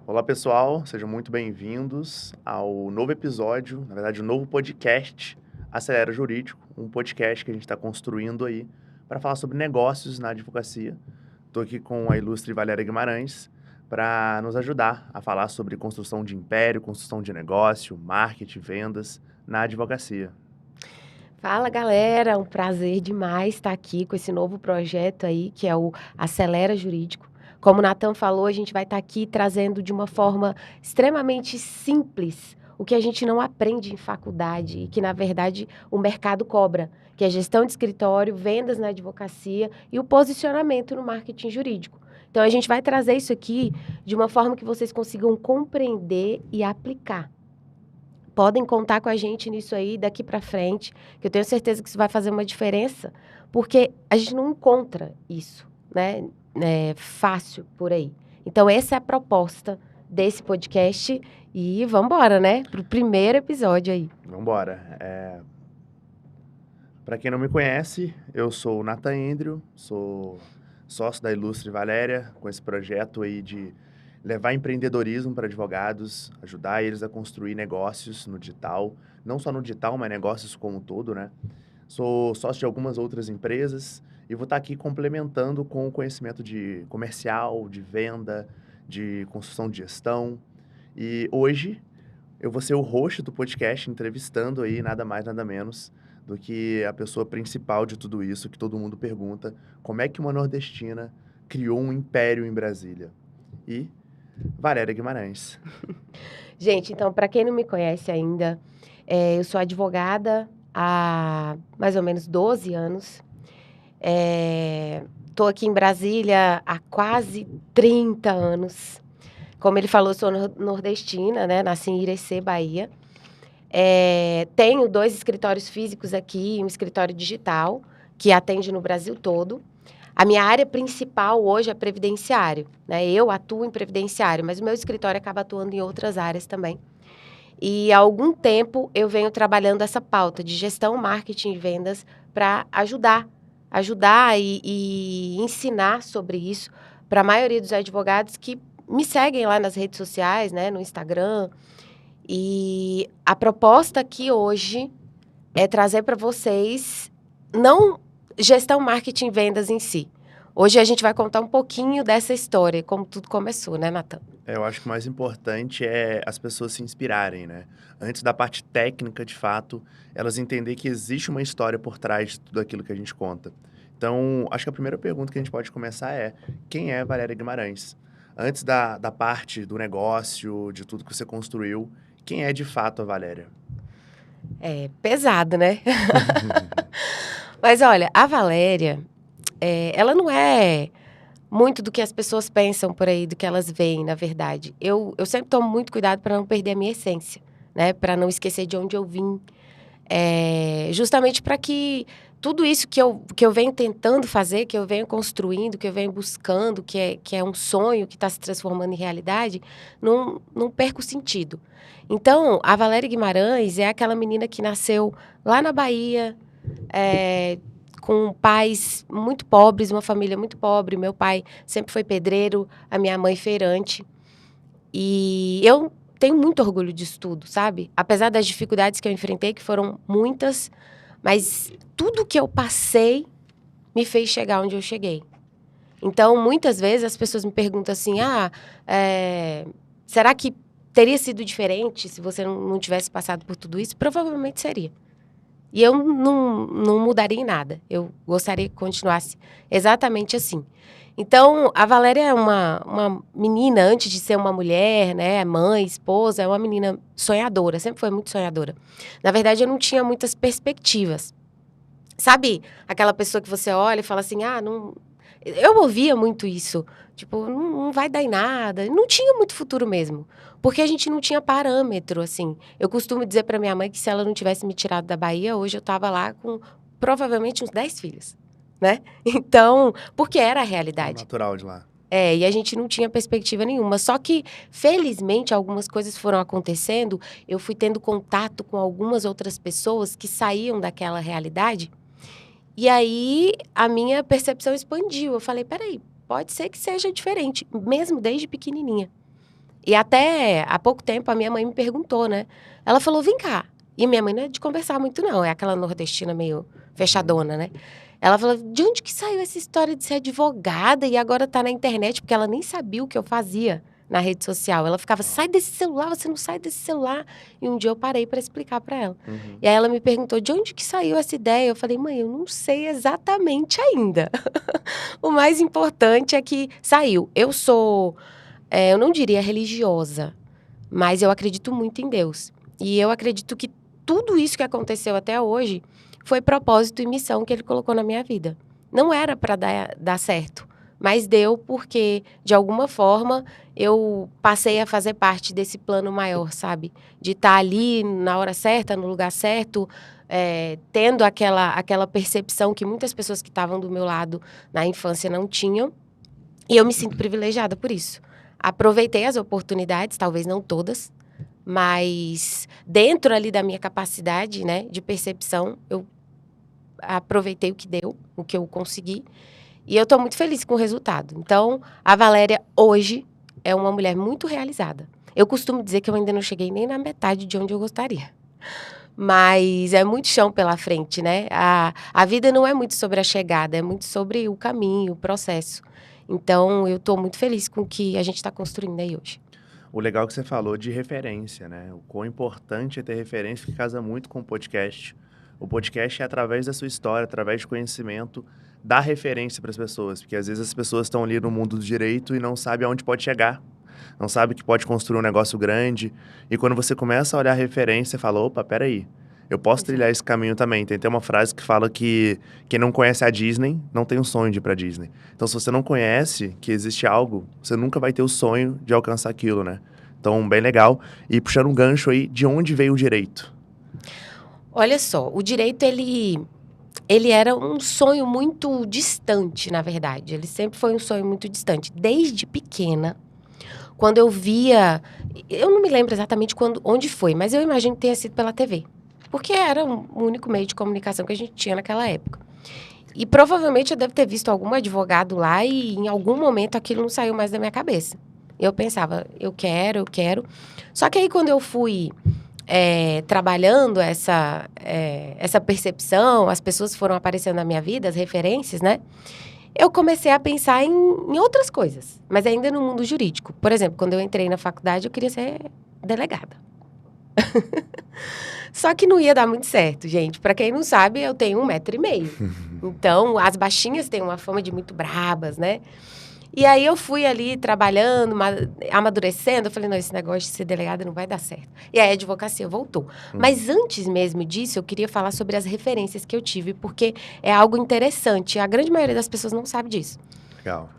Olá, pessoal, sejam muito bem-vindos ao novo episódio, na verdade, um novo podcast Acelera Jurídico, um podcast que a gente está construindo aí para falar sobre negócios na advocacia. Estou aqui com a ilustre Valéria Guimarães para nos ajudar a falar sobre construção de império, construção de negócio, marketing, vendas na advocacia. Fala, galera, um prazer demais estar aqui com esse novo projeto aí, que é o Acelera Jurídico. Como o Natan falou, a gente vai estar aqui trazendo de uma forma extremamente simples o que a gente não aprende em faculdade e que, na verdade, o mercado cobra, que é gestão de escritório, vendas na advocacia e o posicionamento no marketing jurídico. Então, a gente vai trazer isso aqui de uma forma que vocês consigam compreender e aplicar. Podem contar com a gente nisso aí daqui para frente, que eu tenho certeza que isso vai fazer uma diferença, porque a gente não encontra isso, né, fácil por aí. Então, essa é a proposta desse podcast e vamos embora, né, para o primeiro episódio aí. Vamos embora. Para quem não me conhece, eu sou o Nathan Endrio, sou sócio da Ilustre Valéria, com esse projeto aí de levar empreendedorismo para advogados, ajudar eles a construir negócios no digital, não só no digital, mas negócios como um todo, né? Sou sócio de algumas outras empresas e vou estar aqui complementando com o conhecimento de comercial, de venda, de construção de gestão. E hoje eu vou ser o host do podcast, entrevistando aí nada mais, nada menos do que a pessoa principal de tudo isso, que todo mundo pergunta, como é que uma nordestina criou um império em Brasília? E Valéria Guimarães. Gente, então, para quem não me conhece ainda, eu sou advogada há mais ou menos 12 anos. Estou aqui em Brasília há quase 30 anos. Como ele falou, eu sou nordestina, né? Nasci em Irecê, Bahia. Tenho 2 escritórios físicos aqui e um escritório digital, que atende no Brasil todo. A minha área principal hoje é previdenciário, né? Eu atuo em previdenciário, mas o meu escritório acaba atuando em outras áreas também. E há algum tempo eu venho trabalhando essa pauta de gestão, marketing e vendas para ajudar e ensinar sobre isso para a maioria dos advogados que me seguem lá nas redes sociais, né, no Instagram. E a proposta aqui hoje é trazer para vocês não gestão, marketing e vendas em si. Hoje a gente vai contar um pouquinho dessa história, como tudo começou, né, Natan? Eu acho que o mais importante é as pessoas se inspirarem, né? Antes da parte técnica, de fato, elas entenderem que existe uma história por trás de tudo aquilo que a gente conta. Então, acho que a primeira pergunta que a gente pode começar é: quem é Valéria Guimarães? Antes da parte do negócio, de tudo que você construiu, quem é de fato a Valéria? É pesado, né? Mas olha, a Valéria, ela não é muito do que as pessoas pensam por aí, do que elas veem, na verdade. Eu sempre tomo muito cuidado para não perder a minha essência, né? Para não esquecer de onde eu vim. Justamente para que tudo isso que eu venho tentando fazer, que eu venho construindo, que eu venho buscando, que é um sonho que está se transformando em realidade, não perca o sentido. Então, a Valéria Guimarães é aquela menina que nasceu lá na Bahia, com pais muito pobres, uma família muito pobre. Meu pai sempre foi pedreiro, a minha mãe feirante. E eu tenho muito orgulho disso tudo, sabe? Apesar das dificuldades que eu enfrentei, que foram muitas, mas tudo que eu passei me fez chegar onde eu cheguei. Então, muitas vezes as pessoas me perguntam assim: será que teria sido diferente se você não tivesse passado por tudo isso? Provavelmente seria. E eu não mudaria em nada. Eu gostaria que continuasse exatamente assim. Então, a Valéria é uma menina, antes de ser uma mulher, né, mãe, esposa, é uma menina sonhadora, sempre foi muito sonhadora. Na verdade, eu não tinha muitas perspectivas. Sabe aquela pessoa que você olha e fala assim, não... Eu ouvia muito isso, tipo, não vai dar em nada. Não tinha muito futuro mesmo, porque a gente não tinha parâmetro, assim. Eu costumo dizer para minha mãe que se ela não tivesse me tirado da Bahia, hoje eu estava lá com provavelmente uns 10 filhos, né? Então, porque era a É o realidade. natural de lá. E a gente não tinha perspectiva nenhuma. Só que, felizmente, algumas coisas foram acontecendo. Eu fui tendo contato com algumas outras pessoas que saíam daquela realidade. E aí, a minha percepção expandiu. Eu falei, peraí, pode ser que seja diferente, mesmo desde pequenininha. E até há pouco tempo a minha mãe me perguntou, né? Ela falou, vem cá. E minha mãe não é de conversar muito, não. É aquela nordestina meio fechadona, né? Ela falou, de onde que saiu essa história de ser advogada e agora tá na internet? Porque ela nem sabia o que eu fazia na rede social. Ela ficava, sai desse celular, você não sai desse celular. E um dia eu parei para explicar para ela. E aí ela me perguntou, de onde que saiu essa ideia? Eu falei, mãe, eu não sei exatamente ainda. O mais importante é que saiu. Eu não diria religiosa, mas eu acredito muito em Deus. E eu acredito que tudo isso que aconteceu até hoje foi propósito e missão que ele colocou na minha vida. Não era para dar certo, mas deu porque, de alguma forma, eu passei a fazer parte desse plano maior, sabe? De estar ali na hora certa, no lugar certo, tendo aquela percepção que muitas pessoas que estavam do meu lado na infância não tinham. E eu me sinto privilegiada por isso. Aproveitei as oportunidades, talvez não todas, mas dentro ali da minha capacidade, né, de percepção, eu aproveitei o que deu, o que eu consegui, e eu estou muito feliz com o resultado. Então, a Valéria hoje é uma mulher muito realizada. Eu costumo dizer que eu ainda não cheguei nem na metade de onde eu gostaria. Mas é muito chão pela frente, né? A vida não é muito sobre a chegada, é muito sobre o caminho, o processo. Então, eu estou muito feliz com o que a gente está construindo aí hoje. O legal que você falou de referência, né? O quão importante é ter referência, que casa muito com o podcast. O podcast é através da sua história, através de conhecimento, dar referência para as pessoas. Porque às vezes as pessoas estão ali no mundo do direito e não sabem aonde pode chegar. Não sabe que pode construir um negócio grande. E quando você começa a olhar a referência, você fala, opa, peraí, eu posso trilhar esse caminho também. Tem até uma frase que fala que quem não conhece a Disney não tem um sonho de ir pra Disney. Então, se você não conhece que existe algo, você nunca vai ter o sonho de alcançar aquilo, né? Então, bem legal. E puxando um gancho aí, de onde veio o direito? Olha só, o direito, ele era um sonho muito distante, na verdade. Ele sempre foi um sonho muito distante. Desde pequena, quando eu via... Eu não me lembro exatamente onde foi, mas eu imagino que tenha sido pela TV. Porque era o único meio de comunicação que a gente tinha naquela época. E provavelmente eu devo ter visto algum advogado lá e em algum momento aquilo não saiu mais da minha cabeça. Eu pensava, eu quero. Só que aí quando eu fui trabalhando essa percepção, as pessoas foram aparecendo na minha vida, as referências, né? Eu comecei a pensar em outras coisas, mas ainda no mundo jurídico. Por exemplo, quando eu entrei na faculdade, eu queria ser delegada. Só que não ia dar muito certo, gente. Para quem não sabe, eu tenho 1,5 m. Então, as baixinhas têm uma fama de muito brabas, né? E aí eu fui ali trabalhando, amadurecendo. Eu falei, não, esse negócio de ser delegada não vai dar certo. E aí a advocacia voltou. Mas antes mesmo disso, eu queria falar sobre as referências que eu tive, porque é algo interessante. A grande maioria das pessoas não sabe disso. Legal.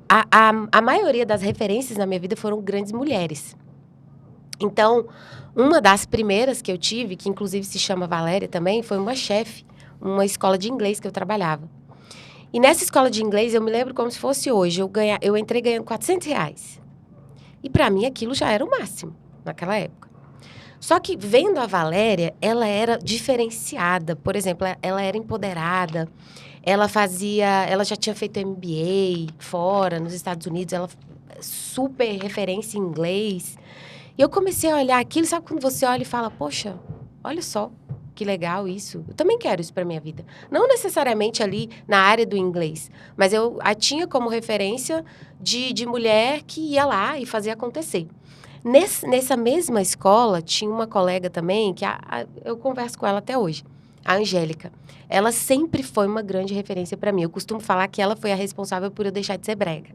A maioria das referências na minha vida foram grandes mulheres. Então, uma das primeiras que eu tive, que inclusive se chama Valéria também, foi uma chefe, uma escola de inglês que eu trabalhava. E nessa escola de inglês, eu me lembro como se fosse hoje, eu entrei ganhando R$400. E para mim aquilo já era o máximo, naquela época. Só que vendo a Valéria, ela era diferenciada. Por exemplo, ela era empoderada, ela já tinha feito MBA fora, nos Estados Unidos, ela super referência em inglês. E eu comecei a olhar aquilo, sabe quando você olha e fala, poxa, olha só, que legal isso. Eu também quero isso para minha vida. Não necessariamente ali na área do inglês, mas eu a tinha como referência de mulher que ia lá e fazia acontecer. Nessa mesma escola, tinha uma colega também, que eu converso com ela até hoje, a Angélica. Ela sempre foi uma grande referência para mim. Eu costumo falar que ela foi a responsável por eu deixar de ser brega.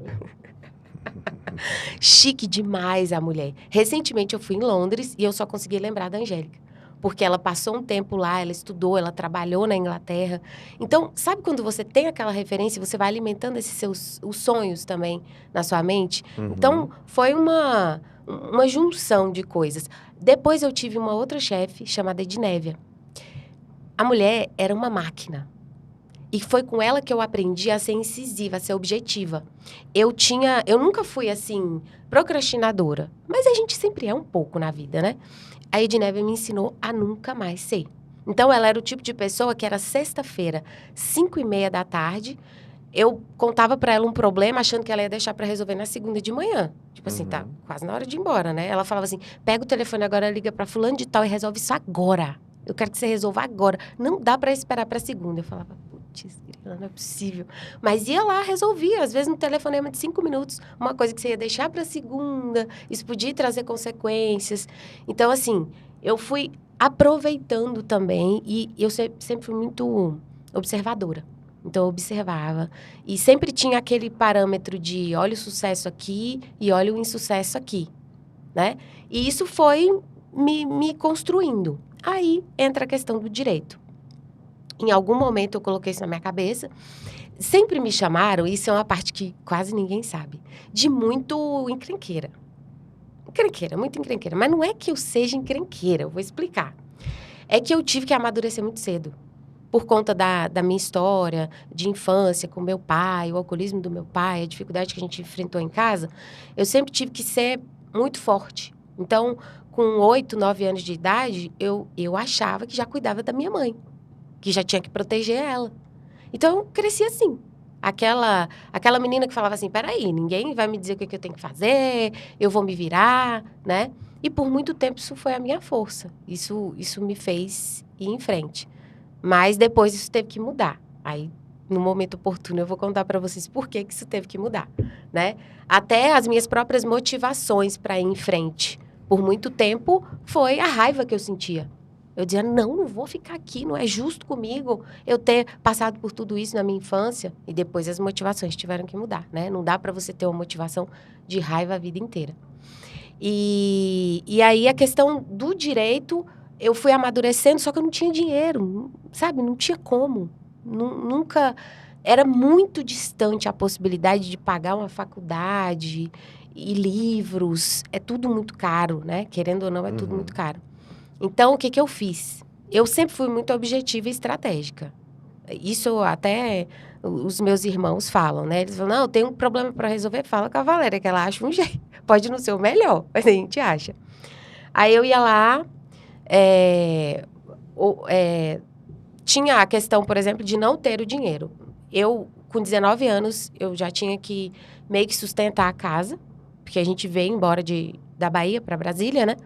Chique demais a mulher. Recentemente eu fui em Londres e eu só consegui lembrar da Angélica. Porque ela passou um tempo lá, ela estudou, ela trabalhou na Inglaterra. Então, sabe quando você tem aquela referência, você vai alimentando os sonhos também na sua mente? Uhum. Então, foi uma junção de coisas. Depois eu tive uma outra chefe chamada Ednévia. A mulher era uma máquina. E foi com ela que eu aprendi a ser incisiva, a ser objetiva. Eu nunca fui, assim, procrastinadora. Mas a gente sempre é um pouco na vida, né? A Ednévia me ensinou a nunca mais ser. Então, ela era o tipo de pessoa que era sexta-feira, 5h30 da tarde. eu contava pra ela um problema, achando que ela ia deixar pra resolver na segunda de manhã. Tipo assim, tá quase na hora de ir embora, né? Ela falava assim, pega o telefone agora, liga pra fulano de tal e resolve isso agora. Eu quero que você resolva agora. Não dá pra esperar pra segunda. Eu falava, putz, não é possível. Mas ia lá, resolvia. Às vezes, no telefonema de 5 minutos, uma coisa que você ia deixar pra segunda. Isso podia trazer consequências. Então, assim, eu fui aproveitando também. E eu sempre fui muito observadora. Então, eu observava. E sempre tinha aquele parâmetro de olha o sucesso aqui e olha o insucesso aqui, né? E isso foi me construindo. Aí entra a questão do direito. Em algum momento eu coloquei isso na minha cabeça. Sempre me chamaram, isso é uma parte que quase ninguém sabe, de muito encrenqueira. Encrenqueira, muito encrenqueira. Mas não é que eu seja encrenqueira, eu vou explicar. É que eu tive que amadurecer muito cedo. Por conta da minha história de infância com meu pai, o alcoolismo do meu pai, a dificuldade que a gente enfrentou em casa, eu sempre tive que ser muito forte. Então, com 8, 9 anos de idade, eu achava que já cuidava da minha mãe, que já tinha que proteger ela. Então, eu cresci assim. Aquela menina que falava assim, peraí, ninguém vai me dizer o que eu tenho que fazer, eu vou me virar, né? E por muito tempo isso foi a minha força. Isso me fez ir em frente. Mas depois isso teve que mudar. Aí, no momento oportuno, eu vou contar para vocês por que isso teve que mudar, né? Até as minhas próprias motivações para ir em frente. Por muito tempo, foi a raiva que eu sentia. Eu dizia, não vou ficar aqui, não é justo comigo eu ter passado por tudo isso na minha infância. E depois as motivações tiveram que mudar, né? Não dá para você ter uma motivação de raiva a vida inteira. E aí, a questão do direito, eu fui amadurecendo, só que eu não tinha dinheiro, sabe? Não tinha como. Nunca... Era muito distante a possibilidade de pagar uma faculdade e livros. É tudo muito caro, né? Querendo ou não, é tudo muito caro. Então, o que eu fiz? Eu sempre fui muito objetiva e estratégica. Isso até os meus irmãos falam, né? Eles falam, não, eu tenho um problema para resolver. Fala com a Valéria, que ela acha um jeito. Pode não ser o melhor, mas a gente acha. Aí eu ia lá, tinha a questão, por exemplo, de não ter o dinheiro. Eu, com 19 anos, eu já tinha que meio que sustentar a casa, porque a gente veio embora da Bahia para Brasília, né?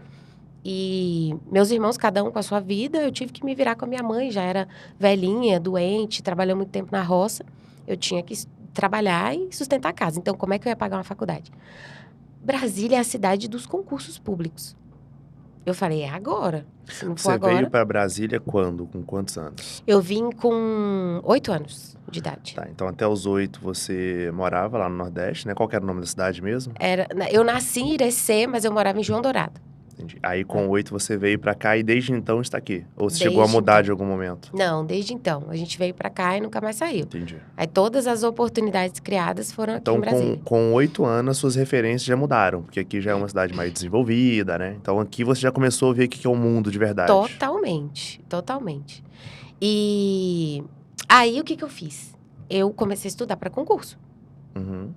E meus irmãos, cada um com a sua vida, eu tive que me virar com a minha mãe, já era velhinha, doente, trabalhou muito tempo na roça. Eu tinha que trabalhar e sustentar a casa. Então, como é que eu ia pagar uma faculdade? Brasília é a cidade dos concursos públicos. Eu falei, é agora. Se não for agora... Você veio para Brasília quando? Com quantos anos? Eu vim com 8 anos de idade. Tá, então até os 8 você morava lá no Nordeste, né? Qual que era o nome da cidade mesmo? Eu nasci em Irecê, mas eu morava em João Dourado. Entendi. Aí com 8 você veio pra cá e desde então está aqui? Ou você chegou a mudar de algum momento? Não, desde então. A gente veio pra cá e nunca mais saiu. Entendi. Aí todas as oportunidades criadas foram aqui em Brasília. Então com 8 anos suas referências já mudaram, porque aqui já é uma cidade mais desenvolvida, né? Então aqui você já começou a ver o que é o mundo de verdade. Totalmente, totalmente. E aí o que eu fiz? Eu comecei a estudar para concurso.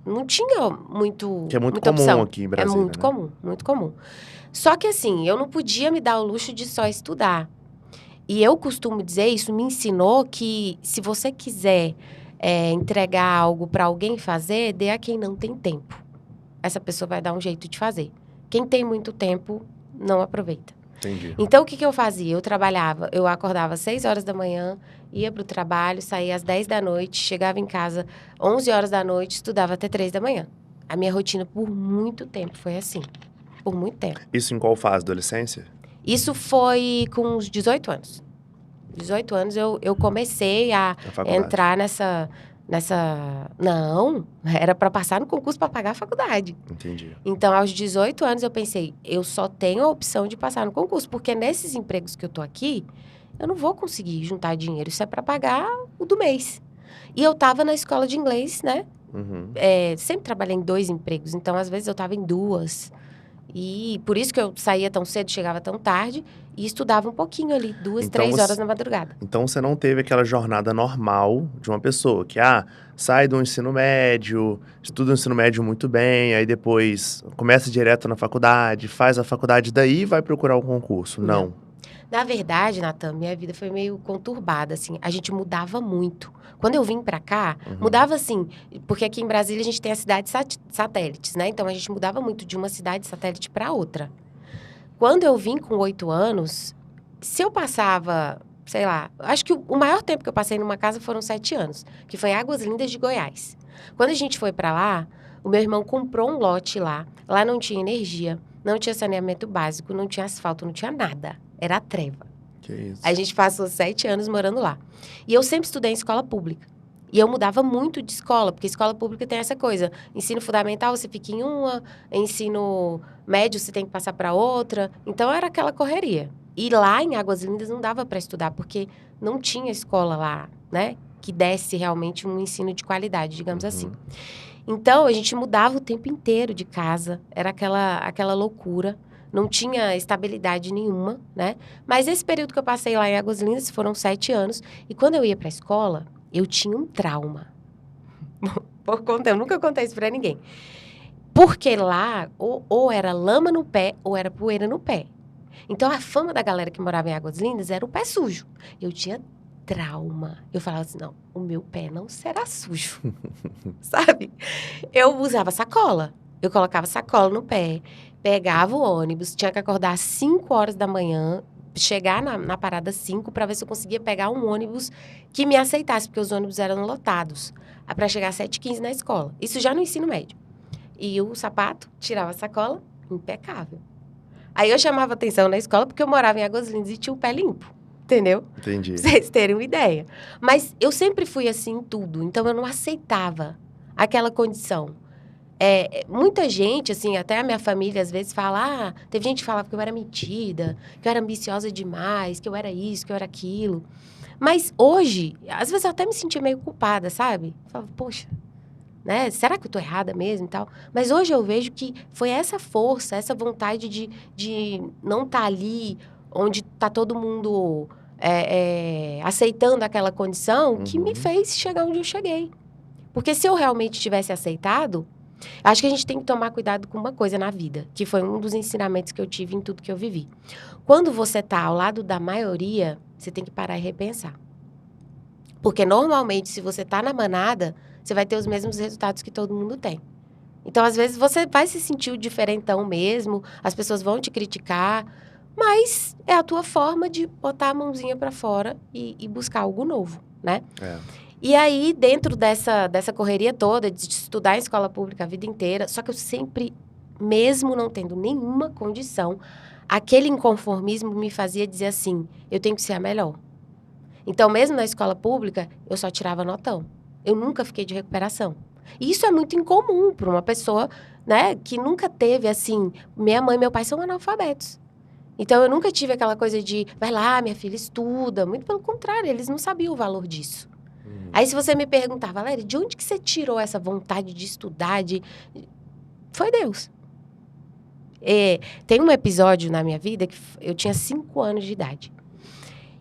Não tinha muito Que é muito muita comum opção. aqui em Brasília, É muito comum, muito comum. Só que assim, eu não podia me dar o luxo de só estudar. E eu costumo dizer, isso me ensinou que se você quiser entregar algo para alguém fazer, dê a quem não tem tempo. Essa pessoa vai dar um jeito de fazer. Quem tem muito tempo, não aproveita. Entendi. Então, o que eu fazia? Eu acordava às 6 horas da manhã, ia para o trabalho, saía às 10 da noite, chegava em casa 11 horas da noite, estudava até 3 da manhã. A minha rotina, por muito tempo, foi assim. Por muito tempo. Isso em qual fase? Adolescência? Isso foi com uns 18 anos. 18 anos eu comecei a entrar nessa... Não, era para passar no concurso para pagar a faculdade. Entendi. Então, aos 18 anos, eu pensei, eu só tenho a opção de passar no concurso, porque nesses empregos que eu tô aqui, eu não vou conseguir juntar dinheiro, isso é para pagar o do mês. E eu tava na escola de inglês, né? Sempre trabalhei em 2 empregos, então, às vezes, eu tava em 2. E por isso que eu saía tão cedo, chegava tão tarde e estudava um pouquinho ali, 2, 3 horas na madrugada. Então, você não teve aquela jornada normal de uma pessoa que, sai do ensino médio, estuda o ensino médio muito bem, aí depois começa direto na faculdade, faz a faculdade, daí vai procurar um concurso. Não. Na verdade, Natan, minha vida foi meio conturbada, assim. A gente mudava muito. Quando eu vim pra cá, mudava assim, porque aqui em Brasília a gente tem as cidades satélites, né? Então a gente mudava muito de uma cidade satélite pra outra. Quando eu vim com 8 anos, se eu passava, sei lá, acho que o maior tempo que eu passei numa casa foram 7 anos, que foi em Águas Lindas de Goiás. Quando a gente foi pra lá, o meu irmão comprou um lote lá. Lá não tinha energia, não tinha saneamento básico, não tinha asfalto, não tinha nada. Era a treva. Que isso. A gente passou 7 anos morando lá. E eu sempre estudei em escola pública. E eu mudava muito de escola, porque escola pública tem essa coisa. Ensino fundamental, você fica em uma. Ensino médio, você tem que passar para outra. Então, era aquela correria. E lá em Águas Lindas não dava para estudar, porque não tinha escola lá, né? Que desse realmente um ensino de qualidade, digamos assim. Então, a gente mudava o tempo inteiro de casa. Era aquela loucura. Não tinha estabilidade nenhuma, né? Mas esse período que eu passei lá em Águas Lindas foram 7 anos. E quando eu ia para a escola, eu tinha um trauma. Por conta, eu nunca contei isso para ninguém. Porque lá, ou era lama no pé, ou era poeira no pé. Então, a fama da galera que morava em Águas Lindas era o pé sujo. Eu tinha trauma. Eu falava assim, não, o meu pé não será sujo. Sabe? Eu usava sacola. Eu colocava sacola no pé, pegava o ônibus, tinha que acordar às 5 horas da manhã, chegar na parada 5 para ver se eu conseguia pegar um ônibus que me aceitasse, porque os ônibus eram lotados, para chegar às 7h15 na escola. Isso já no ensino médio. E o sapato, tirava a sacola, impecável. Aí eu chamava atenção na escola porque eu morava em Águas Lindas e tinha o pé limpo. Entendeu? Entendi. Pra vocês terem uma ideia. Mas eu sempre fui assim em tudo, então eu não aceitava aquela condição. Muita gente, assim, até a minha família às vezes fala, teve gente que falava que eu era metida, que eu era ambiciosa demais, que eu era isso, que eu era aquilo. Mas hoje, às vezes eu até me sentia meio culpada, sabe? Eu falava, poxa, né? Será que eu tô errada mesmo e tal? Mas hoje eu vejo que foi essa força, essa vontade de não estar ali onde tá todo mundo aceitando aquela condição que me fez chegar onde eu cheguei. Porque se eu realmente tivesse aceitado, acho que a gente tem que tomar cuidado com uma coisa na vida, que foi um dos ensinamentos que eu tive em tudo que eu vivi. Quando você tá ao lado da maioria, você tem que parar e repensar. Porque normalmente, se você tá na manada, você vai ter os mesmos resultados que todo mundo tem. Então, às vezes, você vai se sentir o diferentão mesmo, as pessoas vão te criticar, mas é a tua forma de botar a mãozinha pra fora e buscar algo novo, né? E aí, dentro dessa correria toda, de estudar em escola pública a vida inteira, só que eu sempre, mesmo não tendo nenhuma condição, aquele inconformismo me fazia dizer assim, eu tenho que ser a melhor. Então, mesmo na escola pública, eu só tirava notão. Eu nunca fiquei de recuperação. E isso é muito incomum para uma pessoa, né, que nunca teve, assim... Minha mãe e meu pai são analfabetos. Então, eu nunca tive aquela coisa de, vai lá, minha filha, estuda. Muito pelo contrário, eles não sabiam o valor disso. Aí, se você me perguntar, Valéria, de onde que você tirou essa vontade de estudar? Foi Deus. Tem um episódio na minha vida que eu tinha 5 anos de idade.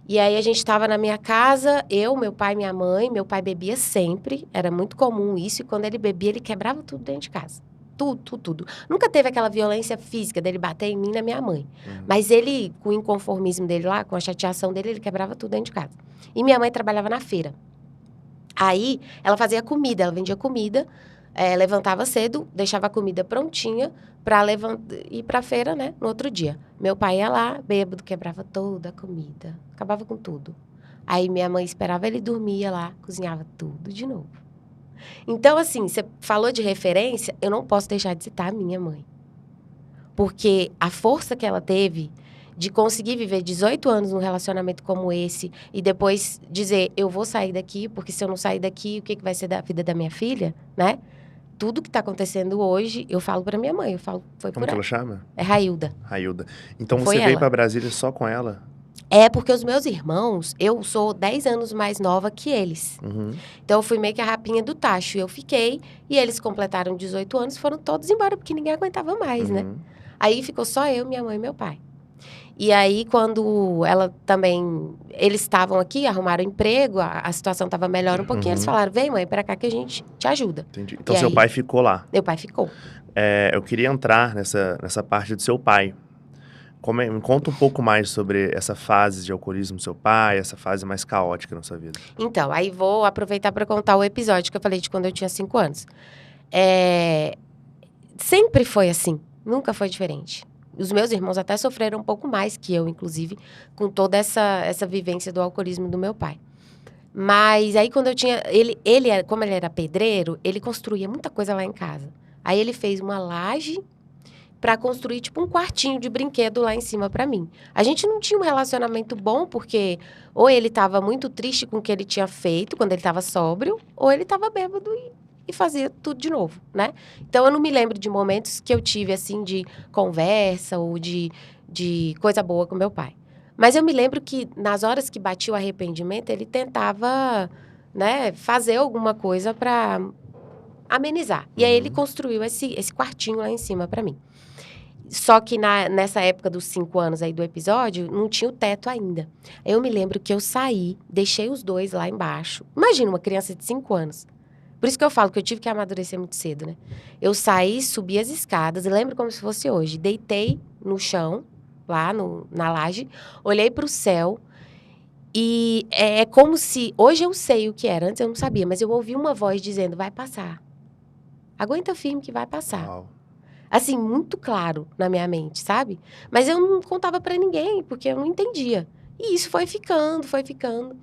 E aí, a gente estava na minha casa, eu, meu pai e minha mãe. Meu pai bebia sempre, era muito comum isso. E quando ele bebia, ele quebrava tudo dentro de casa. Tudo. Nunca teve aquela violência física dele bater em mim e na minha mãe. Mas ele, com o inconformismo dele lá, com a chateação dele, ele quebrava tudo dentro de casa. E minha mãe trabalhava na feira. Aí, ela fazia comida, ela vendia comida, levantava cedo, deixava a comida prontinha para ir para a feira, né, no outro dia. Meu pai ia lá, bêbado, quebrava toda a comida, acabava com tudo. Aí, minha mãe esperava ele dormir, ia lá, cozinhava tudo de novo. Então, assim, você falou de referência, eu não posso deixar de citar a minha mãe. Porque a força que ela teve de conseguir viver 18 anos num relacionamento como esse e depois dizer, eu vou sair daqui, porque se eu não sair daqui, o que vai ser da vida da minha filha, né? Tudo que está acontecendo hoje, eu falo para minha mãe, eu falo, foi Como por que ela. ela chama? É Railda. Railda. Então, Foi você veio ela. para Brasília só com ela? É, porque os meus irmãos, eu sou 10 anos mais nova que eles. Então, eu fui meio que a rapinha do tacho. Eu fiquei, e eles completaram 18 anos, foram todos embora, porque ninguém aguentava mais, né? Aí, ficou só eu, minha mãe e meu pai. E aí, quando ela também... Eles estavam aqui, arrumaram emprego, a situação estava melhor um pouquinho. Eles falaram, vem, mãe, para cá que a gente te ajuda. Entendi. Então, E seu aí, pai ficou lá? Meu pai ficou. Eu queria entrar nessa parte do seu pai. Me conta um pouco mais sobre essa fase de alcoolismo do seu pai, essa fase mais caótica na sua vida. Então, aí vou aproveitar para contar o episódio que eu falei de quando eu tinha 5 anos. Sempre foi assim, nunca foi diferente. Os meus irmãos até sofreram um pouco mais que eu, inclusive, com toda essa vivência do alcoolismo do meu pai. Mas aí quando eu tinha... Como ele era pedreiro, ele construía muita coisa lá em casa. Aí ele fez uma laje para construir, tipo, um quartinho de brinquedo lá em cima para mim. A gente não tinha um relacionamento bom, porque ou ele estava muito triste com o que ele tinha feito quando ele estava sóbrio, ou ele estava bêbado e fazia tudo de novo, né? Então, eu não me lembro de momentos que eu tive, assim, de conversa ou de coisa boa com meu pai. Mas eu me lembro que, nas horas que batia o arrependimento, ele tentava, né, fazer alguma coisa para amenizar. E aí, ele construiu esse quartinho lá em cima para mim. Só que nessa época dos 5 anos aí do episódio, não tinha o teto ainda. Eu me lembro que eu saí, deixei os dois lá embaixo. Imagina uma criança de 5 anos. Por isso que eu falo que eu tive que amadurecer muito cedo, né? Eu saí, subi as escadas, lembro como se fosse hoje. Deitei no chão, lá na laje, olhei para o céu. E é como se... Hoje eu sei o que era, antes eu não sabia. Mas eu ouvi uma voz dizendo, vai passar. Aguenta firme que vai passar. Uau. Assim, muito claro na minha mente, sabe? Mas eu não contava pra ninguém, porque eu não entendia. E isso foi ficando, foi ficando.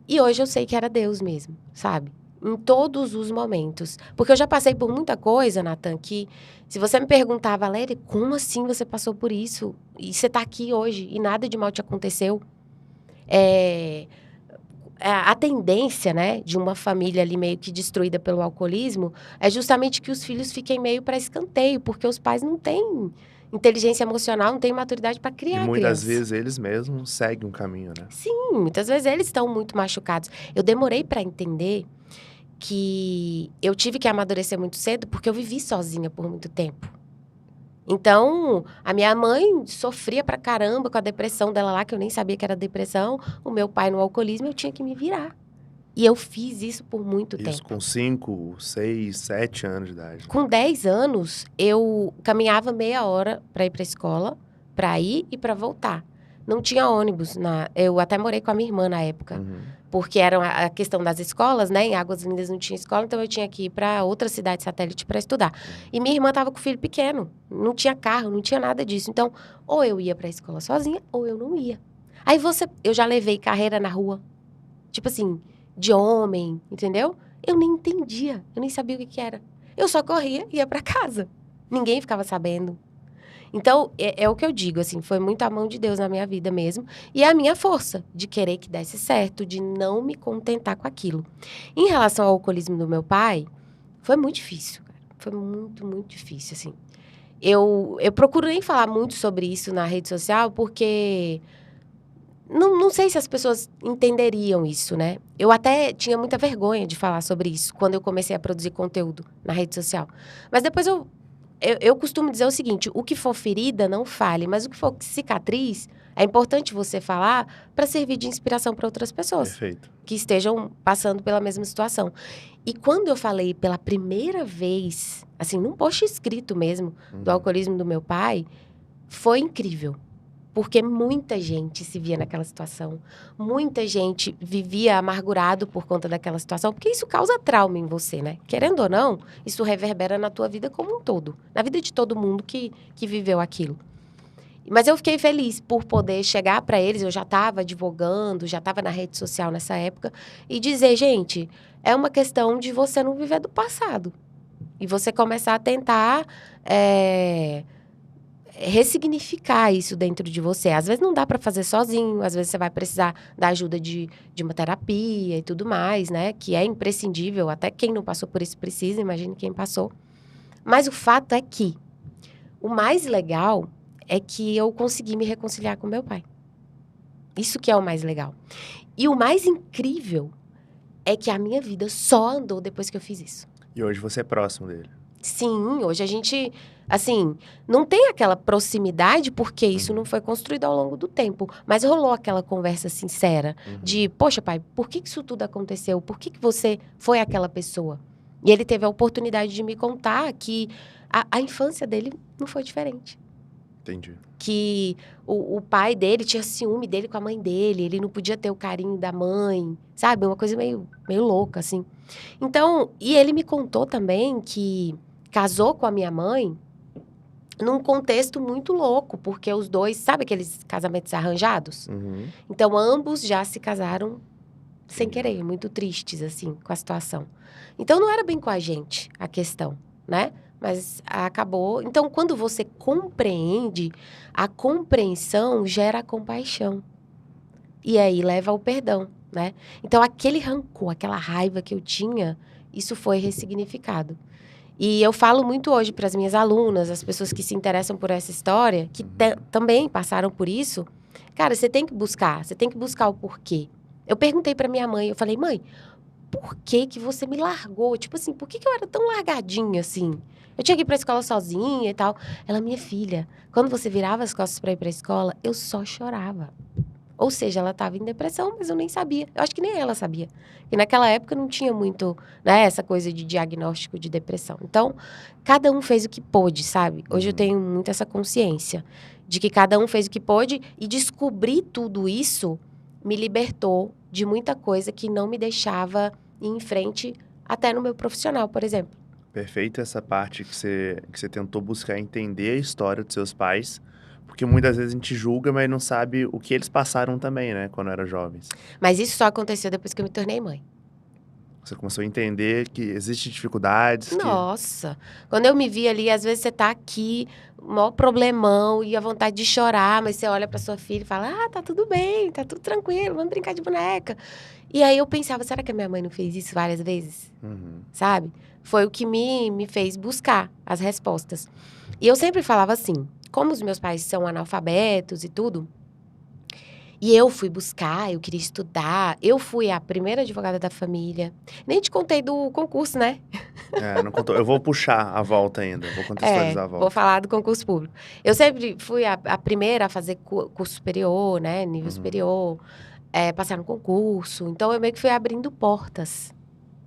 E hoje eu sei que era Deus mesmo, sabe? Em todos os momentos. Porque eu já passei por muita coisa, Natan, que se você me perguntar, Valéria, como assim você passou por isso? E você tá aqui hoje e nada de mal te aconteceu? A tendência, né, de uma família ali meio que destruída pelo alcoolismo é justamente que os filhos fiquem meio para escanteio, porque os pais não têm inteligência emocional, não têm maturidade para E criar a muitas criança. vezes eles mesmos seguem um caminho, né? Sim, muitas vezes eles estão muito machucados. Eu demorei para entender que eu tive que amadurecer muito cedo porque eu vivi sozinha por muito tempo. Então, a minha mãe sofria pra caramba com a depressão dela lá, que eu nem sabia que era depressão. O meu pai no alcoolismo, eu tinha que me virar. E eu fiz isso por muito Isso tempo. com 5, 6, 7 anos de idade. Com 10 anos, eu caminhava meia hora para ir para a escola, para ir e para voltar. Não tinha ônibus. Eu até morei com a minha irmã na época. Porque era a questão das escolas, né? Em Águas Lindas não tinha escola, então eu tinha que ir para outra cidade satélite para estudar. E minha irmã estava com o filho pequeno. Não tinha carro, não tinha nada disso. Então, ou eu ia para a escola sozinha, ou eu não ia. Aí eu já levei carreira na rua. Tipo assim, de homem, entendeu? Eu nem entendia, eu nem sabia o que era. Eu só corria e ia para casa. Ninguém ficava sabendo. Então, é o que eu digo, assim, foi muito a mão de Deus na minha vida mesmo. E a minha força de querer que desse certo, de não me contentar com aquilo. Em relação ao alcoolismo do meu pai, foi muito difícil, cara. Foi muito, muito difícil, assim. Eu procuro nem falar muito sobre isso na rede social, porque... Não sei se as pessoas entenderiam isso, né? Eu até tinha muita vergonha de falar sobre isso quando eu comecei a produzir conteúdo na rede social. Mas depois eu costumo dizer o seguinte, o que for ferida, não fale. Mas o que for cicatriz, é importante você falar para servir de inspiração para outras pessoas. Perfeito. Que estejam passando pela mesma situação. E quando eu falei pela primeira vez, assim, num post escrito mesmo, do alcoolismo do meu pai, foi incrível. Porque muita gente se via naquela situação. Muita gente vivia amargurado por conta daquela situação. Porque isso causa trauma em você, né? Querendo ou não, isso reverbera na tua vida como um todo. Na vida de todo mundo que viveu aquilo. Mas eu fiquei feliz por poder chegar para eles. Eu já estava advogando, já estava na rede social nessa época. E dizer, gente, é uma questão de você não viver do passado. E você começar a tentar... ressignificar isso dentro de você. Às vezes não dá para fazer sozinho, às vezes você vai precisar da ajuda de uma terapia e tudo mais, né? Que é imprescindível, até quem não passou por isso precisa, imagine quem passou. Mas o fato é que o mais legal é que eu consegui me reconciliar com meu pai. Isso que é o mais legal. E o mais incrível é que a minha vida só andou depois que eu fiz isso. E hoje você é próximo dele. Sim, hoje a gente, assim, não tem aquela proximidade porque isso não foi construído ao longo do tempo. Mas rolou aquela conversa sincera de, poxa, pai, por que isso tudo aconteceu? Por que você foi aquela pessoa? E ele teve a oportunidade de me contar que a infância dele não foi diferente. Entendi. que o pai dele tinha ciúme dele com a mãe dele, ele não podia ter o carinho da mãe, sabe? Uma coisa meio louca, assim. Então, e ele me contou também que casou com a minha mãe num contexto muito louco, porque os dois, sabe aqueles casamentos arranjados? Uhum. Então, ambos já se casaram sem Entendi. querer, muito tristes, assim, com a situação. Então, não era bem com a gente a questão, né? Mas acabou. Então, quando você compreende, a compreensão gera compaixão. E aí leva ao perdão, né? Então, aquele rancor, aquela raiva que eu tinha, isso foi ressignificado. E eu falo muito hoje para as minhas alunas, as pessoas que se interessam por essa história, que também passaram por isso. Cara, você tem que buscar o porquê. Eu perguntei para minha mãe, eu falei, mãe, por que que você me largou? Tipo assim, por que que eu era tão largadinha assim? Eu tinha que ir pra escola sozinha e tal. Ela, minha filha, quando você virava as costas para ir pra escola, eu só chorava. Ou seja, ela estava em depressão, mas eu nem sabia. Eu acho que nem ela sabia. E naquela época não tinha muito, né, essa coisa de diagnóstico de depressão. Então, cada um fez o que pôde, sabe? Hoje eu tenho muito essa consciência de que cada um fez o que pôde e descobrir tudo isso me libertou de muita coisa que não me deixava ir em frente até no meu profissional, por exemplo. Perfeito essa parte que você tentou buscar entender a história dos seus pais, porque muitas vezes a gente julga, mas não sabe o que eles passaram também, né, quando eram jovens. Mas isso só aconteceu depois que eu me tornei mãe. Você começou a entender que existem dificuldades, que... Nossa, quando eu me vi ali, às vezes você tá aqui, maior problemão e a vontade de chorar, mas você olha pra sua filha e fala, ah, tá tudo bem, tá tudo tranquilo, vamos brincar de boneca. E aí eu pensava, será que a minha mãe não fez isso várias vezes? Uhum. Sabe? Foi o que me fez buscar as respostas. E eu sempre falava assim, como os meus pais são analfabetos e tudo, e eu fui buscar, eu queria estudar, eu fui a primeira advogada da família. Nem te contei do concurso, né? É, não contou. Eu vou puxar a volta ainda, vou contextualizar a Vou volta. falar do concurso público. Eu sempre fui a primeira a fazer curso superior, né? Nível superior, passar no concurso. Então, eu meio que fui abrindo portas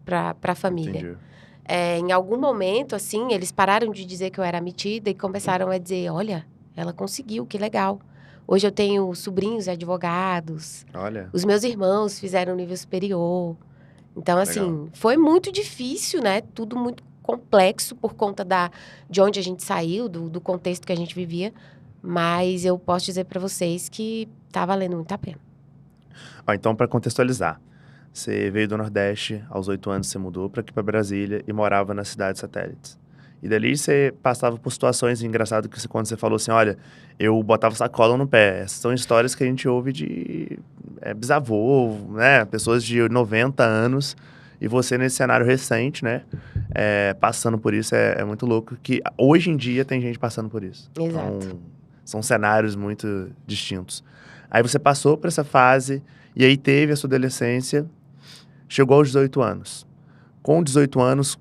para a família. Entendi. Em algum momento, assim, eles pararam de dizer que eu era metida e começaram a dizer, olha, ela conseguiu, que legal. Hoje eu tenho sobrinhos advogados, Olha, os meus irmãos fizeram nível superior. Então, legal. assim, foi muito difícil, né? Tudo muito complexo por conta de onde a gente saiu, do contexto que a gente vivia. Mas eu posso dizer para vocês que tá valendo muito a pena. Ó, então, para contextualizar, você veio do Nordeste, aos 8 anos você mudou para aqui para Brasília e morava nas cidades satélites. E dali você passava por situações engraçadas que quando você falou assim, olha, eu botava sacola no pé. Essas são histórias que a gente ouve de bisavô, né? Pessoas de 90 anos. E você nesse cenário recente, né? Passando por isso é muito louco. Que hoje em dia tem gente passando por isso. Exato. Então, são cenários muito distintos. Aí você passou por essa fase e aí teve a sua adolescência, chegou aos 18 anos. Com 18 anos,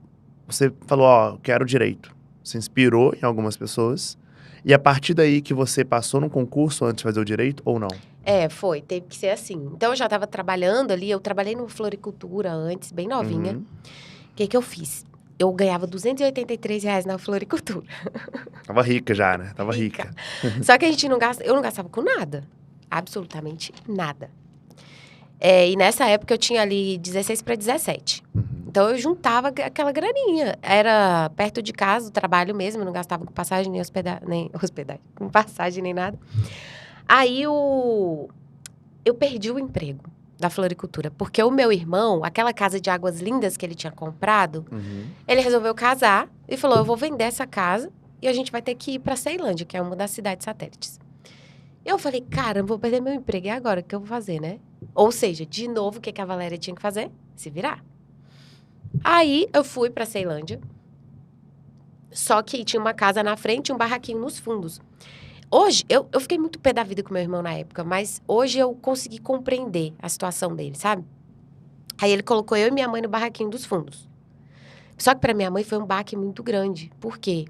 você falou, ó, quero direito. Você inspirou em algumas pessoas. E a partir daí que você passou no concurso antes de fazer o direito ou não? Foi. Teve que ser assim. Então, eu já estava trabalhando ali. Eu trabalhei no floricultura antes, bem novinha. Uhum. O que eu fiz? Eu ganhava R$ 283 na floricultura. Tava rica já, né? Tava rica. Só que eu não gastava com nada. Absolutamente nada. E nessa época eu tinha ali 16 para 17. Uhum. Então eu juntava aquela graninha. Era perto de casa, o trabalho mesmo, não gastava com passagem nem hospedagem, com passagem nem nada. Aí eu perdi o emprego da floricultura, porque o meu irmão, aquela casa de Águas Lindas que ele tinha comprado, Uhum. ele resolveu casar e falou: eu vou vender essa casa e a gente vai ter que ir para Ceilândia, que é uma das cidades satélites. Eu falei, cara, eu vou perder meu emprego. E agora, o que eu vou fazer, né? Ou seja, de novo, o que a Valéria tinha que fazer? Se virar. Aí, eu fui pra Ceilândia. Só que tinha uma casa na frente e um barraquinho nos fundos. Hoje, eu fiquei muito pé da vida com meu irmão na época. Mas hoje eu consegui compreender a situação dele, sabe? Aí, ele colocou eu e minha mãe no barraquinho dos fundos. Só que pra minha mãe foi um baque muito grande. Por quê?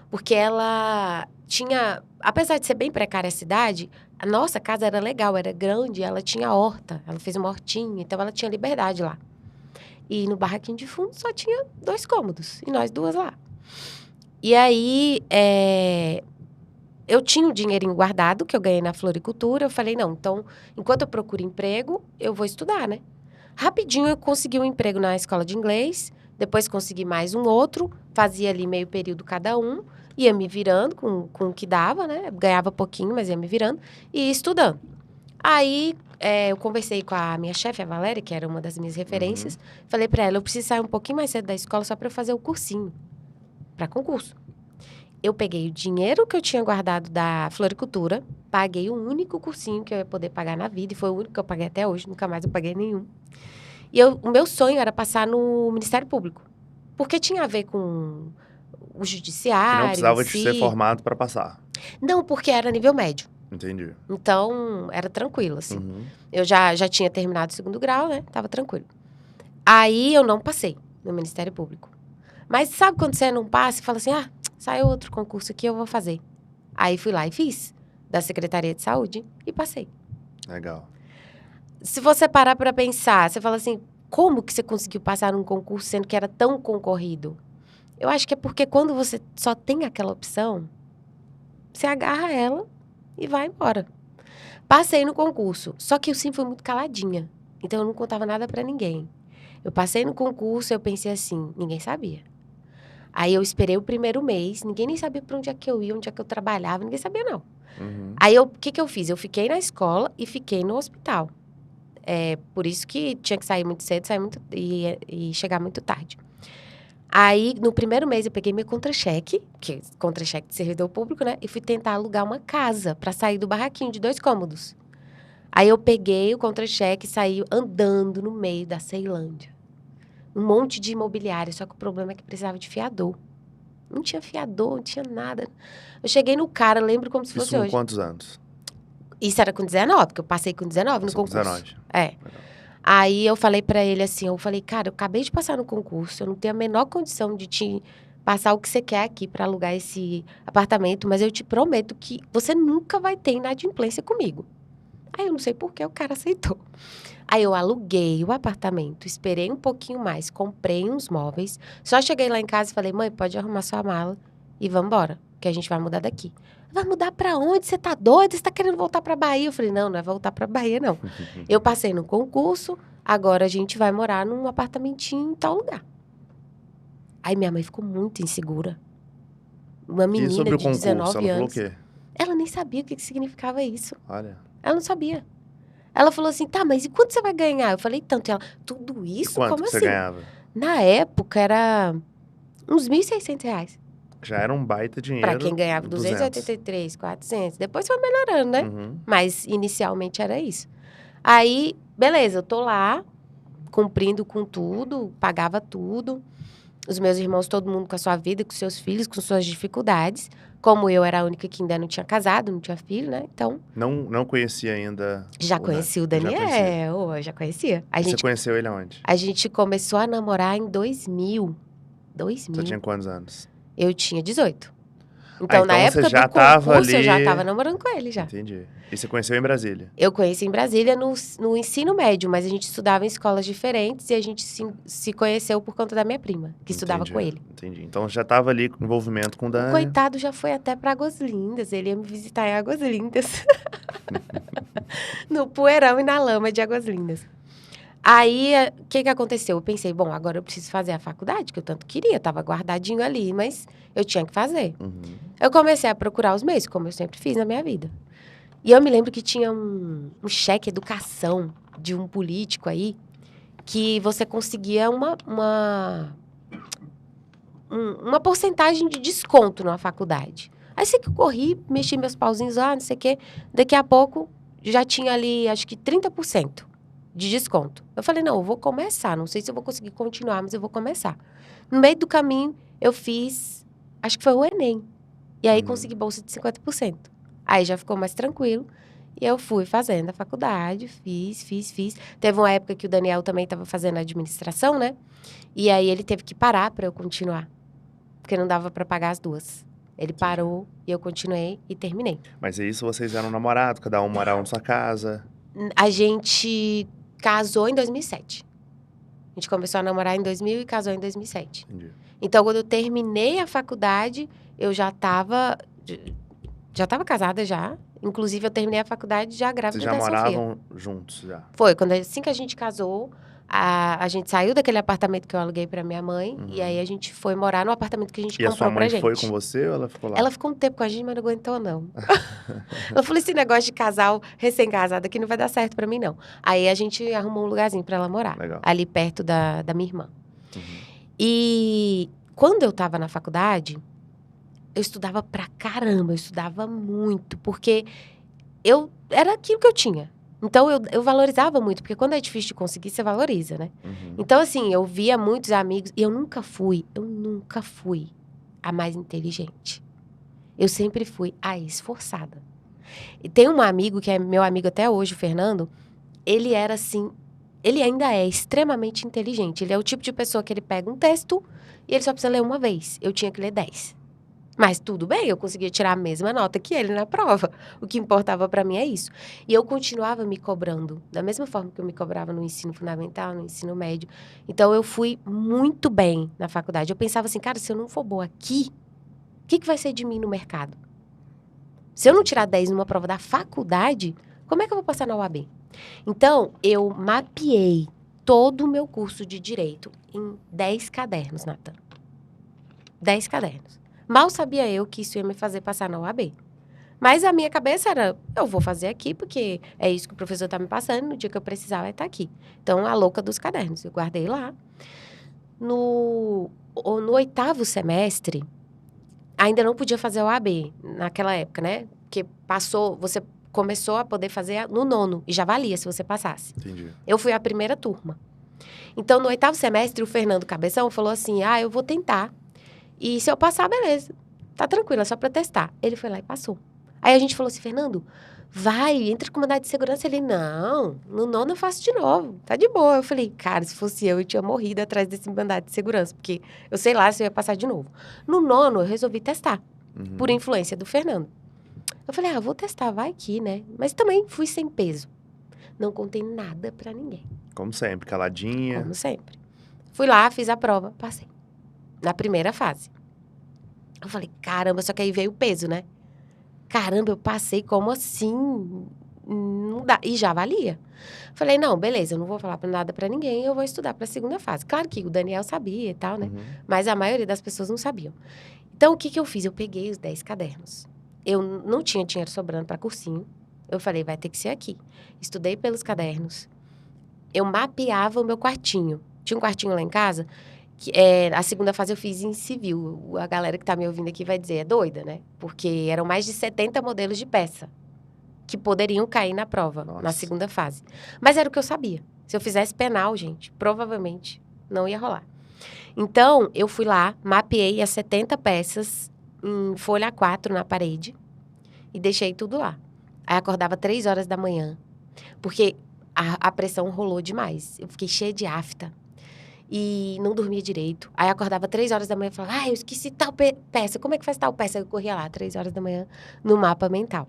Porque ela tinha... Apesar de ser bem precária a cidade, a nossa casa era legal, era grande, ela tinha horta. Ela fez uma hortinha, então ela tinha liberdade lá. E no barraquinho de fundo só tinha 2 cômodos. E nós 2 lá. E aí, eu tinha um dinheirinho guardado que eu ganhei na floricultura. Eu falei, não, então, enquanto eu procuro emprego, eu vou estudar, né? Rapidinho eu consegui um emprego na escola de inglês, depois consegui mais um outro, fazia ali meio período cada um, ia me virando com o que dava, né? Ganhava pouquinho, mas ia me virando, e ia estudando. Aí eu conversei com a minha chefe, a Valéria, que era uma das minhas referências, falei pra ela, eu preciso sair um pouquinho mais cedo da escola só pra eu fazer o cursinho, pra concurso. Eu peguei o dinheiro que eu tinha guardado da floricultura, paguei o único cursinho que eu ia poder pagar na vida, e foi o único que eu paguei até hoje, nunca mais eu paguei nenhum. E o meu sonho era passar no Ministério Público, porque tinha a ver com o E judiciário não em precisava de ser si. formado para passar. Não, porque era nível médio. Entendi. Então, era tranquilo, assim. Uhum. Eu já tinha terminado o 2º grau, né? Tava tranquilo. Aí, eu não passei no Ministério Público. Mas sabe quando você não passa e fala assim, saiu outro concurso aqui, eu vou fazer. Aí, fui lá e fiz, da Secretaria de Saúde, e passei. Legal. Se você parar para pensar, você fala assim, como que você conseguiu passar num concurso sendo que era tão concorrido? Eu acho que é porque quando você só tem aquela opção, você agarra ela e vai embora. Passei no concurso, só que eu sempre fui muito caladinha. Então, eu não contava nada para ninguém. Eu passei no concurso, eu pensei assim, ninguém sabia. Aí, eu esperei o primeiro mês, ninguém nem sabia para onde é que eu ia, onde é que eu trabalhava, ninguém sabia não. Uhum. Aí, o que eu fiz? Eu fiquei na escola e fiquei no hospital. Por isso que tinha que sair muito cedo, sair muito, e chegar muito tarde. Aí, no primeiro mês, eu peguei meu contra-cheque, que é contra-cheque de servidor público, né? E fui tentar alugar uma casa para sair do barraquinho de 2 cômodos. Aí, eu peguei o contra-cheque e saí andando no meio da Ceilândia. Um monte de imobiliário, só que o problema é que precisava de fiador. Não tinha fiador, não tinha nada. Eu cheguei no cara, lembro como se fosse Isso com hoje. quantos anos? Isso era com 19, porque eu passei com 19 no Passou com concurso. 19. É. Legal. Aí eu falei pra ele assim, cara, eu acabei de passar no concurso, eu não tenho a menor condição de te passar o que você quer aqui pra alugar esse apartamento, mas eu te prometo que você nunca vai ter inadimplência comigo. Aí eu não sei por que o cara aceitou. Aí eu aluguei o apartamento, esperei um pouquinho mais, comprei uns móveis, só cheguei lá em casa e falei, mãe, pode arrumar sua mala e vamos embora, que a gente vai mudar daqui. Vai mudar pra onde? Você tá doida? Você tá querendo voltar pra Bahia? Eu falei, não é voltar pra Bahia, não. Eu passei no concurso, agora a gente vai morar num apartamentinho em tal lugar. Aí minha mãe ficou muito insegura. Uma E menina sobre o de concurso, 19 ela falou o anos. quê? Ela nem sabia o que significava isso. Olha. Ela não sabia. Ela falou assim, tá, mas e quanto você vai ganhar? Eu falei, tanto. Ela, tudo E isso? quanto Como que você assim? ganhava? Na época, era uns R$ 1.600. Já era um baita dinheiro. Pra quem ganhava 283, 400. Depois foi melhorando, né? Uhum. Mas inicialmente era isso. Aí, beleza, eu tô lá, cumprindo com tudo, pagava tudo. Os meus irmãos, todo mundo com a sua vida, com seus filhos, com suas dificuldades. Como eu era a única que ainda não tinha casado, não tinha filho, né? Então, Não conhecia ainda já conheci o Já conhecia. Daniel, eu já conhecia. E você conheceu ele aonde? A gente começou a namorar em 2000. Você tinha quantos anos? Eu tinha 18. Então, na então época você já do tava concurso, eu já ali- estava namorando com ele já. Entendi. E você conheceu em Brasília? Eu conheci em Brasília no ensino médio, mas a gente estudava em escolas diferentes e a gente se conheceu por conta da minha prima, que estudava com ele. Entendi. Então já tava ali com envolvimento com o O Dani. coitado já foi até para Águas Lindas, ele ia me visitar em Águas Lindas. No poeirão e na lama de Águas Lindas. Aí, o que aconteceu? Eu pensei, bom, agora eu preciso fazer a faculdade, que eu tanto queria, tava guardadinho ali, mas eu tinha que fazer. Uhum. Eu comecei a procurar os meios, como eu sempre fiz na minha vida. E eu me lembro que tinha um cheque educação de um político aí, que você conseguia uma porcentagem de desconto na faculdade. Aí sei que eu corri, mexi meus pauzinhos lá, não sei o quê. Daqui a pouco, já tinha ali, acho que 30% de desconto. Eu falei, não, eu vou começar. Não sei se eu vou conseguir continuar, mas eu vou começar. No meio do caminho, eu fiz, acho que foi o Enem. E aí, consegui bolsa de 50%. Aí, já ficou mais tranquilo. E eu fui fazendo a faculdade, fiz. Teve uma época que o Daniel também estava fazendo administração, né? E aí, ele teve que parar para eu continuar. Porque não dava para pagar as duas. Ele parou e eu continuei e terminei. Mas é isso, vocês eram namorados, cada um morava na sua casa. A gente casou em 2007. A gente começou a namorar em 2000 e casou em 2007. Entendi. Então, quando eu terminei a faculdade, eu já estava Já estava casada já. Inclusive, eu terminei a faculdade já grávida Vocês já da Sofia. moravam juntos já? Foi, assim que a gente casou, a gente saiu daquele apartamento que eu aluguei pra minha mãe. E aí, a gente foi morar no apartamento que a gente E a sua comprou pra mãe gente. foi com você ou ela ficou lá? Ela ficou um tempo com a gente, mas não aguentou, não. Ela falou, esse negócio de casal recém-casado aqui não vai dar certo pra mim, não. Aí, a gente arrumou um lugarzinho pra ela morar. Legal. Ali perto da minha irmã. E quando eu tava na faculdade, eu estudava pra caramba. Eu estudava muito, porque era aquilo que eu tinha. Então, eu valorizava muito, porque quando é difícil de conseguir, você valoriza, né? Então, assim, eu via muitos amigos, e eu nunca fui a mais inteligente. Eu sempre fui a esforçada. E tem um amigo, que é meu amigo até hoje, o Fernando, ele era assim, ele ainda é extremamente inteligente. Ele é o tipo de pessoa que ele pega um texto e ele só precisa ler uma vez. Eu tinha que ler 10. Mas tudo bem, eu conseguia tirar a mesma nota que ele na prova. O que importava pra mim é isso. E eu continuava me cobrando, da mesma forma que eu me cobrava no ensino fundamental, no ensino médio. Então, eu fui muito bem na faculdade. Eu pensava assim, cara, se eu não for boa aqui, o que vai ser de mim no mercado? Se eu não tirar 10 numa prova da faculdade, como é que eu vou passar na UAB? Então, eu mapeei todo o meu curso de Direito em 10 cadernos, Nathan. 10 cadernos. Mal sabia eu que isso ia me fazer passar na UAB. Mas a minha cabeça era, eu vou fazer aqui, porque é isso que o professor está me passando, no dia que eu precisar vai estar aqui. Então, a louca dos cadernos, eu guardei lá. No 8º semestre, ainda não podia fazer a OAB naquela época, né? Porque você começou a poder fazer no 9º, e já valia se você passasse. Entendi. Eu fui a primeira turma. Então, no 8º semestre, o Fernando Cabeção falou assim, eu vou tentar. E se eu passar, beleza. Tá tranquilo, é só pra testar. Ele foi lá e passou. Aí a gente falou assim, Fernando, vai, entra com mandado de segurança. Ele, não, no 9º eu faço de novo, tá de boa. Eu falei, cara, se fosse eu tinha morrido atrás desse mandado de segurança, porque eu sei lá se eu ia passar de novo. No 9º eu resolvi testar, por influência do Fernando. Eu falei, vou testar, vai aqui, né? Mas também fui sem peso. Não contei nada pra ninguém. Como sempre, caladinha. Como sempre. Fui lá, fiz a prova, passei. Na primeira fase. Eu falei, caramba, só que aí veio o peso, né? Caramba, eu passei, como assim? Não dá. E já valia. Falei, não, beleza, eu não vou falar nada pra ninguém, eu vou estudar pra segunda fase. Claro que o Daniel sabia e tal, né? Mas a maioria das pessoas não sabiam. Então, o que eu fiz? Eu peguei os 10 cadernos. Eu não tinha dinheiro sobrando pra cursinho. Eu falei, vai ter que ser aqui. Estudei pelos cadernos. Eu mapeava o meu quartinho. Tinha um quartinho lá em casa. A segunda fase eu fiz em civil. A galera que tá me ouvindo aqui vai dizer, é doida, né? Porque eram mais de 70 modelos de peça que poderiam cair na prova, na segunda fase. Mas era o que eu sabia. Se eu fizesse penal, gente, provavelmente não ia rolar. Então, eu fui lá, mapeei as 70 peças em folha A4 na parede e deixei tudo lá. Aí acordava 3 horas da manhã, porque a pressão rolou demais. Eu fiquei cheia de afta. E não dormia direito. Aí acordava 3 horas da manhã e falava, eu esqueci tal peça. Como é que faz tal peça? Eu corria lá 3 horas da manhã no mapa mental.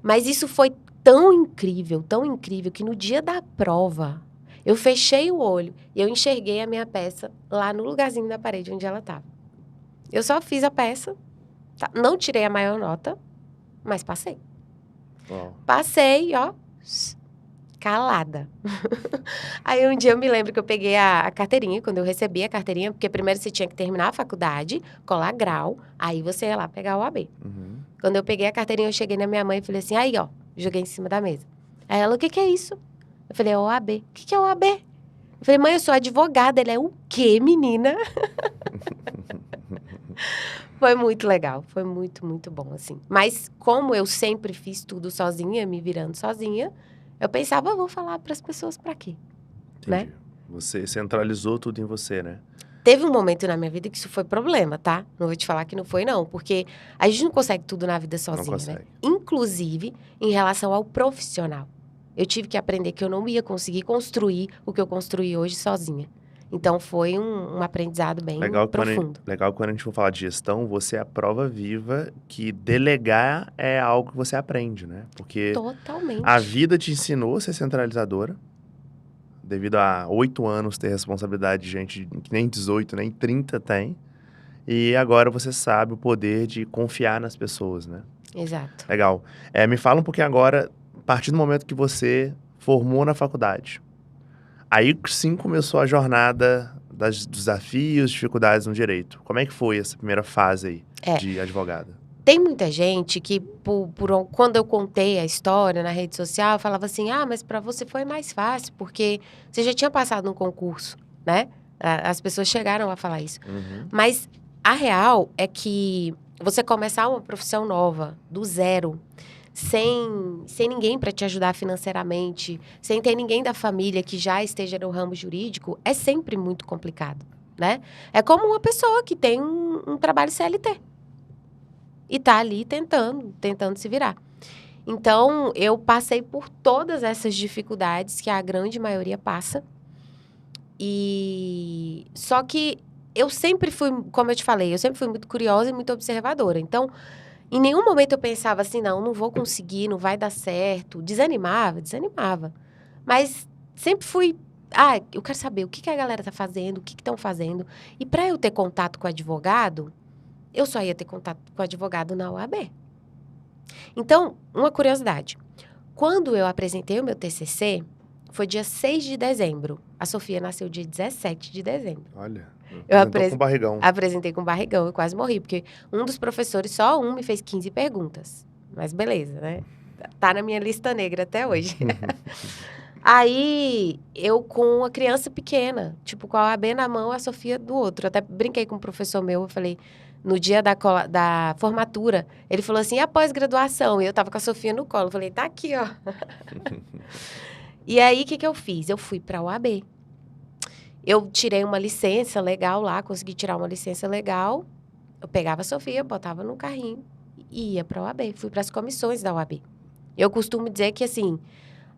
Mas isso foi tão incrível, que no dia da prova, eu fechei o olho e eu enxerguei a minha peça lá no lugarzinho da parede onde ela estava. Eu só fiz a peça, não tirei a maior nota, mas passei. Uau. Passei, ó, calada. Aí um dia eu me lembro que eu peguei a carteirinha, quando eu recebi a carteirinha, porque primeiro você tinha que terminar a faculdade, colar grau, aí você ia lá pegar o AB. Quando eu peguei a carteirinha, eu cheguei na minha mãe e falei assim, aí ó, joguei em cima da mesa. Aí ela, o que é isso? Eu falei, é o AB. O que é o AB? Eu falei, mãe, eu sou advogada. Ela é o quê, menina? Foi muito legal, foi muito, muito bom, assim. Mas como eu sempre fiz tudo sozinha, me virando sozinha, eu pensava, vou falar para as pessoas para quê? Entendi. Né? Você centralizou tudo em você, né? Teve um momento na minha vida que isso foi problema, tá? Não vou te falar que não foi, não. Porque a gente não consegue tudo na vida sozinha, né? Inclusive, em relação ao profissional. Eu tive que aprender que eu não ia conseguir construir o que eu construí hoje sozinha. Então, foi um aprendizado bem profundo. Legal quando a gente for falar de gestão, você é a prova viva que delegar é algo que você aprende, né? Porque totalmente. A vida te ensinou a ser centralizadora, devido a 8 anos ter responsabilidade de gente que nem 18, nem 30 tem. E agora você sabe o poder de confiar nas pessoas, né? Exato. Legal. Me fala um pouquinho agora, a partir do momento que você formou na faculdade. Aí sim começou a jornada dos desafios, dificuldades no direito. Como é que foi essa primeira fase aí de advogada? Tem muita gente que, quando eu contei a história na rede social, falava assim, mas para você foi mais fácil, porque você já tinha passado no concurso, né? As pessoas chegaram a falar isso. Uhum. Mas a real é que você começar uma profissão nova, do zero, sem ninguém para te ajudar financeiramente, sem ter ninguém da família que já esteja no ramo jurídico, é sempre muito complicado, né? É como uma pessoa que tem um trabalho CLT. E tá ali tentando se virar. Então, eu passei por todas essas dificuldades que a grande maioria passa. E só que eu sempre fui, como eu te falei, eu sempre fui muito curiosa e muito observadora. Então, em nenhum momento eu pensava assim, não vou conseguir, não vai dar certo. Desanimava. Mas sempre fui, eu quero saber o que a galera tá fazendo, o que estão fazendo. E para eu ter contato com o advogado, eu só ia ter contato com o advogado na OAB. Então, uma curiosidade. Quando eu apresentei o meu TCC, foi dia 6 de dezembro. A Sofia nasceu dia 17 de dezembro. Olha, Eu apresentou com barrigão. Apresentei com barrigão, eu quase morri, porque um dos professores, só um, me fez 15 perguntas. Mas beleza, né? Tá na minha lista negra até hoje. Aí, eu com uma criança pequena, tipo, com a OAB na mão, a Sofia do outro. Eu até brinquei com um professor meu, eu falei, no dia da formatura, ele falou assim, e a pós-graduação? E eu tava com a Sofia no colo, eu falei, tá aqui, ó. E aí, o que eu fiz? Eu fui pra OAB. Eu tirei uma licença legal lá, consegui tirar uma licença legal. Eu pegava a Sofia, botava no carrinho e ia pra OAB. Fui pras comissões da OAB. Eu costumo dizer que, assim,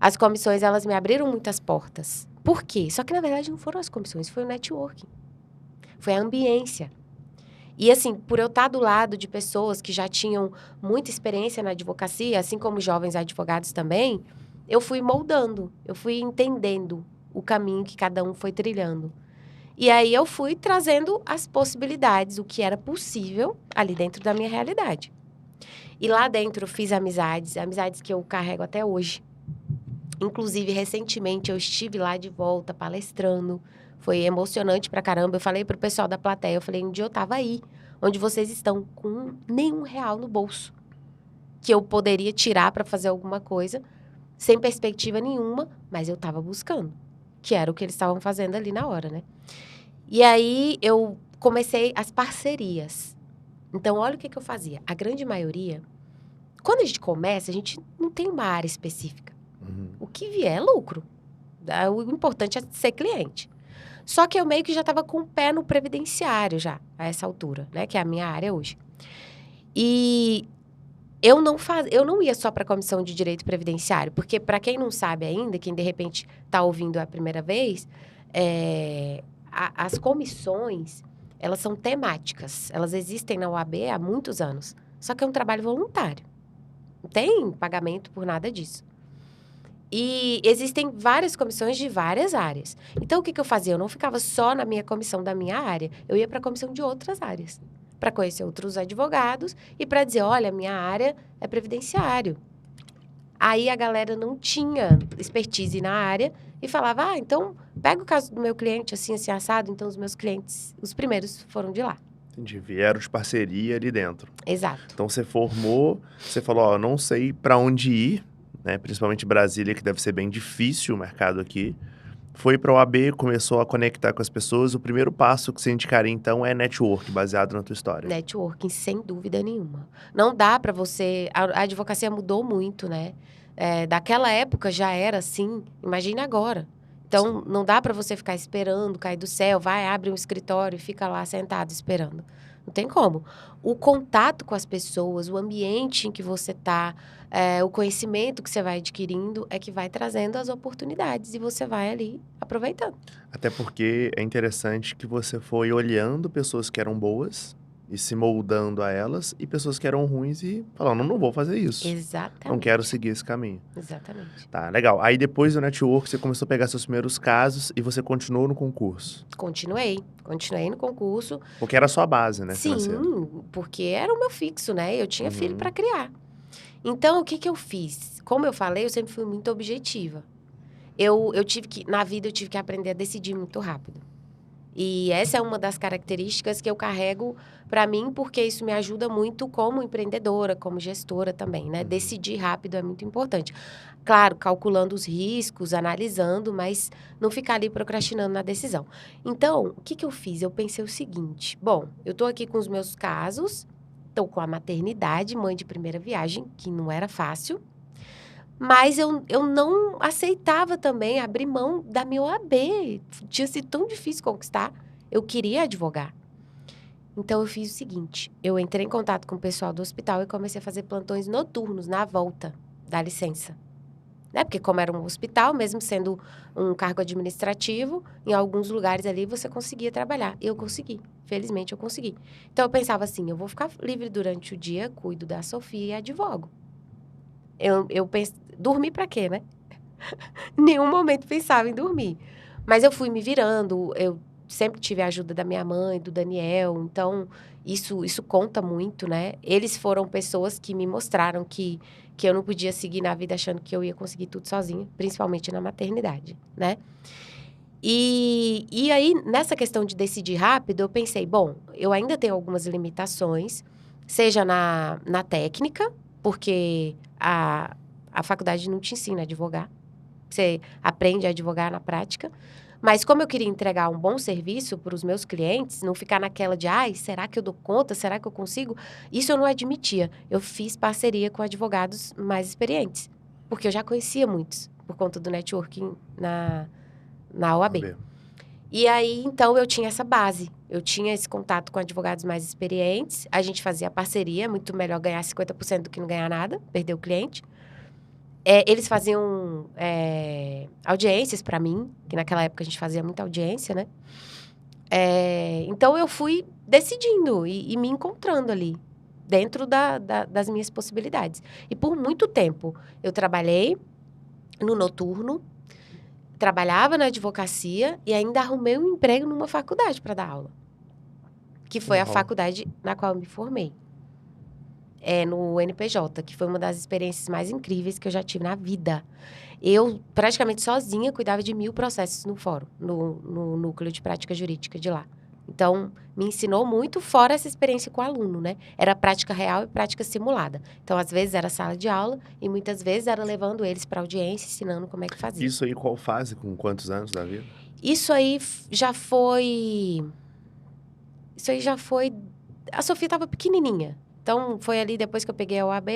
as comissões, elas me abriram muitas portas. Por quê? Só que, na verdade, não foram as comissões, foi o networking. Foi a ambiência. E, assim, por eu estar do lado de pessoas que já tinham muita experiência na advocacia, assim como jovens advogados também, eu fui moldando, eu fui entendendo o caminho que cada um foi trilhando. E aí eu fui trazendo as possibilidades, o que era possível ali dentro da minha realidade. E lá dentro eu fiz amizades que eu carrego até hoje. Inclusive, recentemente eu estive lá de volta palestrando. Foi emocionante pra caramba. Eu falei pro pessoal da plateia, eu falei, um dia eu tava aí, onde vocês estão, com nenhum real no bolso. Que eu poderia tirar pra fazer alguma coisa, sem perspectiva nenhuma, mas eu tava buscando. Que era o que eles estavam fazendo ali na hora, né? E aí, eu comecei as parcerias. Então, olha o que eu fazia. A grande maioria, quando a gente começa, a gente não tem uma área específica. Uhum. O que vier é lucro. O importante é ser cliente. Só que eu meio que já estava com o pé no previdenciário já, a essa altura, né? Que é a minha área hoje. E eu não ia só para a comissão de direito previdenciário, porque para quem não sabe ainda, quem de repente está ouvindo a primeira vez, as comissões, elas são temáticas. Elas existem na OAB há muitos anos. Só que é um trabalho voluntário. Não tem pagamento por nada disso. E existem várias comissões de várias áreas. Então, o que eu fazia? Eu não ficava só na minha comissão da minha área. Eu ia para a comissão de outras áreas. Para conhecer outros advogados e para dizer, olha, minha área é previdenciário. Aí a galera não tinha expertise na área e falava, então, pega o caso do meu cliente, assim assado. Então, os meus clientes, os primeiros foram de lá. Entendi, vieram de parceria ali dentro. Exato. Então, você formou, você falou, eu não sei para onde ir, né? Principalmente Brasília, que deve ser bem difícil o mercado aqui. Foi para a OAB, começou a conectar com as pessoas. O primeiro passo que você indicaria, então, é network, baseado na tua história. Networking, sem dúvida nenhuma. Não dá para você... A advocacia mudou muito, né? Daquela época já era assim, imagina agora. Então, sim, não dá para você ficar esperando cair do céu, vai, abre um escritório e fica lá sentado esperando. Não tem como. O contato com as pessoas, o ambiente em que você está, o conhecimento que você vai adquirindo é que vai trazendo as oportunidades e você vai ali aproveitando. Até porque é interessante que você foi olhando pessoas que eram boas e se moldando a elas, e pessoas que eram ruins e falando, não vou fazer isso. Exatamente. Não quero seguir esse caminho. Exatamente. Tá, legal. Aí depois do network, você começou a pegar seus primeiros casos e você continuou no concurso. Continuei no concurso. Porque era a sua base, né, Sim, financeira. porque era o meu fixo, né? Eu tinha filho para criar. Então, o que que eu fiz? Como eu falei, eu sempre fui muito objetiva. Eu tive que, na vida, eu tive que aprender a decidir muito rápido. E essa é uma das características que eu carrego para mim, porque isso me ajuda muito como empreendedora, como gestora também, né? Decidir rápido é muito importante. Claro, calculando os riscos, analisando, mas não ficar ali procrastinando na decisão. Então, o que que eu fiz? Eu pensei o seguinte: bom, eu estou aqui com os meus casos, estou com a maternidade, mãe de primeira viagem, que não era fácil. Mas eu não aceitava também abrir mão da minha OAB. Tinha sido tão difícil conquistar. Eu queria advogar. Então, eu fiz o seguinte. Eu entrei em contato com o pessoal do hospital e comecei a fazer plantões noturnos na volta da licença. Né? Porque como era um hospital, mesmo sendo um cargo administrativo, em alguns lugares ali você conseguia trabalhar. E eu consegui. Felizmente, eu consegui. Então, eu pensava assim, eu vou ficar livre durante o dia, cuido da Sofia e advogo. Eu pensei, dormir pra quê, né? Em nenhum momento pensava em dormir. Mas eu fui me virando, eu sempre tive a ajuda da minha mãe, do Daniel, então isso conta muito, né? Eles foram pessoas que me mostraram que eu não podia seguir na vida achando que eu ia conseguir tudo sozinha, principalmente na maternidade, né? E aí, nessa questão de decidir rápido, eu pensei, bom, eu ainda tenho algumas limitações, seja na técnica, porque a faculdade não te ensina a advogar. Você aprende a advogar na prática. Mas como eu queria entregar um bom serviço para os meus clientes, não ficar naquela de, ai, será que eu dou conta? Será que eu consigo? Isso eu não admitia. Eu fiz parceria com advogados mais experientes, porque eu já conhecia muitos, por conta do networking na OAB. E aí, então, eu tinha essa base. Eu tinha esse contato com advogados mais experientes. A gente fazia parceria, muito melhor ganhar 50% do que não ganhar nada, perder o cliente. Eles faziam audiências para mim, que naquela época a gente fazia muita audiência, né? Então, eu fui decidindo e me encontrando ali, dentro das minhas possibilidades. E por muito tempo, eu trabalhei no noturno, trabalhava na advocacia e ainda arrumei um emprego numa faculdade para dar aula. Que foi a faculdade na qual eu me formei. No NPJ, que foi uma das experiências mais incríveis que eu já tive na vida. Eu, praticamente sozinha, cuidava de 1000 processos no fórum, no núcleo de prática jurídica de lá. Então, me ensinou muito, fora essa experiência com o aluno, né? Era prática real e prática simulada. Então, às vezes era sala de aula e muitas vezes era levando eles para audiência, ensinando como é que fazia. Isso aí, qual fase, com quantos anos da vida? Isso aí já foi... A Sofia estava pequenininha. Então, foi ali depois que eu peguei a OAB.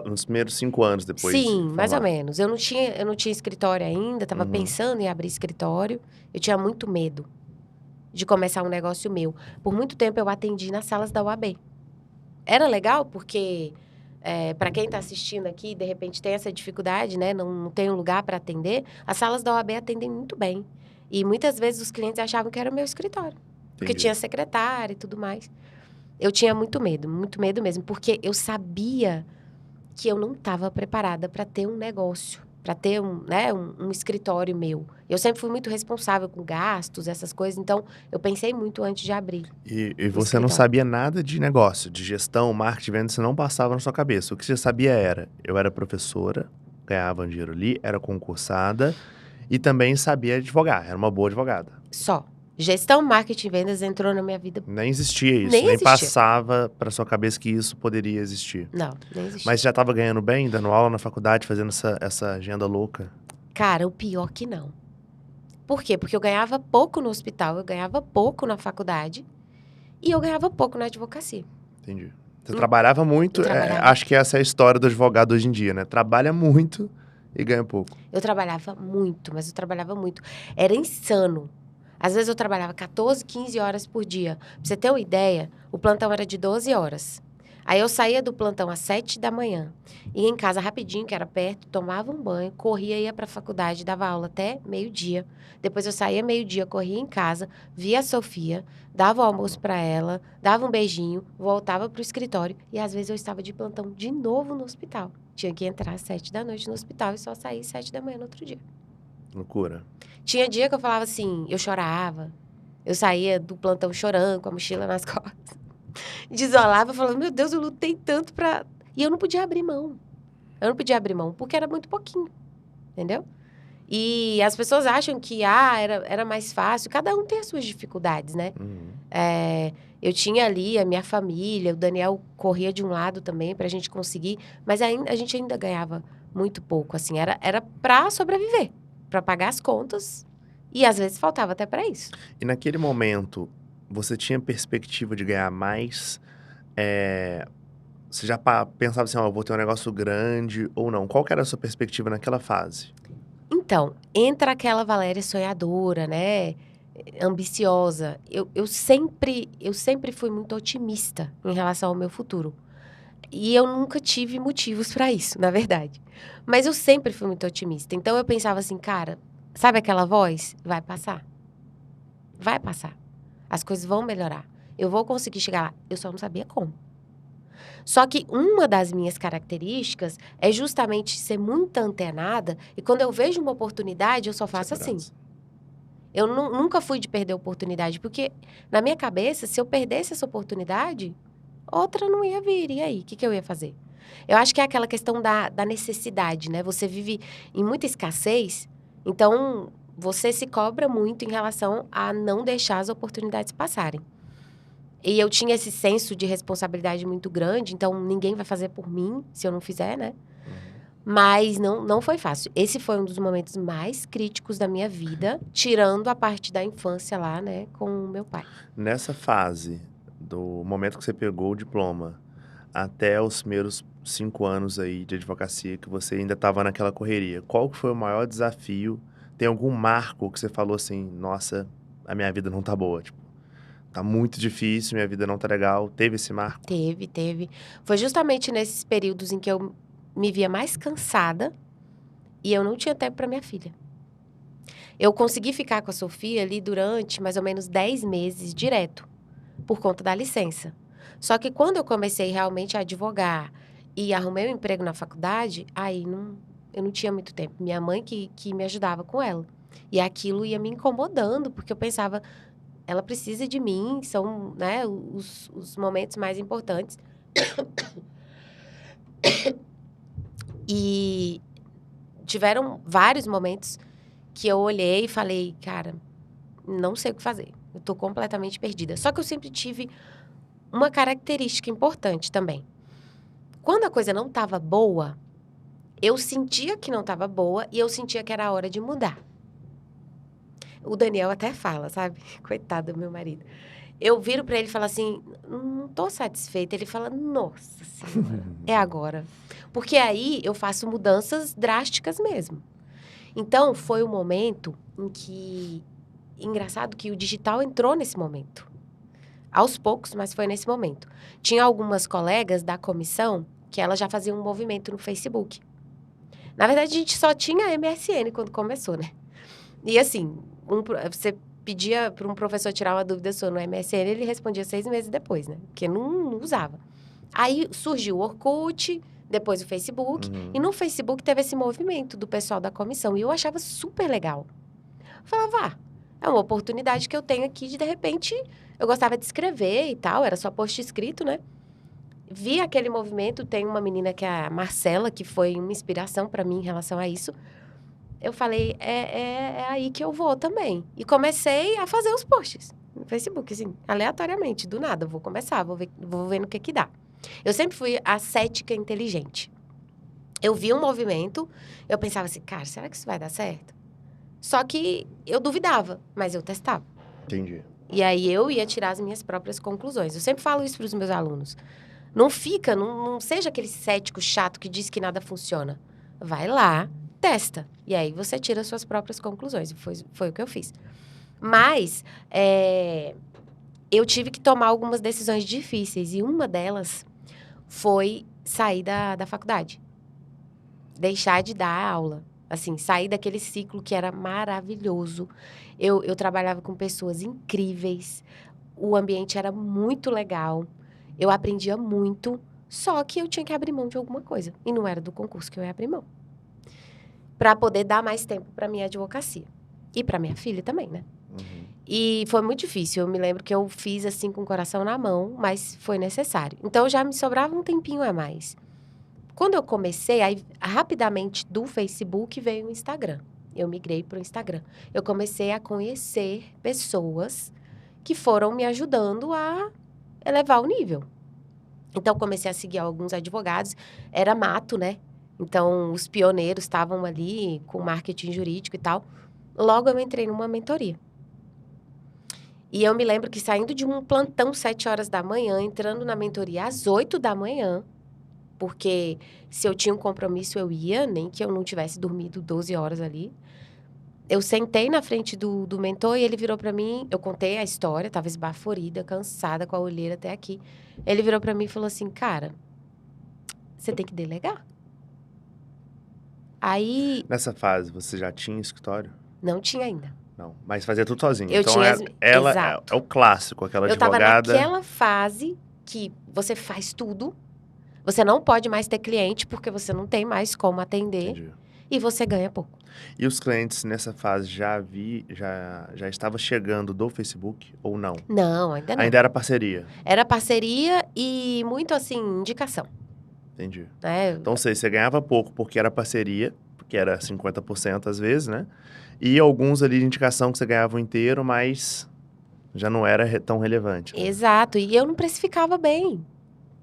Nos primeiros 5 anos depois de Sim, mais ou formar. menos. Eu não tinha escritório ainda, estava pensando em abrir escritório. Eu tinha muito medo de começar um negócio meu. Por muito tempo, eu atendi nas salas da OAB. Era legal porque, para quem está assistindo aqui, de repente tem essa dificuldade, né? Não tem um lugar para atender. As salas da OAB atendem muito bem. E muitas vezes os clientes achavam que era o meu escritório. Porque tinha secretária e tudo mais. Eu tinha muito medo mesmo, porque eu sabia que eu não estava preparada para ter um negócio, para ter um escritório meu. Eu sempre fui muito responsável com gastos, essas coisas, então eu pensei muito antes de abrir. E você não sabia nada de negócio, de gestão, marketing, venda, isso não passava na sua cabeça. O que você sabia era, eu era professora, ganhava dinheiro ali, era concursada e também sabia advogar, era uma boa advogada. Só. Gestão, marketing e vendas entrou na minha vida. Nem existia isso, Nem nem existia. passava para sua cabeça que isso poderia existir. Não, nem existia. Mas já estava ganhando bem, dando aula na faculdade, fazendo essa agenda louca? Cara, o pior que não. Por quê? Porque eu ganhava pouco no hospital, eu ganhava pouco na faculdade e eu ganhava pouco na advocacia. Entendi. Você trabalhava muito, acho que essa é a história do advogado hoje em dia, né? Trabalha muito e ganha pouco. Eu trabalhava muito, mas eu trabalhava muito. Era insano. Às vezes eu trabalhava 14, 15 horas por dia. Pra você ter uma ideia, o plantão era de 12 horas. Aí eu saía do plantão às 7 da manhã. Ia em casa rapidinho, que era perto, tomava um banho, corria, ia pra faculdade, dava aula até meio-dia. Depois eu saía meio-dia, corria em casa, via a Sofia, dava o almoço pra ela, dava um beijinho, voltava pro escritório. E às vezes eu estava de plantão de novo no hospital. Tinha que entrar às 7 da noite no hospital e só sair às 7 da manhã no outro dia. Loucura. Tinha dia que eu falava assim, eu chorava. Eu saía do plantão chorando, com a mochila nas costas. Desolava, falando, meu Deus, eu lutei tanto pra E eu não podia abrir mão. Eu não podia abrir mão, porque era muito pouquinho, entendeu? E as pessoas acham que, era mais fácil. Cada um tem as suas dificuldades, né? Uhum. Eu tinha ali a minha família, o Daniel corria de um lado também pra gente conseguir, mas a gente ainda ganhava muito pouco, assim. Era pra sobreviver, pra pagar as contas, e às vezes faltava até pra isso. E naquele momento, você tinha perspectiva de ganhar mais? Você já pensava assim, ó, eu vou ter um negócio grande ou não? Qual que era a sua perspectiva naquela fase? Então, entra aquela Valéria sonhadora, né? Ambiciosa. Eu sempre fui muito otimista em relação ao meu futuro. E eu nunca tive motivos pra isso, na verdade. Mas eu sempre fui muito otimista. Então eu pensava assim, cara, sabe aquela voz? Vai passar. Vai passar. As coisas vão melhorar. Eu vou conseguir chegar lá. Eu só não sabia como. Só que uma das minhas características é justamente ser muito antenada. E quando eu vejo uma oportunidade, eu só faço assim. Segurança. Eu nunca fui de perder oportunidade. Porque na minha cabeça, se eu perdesse essa oportunidade, outra não ia vir. E aí, o que eu ia fazer? Eu acho que é aquela questão da necessidade, né? Você vive em muita escassez, então você se cobra muito em relação a não deixar as oportunidades passarem. E eu tinha esse senso de responsabilidade muito grande, então ninguém vai fazer por mim se eu não fizer, né? Mas não foi fácil. Esse foi um dos momentos mais críticos da minha vida, tirando a parte da infância lá, né, com o meu pai. Nessa fase, do momento que você pegou o diploma até os primeiros 5 anos aí de advocacia, que você ainda estava naquela correria, qual que foi o maior desafio? Tem algum marco que você falou assim, nossa, a minha vida não tá boa, tipo, tá muito difícil, minha vida não tá legal. Teve esse marco? Teve. Foi justamente nesses períodos em que eu me via mais cansada e eu não tinha tempo para minha filha. Eu consegui ficar com a Sofia ali durante mais ou menos 10 meses direto, por conta da licença. Só que quando eu comecei realmente a advogar e arrumei um emprego na faculdade, aí eu não tinha muito tempo. Minha mãe que me ajudava com ela. E aquilo ia me incomodando, porque eu pensava, ela precisa de mim, são, né, os momentos mais importantes. E tiveram vários momentos que eu olhei e falei, cara, não sei o que fazer. Eu tô completamente perdida. Só que eu sempre tive uma característica importante também. Quando a coisa não estava boa, eu sentia que não estava boa e eu sentia que era a hora de mudar. O Daniel até fala, sabe? Coitado do meu marido. Eu viro pra ele e falo assim, não tô satisfeita. Ele fala, nossa senhora, é agora. Porque aí eu faço mudanças drásticas mesmo. Então, foi o momento em que... Engraçado que o digital entrou nesse momento. Aos poucos, mas foi nesse momento. Tinha algumas colegas da comissão que elas já faziam um movimento no Facebook. Na verdade, a gente só tinha MSN quando começou, né? E assim, você pedia para um professor tirar uma dúvida sua no MSN, ele respondia 6 meses depois, né? Porque não usava. Aí surgiu o Orkut, depois o Facebook. E no Facebook teve esse movimento do pessoal da comissão. E eu achava super legal. Eu falava, é uma oportunidade que eu tenho aqui de repente, eu gostava de escrever e tal, era só post escrito, né? Vi aquele movimento, tem uma menina que é a Marcela, que foi uma inspiração para mim em relação a isso. Eu falei, é aí que eu vou também. E comecei a fazer os posts no Facebook, assim, aleatoriamente, do nada. Vou começar, vou ver no que dá. Eu sempre fui a cética inteligente. Eu vi um movimento, eu pensava assim, cara, será que isso vai dar certo? Só que eu duvidava, mas eu testava. Entendi. E aí eu ia tirar as minhas próprias conclusões. Eu sempre falo isso para os meus alunos. Não seja aquele cético chato que diz que nada funciona. Vai lá, testa. E aí você tira as suas próprias conclusões. Foi o que eu fiz. Mas eu tive que tomar algumas decisões difíceis. E uma delas foi sair da faculdade. Deixar de dar aula. Assim, sair daquele ciclo que era maravilhoso. Eu trabalhava com pessoas incríveis. O ambiente era muito legal. Eu aprendia muito. Só que eu tinha que abrir mão de alguma coisa. E não era do concurso que eu ia abrir mão. Para poder dar mais tempo para minha advocacia. E para minha filha também, né? E foi muito difícil. Eu me lembro que eu fiz assim com o coração na mão, mas foi necessário. Então, já me sobrava um tempinho a mais. Quando eu comecei, aí rapidamente do Facebook veio o Instagram. Eu migrei para o Instagram. Eu comecei a conhecer pessoas que foram me ajudando a elevar o nível. Então, comecei a seguir alguns advogados. Era mato, né? Então, os pioneiros estavam ali com marketing jurídico e tal. Logo, eu entrei numa mentoria. E eu me lembro que saindo de um plantão 7 horas da manhã, entrando na mentoria às 8 da manhã, porque se eu tinha um compromisso, eu ia, nem que eu não tivesse dormido 12 horas ali. Eu sentei na frente do mentor e ele virou para mim, eu contei a história, estava esbaforida, cansada, com a olheira até aqui. Ele virou para mim e falou assim, cara, você tem que delegar. Aí, Nessa fase, você já tinha escritório? não tinha ainda. Não, mas fazia tudo sozinho. Eu Então, tinha ela exato. é o clássico, aquela Eu estava advogada... naquela fase que você faz tudo, você não pode mais ter cliente porque você não tem mais como atender Entendi. e você ganha pouco. E os clientes nessa fase já estava chegando do Facebook ou não? Não, ainda não. Ainda era parceria? Era parceria e muito, assim, indicação, Entendi. né? Então, você ganhava pouco porque era parceria, porque era 50% às vezes, né? E alguns ali de indicação que você ganhava o inteiro, mas já não era tão relevante. Né? Exato, e eu não precificava bem.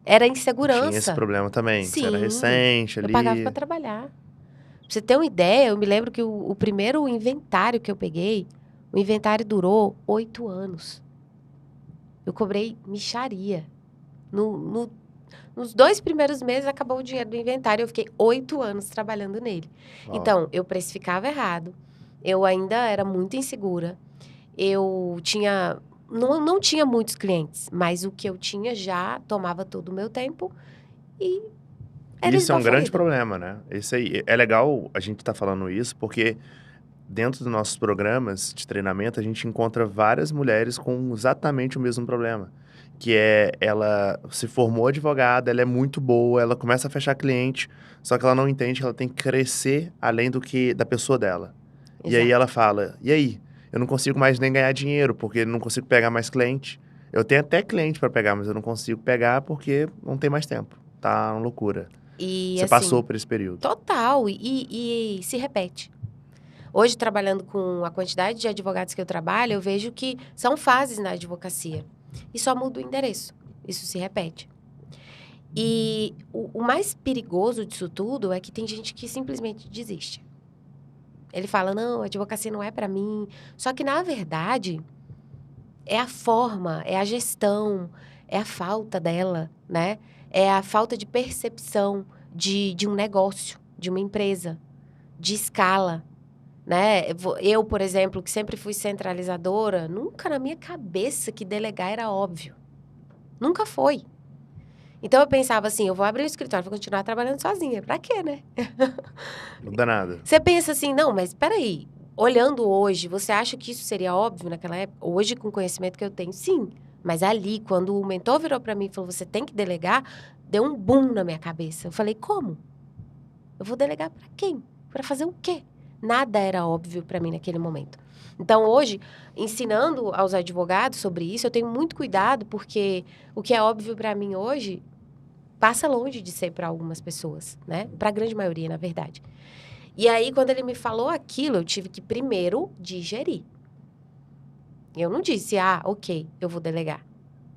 Era Tinha esse insegurança. problema também, que você era Sim, recente ali. eu pagava para trabalhar. Pra você ter uma ideia, eu me lembro que o primeiro inventário que eu peguei, o inventário durou 8 anos. Eu cobrei mixaria. Nos 2 primeiros meses, acabou o dinheiro do inventário. Eu fiquei 8 anos trabalhando nele. Uau. Então, eu precificava errado. Eu ainda era muito insegura. Eu tinha... Não tinha muitos clientes, mas o que eu tinha já tomava todo o meu tempo e era Isso é um grande esbaforida. problema, né? Isso aí, é legal a gente estar falando isso, porque dentro dos nossos programas de treinamento, a gente encontra várias mulheres com exatamente o mesmo problema. Que é, ela se formou advogada, ela é muito boa, ela começa a fechar cliente, só que ela não entende que ela tem que crescer além do que da pessoa dela. E aí Exato. ela fala, e aí? Eu não consigo mais nem ganhar dinheiro, porque não consigo pegar mais cliente. Eu tenho até cliente para pegar, mas eu não consigo pegar porque não tem mais tempo. Tá uma loucura. E Você assim, passou por esse período. total, e se repete. Hoje, trabalhando com a quantidade de advogados que eu trabalho, eu vejo que são fases na advocacia. E só muda o endereço. Isso se repete. E o mais perigoso disso tudo é que tem gente que simplesmente desiste. Ele fala, não, a advocacia não é para mim. Só que, na verdade, é a forma, é a gestão, é a falta dela, né? É a falta de percepção de um negócio, de uma empresa, de escala, né? Eu, por exemplo, que sempre fui centralizadora, nunca na minha cabeça que delegar era óbvio. Nunca foi. Então, eu pensava assim, eu vou abrir um escritório, vou continuar trabalhando sozinha. Pra quê, né? Não dá nada. Você pensa assim, não, mas peraí. Olhando hoje, você acha que isso seria óbvio naquela época? Hoje, com o conhecimento que eu tenho, sim. Mas ali, quando o mentor virou para mim e falou, você tem que delegar, deu um boom na minha cabeça. Eu falei, como? Eu vou delegar para quem? Para fazer o quê? Nada era óbvio para mim naquele momento. Então, hoje, ensinando aos advogados sobre isso, eu tenho muito cuidado, porque o que é óbvio para mim hoje passa longe de ser para algumas pessoas, né? Para a grande maioria, na verdade. E aí, quando ele me falou aquilo, eu tive que primeiro digerir. Eu não disse, ok, eu vou delegar.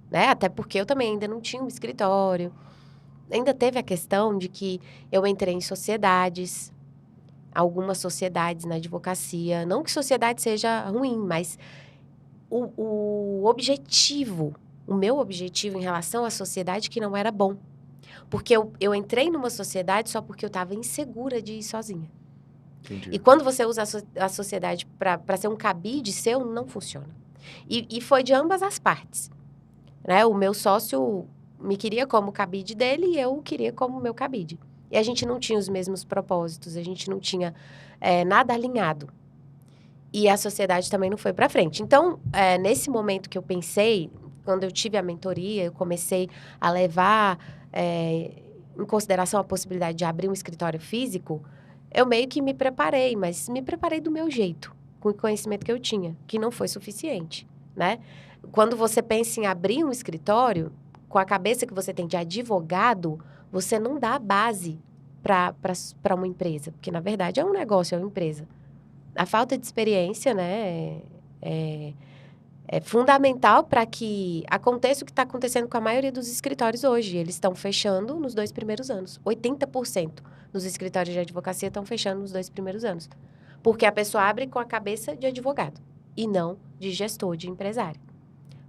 Né? Até porque eu também ainda não tinha um escritório. Ainda teve a questão de que eu entrei em sociedades, algumas sociedades na advocacia. Não que sociedade seja ruim, mas o objetivo, o meu objetivo em relação à sociedade que não era bom. Porque eu entrei numa sociedade só porque eu estava insegura de ir sozinha. Entendi. E quando você usa a sociedade para ser um cabide seu, não funciona. E foi de ambas as partes. Né? O meu sócio me queria como cabide dele e eu o queria como meu cabide. E a gente não tinha os mesmos propósitos, a gente não tinha nada alinhado. E a sociedade também não foi para frente. Então, nesse momento que eu pensei, quando eu tive a mentoria, eu comecei a levar em consideração a possibilidade de abrir um escritório físico, eu meio que me preparei, mas me preparei do meu jeito, com o conhecimento que eu tinha, que não foi suficiente, né? Quando você pensa em abrir um escritório, com a cabeça que você tem de advogado, você não dá a base para uma empresa, porque na verdade é um negócio, é uma empresa. A falta de experiência, né, é fundamental para que aconteça o que está acontecendo com a maioria dos escritórios hoje. Eles estão fechando nos 2 primeiros anos. 80% dos escritórios de advocacia estão fechando nos 2 primeiros anos. Porque a pessoa abre com a cabeça de advogado e não de gestor, de empresário.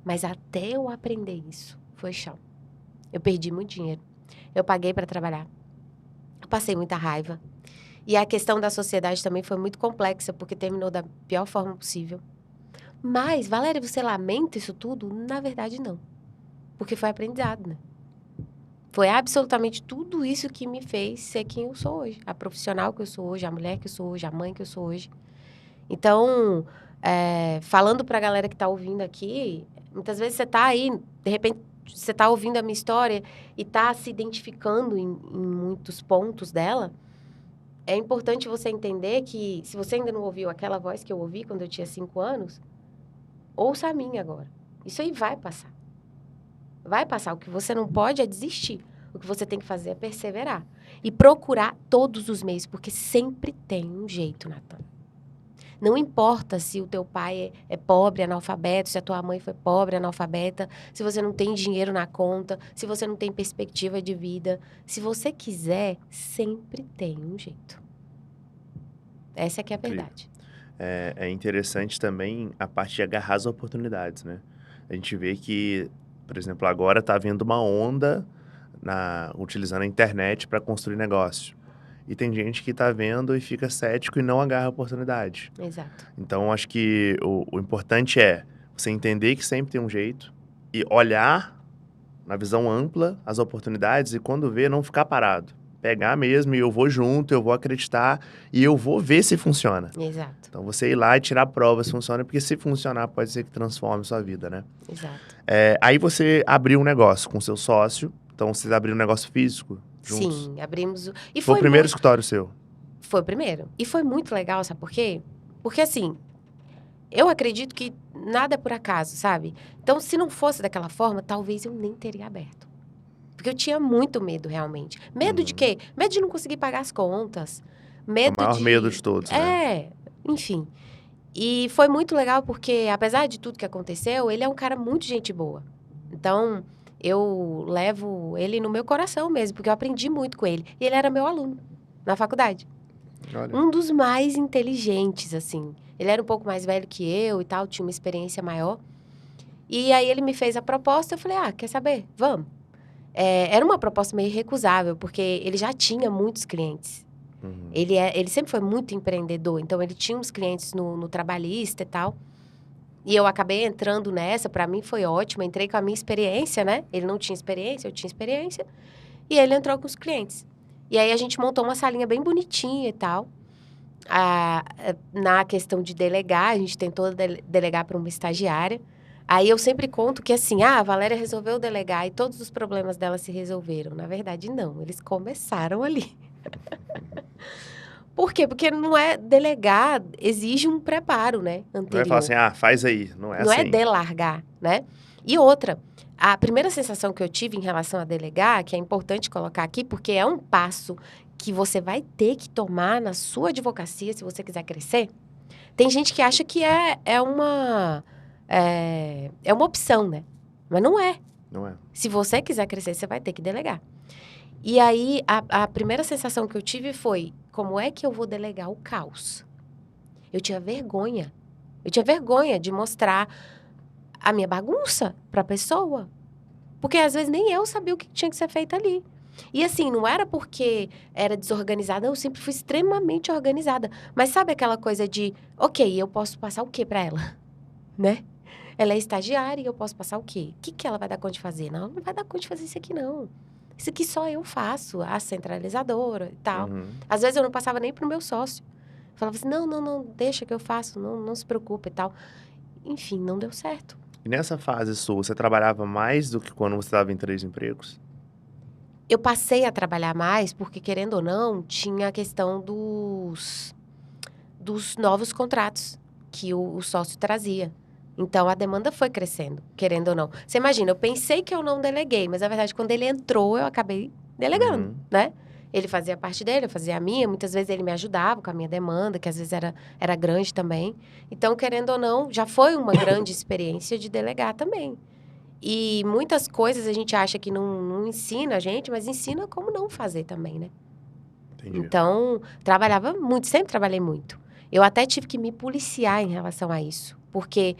Mas até eu aprender isso, foi chão. Eu perdi muito dinheiro. Eu paguei para trabalhar. Eu passei muita raiva. E a questão da sociedade também foi muito complexa, porque terminou da pior forma possível. Mas, Valéria, você lamenta isso tudo? Na verdade, não. Porque foi aprendizado, né? Foi absolutamente tudo isso que me fez ser quem eu sou hoje. A profissional que eu sou hoje, a mulher que eu sou hoje, a mãe que eu sou hoje. Então, falando pra galera que tá ouvindo aqui, muitas vezes você tá aí, de repente, você tá ouvindo a minha história e tá se identificando em muitos pontos dela. É importante você entender que, se você ainda não ouviu aquela voz que eu ouvi quando eu tinha 5 anos, ouça a minha agora. Isso aí vai passar. Vai passar. O que você não pode é desistir. O que você tem que fazer é perseverar. E procurar todos os meios, porque sempre tem um jeito, Natan. Não importa se o teu pai é pobre, analfabeto, se a tua mãe foi pobre, analfabeta, se você não tem dinheiro na conta, se você não tem perspectiva de vida. Se você quiser, sempre tem um jeito. Essa é que é a verdade. É interessante também a parte de agarrar as oportunidades, né? A gente vê que, por exemplo, agora está havendo uma onda utilizando a internet para construir negócio. E tem gente que está vendo e fica cético e não agarra a oportunidade. Exato. Então, acho que o importante é você entender que sempre tem um jeito e olhar na visão ampla as oportunidades e quando vê, não ficar parado. Pegar mesmo e eu vou junto, eu vou acreditar e eu vou ver se funciona. Exato. Então, você ir lá e tirar a prova se funciona, porque se funcionar, pode ser que transforme sua vida, né? Exato. Aí você abriu um negócio com seu sócio, então vocês abriram um negócio físico juntos? Sim, abrimos o... E Foi o primeiro escritório seu? Foi o primeiro. E foi muito legal, sabe por quê? Porque, assim, eu acredito que nada é por acaso, sabe? Então, se não fosse daquela forma, talvez eu nem teria aberto. Porque eu tinha muito medo, realmente. Medo de quê? Medo de não conseguir pagar as contas. Medo O maior medo de todos, né? Enfim. E foi muito legal porque, apesar de tudo que aconteceu, ele é um cara muito gente boa. Então, eu levo ele no meu coração mesmo, porque eu aprendi muito com ele. E ele era meu aluno na faculdade. Olha. Um dos mais inteligentes, assim. Ele era um pouco mais velho que eu e tal, tinha uma experiência maior. E aí ele me fez a proposta, eu falei, quer saber? Vamos. Era uma proposta meio irrecusável, porque ele já tinha muitos clientes. Uhum. Ele sempre foi muito empreendedor, então ele tinha uns clientes no trabalhista e tal. E eu acabei entrando nessa, para mim foi ótimo, entrei com a minha experiência, né? Ele não tinha experiência, eu tinha experiência. E ele entrou com os clientes. E aí a gente montou uma salinha bem bonitinha e tal. Na questão de delegar, a gente tentou delegar para uma estagiária. Aí eu sempre conto que assim, a Valéria resolveu delegar e todos os problemas dela se resolveram. Na verdade, não. Eles começaram ali. Por quê? Porque não é delegar, exige um preparo, né? Anterior. Não é falar assim, faz aí. Não é Não assim. é delargar, né? E outra, a primeira sensação que eu tive em relação a delegar, que é importante colocar aqui, porque é um passo que você vai ter que tomar na sua advocacia se você quiser crescer. Tem gente que acha que é uma opção, né? Mas não é. Não é. Se você quiser crescer, você vai ter que delegar. E aí, a primeira sensação que eu tive foi, como é que eu vou delegar o caos? Eu tinha vergonha. Eu tinha vergonha de mostrar a minha bagunça para a pessoa. Porque, às vezes, nem eu sabia o que tinha que ser feito ali. E, assim, não era porque era desorganizada, eu sempre fui extremamente organizada. Mas sabe aquela coisa de, ok, eu posso passar o quê para ela? Né? Ela é estagiária e eu posso passar o quê? O que ela vai dar conta de fazer? Não, não vai dar conta de fazer isso aqui, não. Isso aqui só eu faço, a centralizadora e tal. Uhum. Às vezes eu não passava nem pro meu sócio. Falava assim, não, deixa que eu faço, não se preocupe e tal. Enfim, não deu certo. E nessa fase sua, você trabalhava mais do que quando você estava em 3 empregos? Eu passei a trabalhar mais porque, querendo ou não, tinha a questão dos novos contratos que o sócio trazia. Então, a demanda foi crescendo, querendo ou não. Você imagina, eu pensei que eu não deleguei, mas, na verdade, quando ele entrou, eu acabei delegando, né? Ele fazia a parte dele, eu fazia a minha. Muitas vezes ele me ajudava com a minha demanda, que às vezes era grande também. Então, querendo ou não, já foi uma grande experiência de delegar também. E muitas coisas a gente acha que não ensina a gente, mas ensina como não fazer também, né? Entendi. Então, trabalhava muito, sempre trabalhei muito. Eu até tive que me policiar em relação a isso. Porque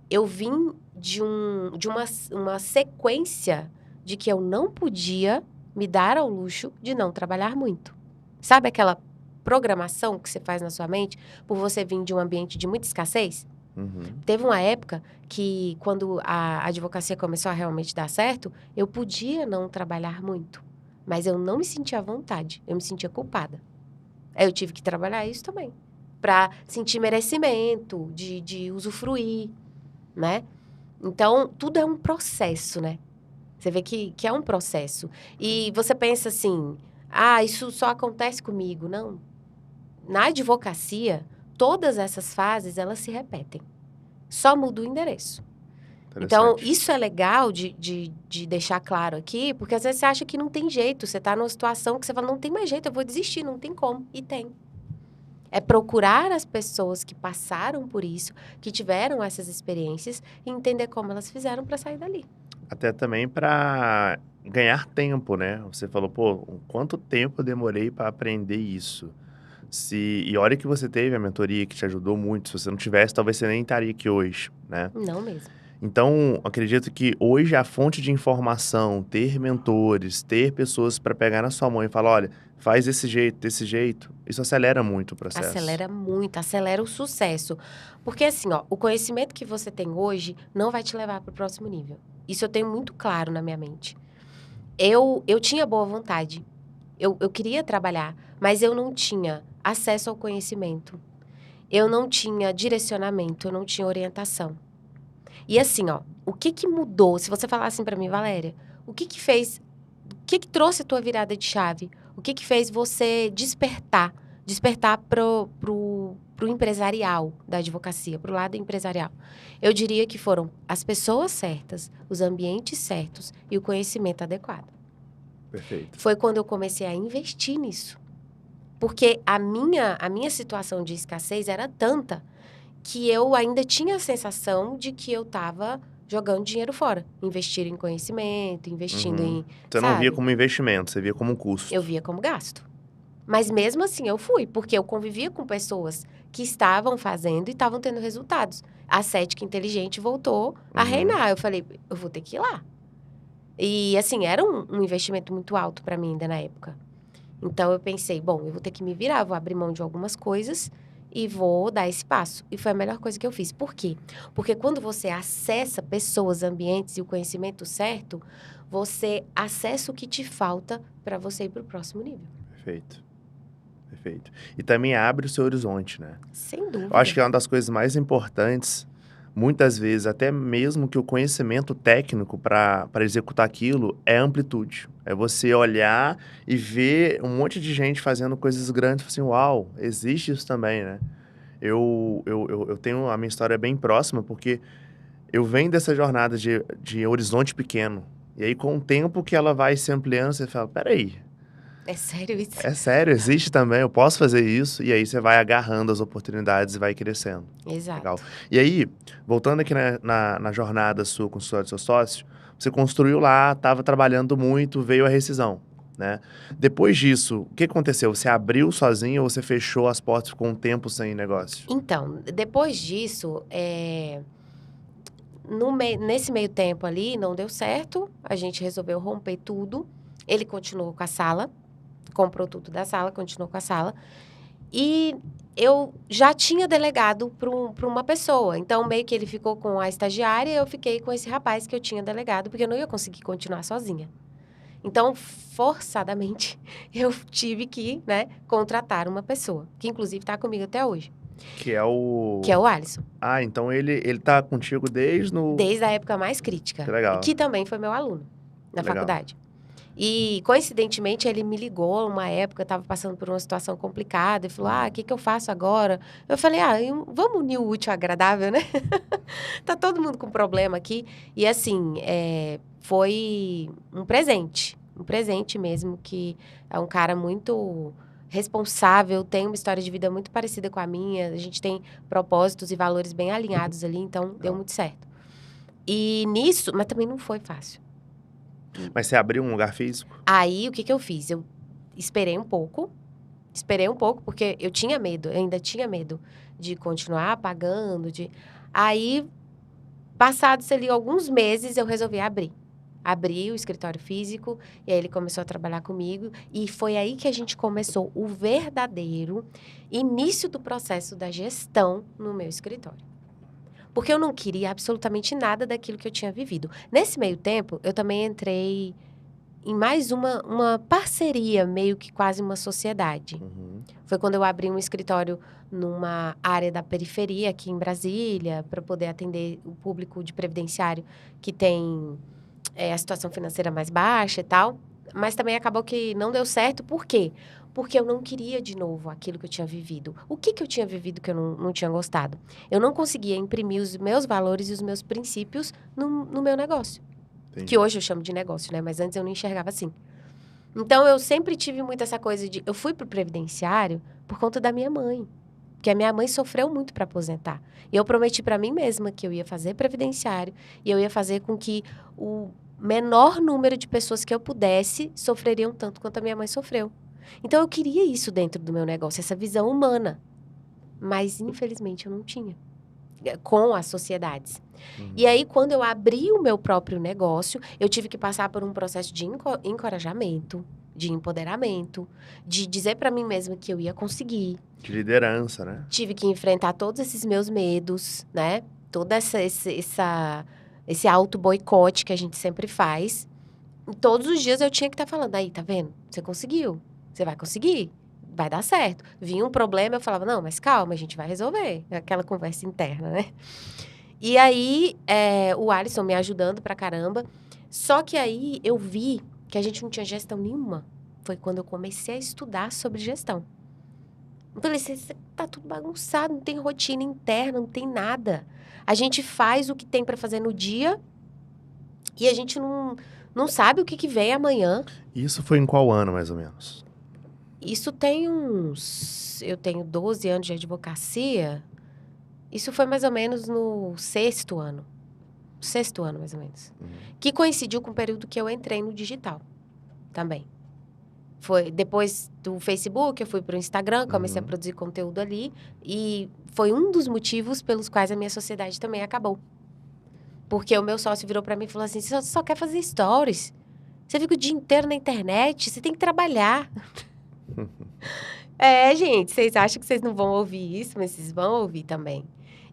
eu vim de uma sequência de que eu não podia me dar ao luxo de não trabalhar muito. Sabe aquela programação que você faz na sua mente por você vir de um ambiente de muita escassez? Uhum. Teve uma época que, quando a advocacia começou a realmente dar certo, eu podia não trabalhar muito. Mas eu não me sentia à vontade, eu me sentia culpada. Aí eu tive que trabalhar isso também. Para sentir merecimento, de usufruir, né? Então, tudo é um processo, né? Você vê que é um processo. E você pensa assim, isso só acontece comigo. Não. Na advocacia, todas essas fases, elas se repetem. Só muda o endereço. Então, Interessante. isso é legal de deixar claro aqui, porque às vezes você acha que não tem jeito. Você está numa situação que você fala, não tem mais jeito, eu vou desistir, não tem como. E tem. É procurar as pessoas que passaram por isso, que tiveram essas experiências, e entender como elas fizeram para sair dali. Até também para ganhar tempo, né? Você falou, pô, quanto tempo eu demorei para aprender isso? E olha que você teve a mentoria que te ajudou muito. Se você não tivesse, talvez você nem estaria aqui hoje, né? Não mesmo. Então, acredito que hoje a fonte de informação, ter mentores, ter pessoas para pegar na sua mão e falar, olha, faz desse jeito, isso acelera muito o processo. Acelera muito, acelera o sucesso. Porque assim, ó, o conhecimento que você tem hoje não vai te levar para o próximo nível. Isso eu tenho muito claro na minha mente. Eu tinha boa vontade. Eu queria trabalhar, mas eu não tinha acesso ao conhecimento. Eu não tinha direcionamento, eu não tinha orientação. E assim, ó, o que mudou? Se você falar assim para mim, Valéria, o que fez, o que trouxe a tua virada de chave? O que fez você despertar pro empresarial da advocacia, pro lado empresarial? Eu diria que foram as pessoas certas, os ambientes certos e o conhecimento adequado. Perfeito. Foi quando eu comecei a investir nisso. Porque a minha situação de escassez era tanta que eu ainda tinha a sensação de que eu estava jogando dinheiro fora. Investir em conhecimento, investindo em, Você não via como investimento, você via como um custo. eu via como gasto. Mas mesmo assim eu fui, porque eu convivia com pessoas que estavam fazendo e estavam tendo resultados. A cética inteligente voltou a reinar. Eu falei, eu vou ter que ir lá. E assim, era um investimento muito alto para mim ainda na época. Então eu pensei, bom, eu vou ter que me virar, vou abrir mão de algumas coisas e vou dar esse passo. E foi a melhor coisa que eu fiz. Por quê? Porque quando você acessa pessoas, ambientes e o conhecimento certo, você acessa o que te falta para você ir para o próximo nível. Perfeito. Perfeito. E também abre o seu horizonte, né? Sem dúvida. Eu acho que é uma das coisas mais importantes, muitas vezes, até mesmo que o conhecimento técnico para executar aquilo é amplitude. É você olhar e ver um monte de gente fazendo coisas grandes e falar assim, uau, existe isso também, né? Eu tenho a minha história bem próxima, porque eu venho dessa jornada de horizonte pequeno. E aí, com o tempo que ela vai se ampliando, você fala, peraí, É sério isso? é sério, existe também, eu posso fazer isso. E aí você vai agarrando as oportunidades e vai crescendo. Exato. Legal. E aí, voltando aqui na jornada sua com o seu sócio, você construiu lá, estava trabalhando muito, veio a rescisão, né? Depois disso, o que aconteceu? Você abriu sozinho ou você fechou as portas, ficou um tempo sem negócio? Então, depois disso, nesse meio tempo ali, não deu certo. A gente resolveu romper tudo. Ele continuou com a sala, comprou tudo da sala, continuou com a sala. E eu já tinha delegado para uma pessoa. Então, meio que ele ficou com a estagiária e eu fiquei com esse rapaz que eu tinha delegado, porque eu não ia conseguir continuar sozinha. Então, forçadamente, eu tive que, né, contratar uma pessoa, que inclusive está comigo até hoje, Que é o... que é o Alisson. Ah, então ele tá contigo Desde a época mais crítica. Que legal. E que também foi meu aluno na Legal. faculdade. E, coincidentemente, ele me ligou uma época, eu estava passando por uma situação complicada, e falou, o que eu faço agora? Eu falei, vamos unir o útil ao agradável, né? Tá todo mundo com problema aqui. E, assim, foi um presente Um presente mesmo, que é um cara muito responsável, tem uma história de vida muito parecida com a minha. A gente tem propósitos e valores bem alinhados ali, então deu muito certo. E nisso, mas também não foi fácil. Mas você abriu um lugar físico? Aí, o que eu fiz? Eu esperei um pouco, porque eu tinha medo, eu ainda tinha medo de continuar pagando, Aí, passados ali alguns meses, eu resolvi abrir. Abri o escritório físico, e aí ele começou a trabalhar comigo, e foi aí que a gente começou o verdadeiro início do processo da gestão no meu escritório. Porque eu não queria absolutamente nada daquilo que eu tinha vivido. Nesse meio tempo, eu também entrei em mais uma parceria, meio que quase uma sociedade. Foi quando eu abri um escritório numa área da periferia, aqui em Brasília, para poder atender o público de previdenciário que tem a situação financeira mais baixa e tal. Mas também acabou que não deu certo. Por quê? Porque eu não queria de novo aquilo que eu tinha vivido. O que eu tinha vivido que eu não tinha gostado? Eu não conseguia imprimir os meus valores e os meus princípios no meu negócio. Entendi. Que hoje eu chamo de negócio, né? Mas antes eu não enxergava assim. Então, eu sempre tive muito essa coisa de... Eu fui pro previdenciário por conta da minha mãe. Porque a minha mãe sofreu muito para aposentar. E eu prometi para mim mesma que eu ia fazer previdenciário e eu ia fazer com que o menor número de pessoas que eu pudesse sofreriam tanto quanto a minha mãe sofreu. Então, eu queria isso dentro do meu negócio, essa visão humana. Mas, infelizmente, eu não tinha. Com as sociedades. E aí, quando eu abri o meu próprio negócio, eu tive que passar por um processo de encorajamento, de empoderamento, de dizer para mim mesma que eu ia conseguir. De liderança, né? Tive que enfrentar todos esses meus medos, né? Todo esse auto-boicote que a gente sempre faz. E todos os dias eu tinha que estar falando, aí, tá vendo? Você conseguiu. Você vai conseguir. Vai dar certo. Vinha um problema, eu falava, não, mas calma, a gente vai resolver. Aquela conversa interna, né? E aí, o Alisson me ajudando pra caramba. Só que aí, eu vi que a gente não tinha gestão nenhuma. Foi quando eu comecei a estudar sobre gestão. Eu falei, tá tudo bagunçado, não tem rotina interna, não tem nada. A gente faz o que tem pra fazer no dia e a gente não sabe o que vem amanhã. Isso foi em qual ano, mais ou menos? Isso tem uns... Eu tenho 12 anos de advocacia. Isso foi mais ou menos no 6º ano. 6º ano, mais ou menos. Que coincidiu com o período que eu entrei no digital também. Foi depois do Facebook, eu fui para o Instagram, comecei a produzir conteúdo ali. E foi um dos motivos pelos quais a minha sociedade também acabou. Porque o meu sócio virou para mim e falou assim, você só quer fazer stories. Você fica o dia inteiro na internet, você tem que trabalhar. Gente, vocês acham que vocês não vão ouvir isso, mas vocês vão ouvir também.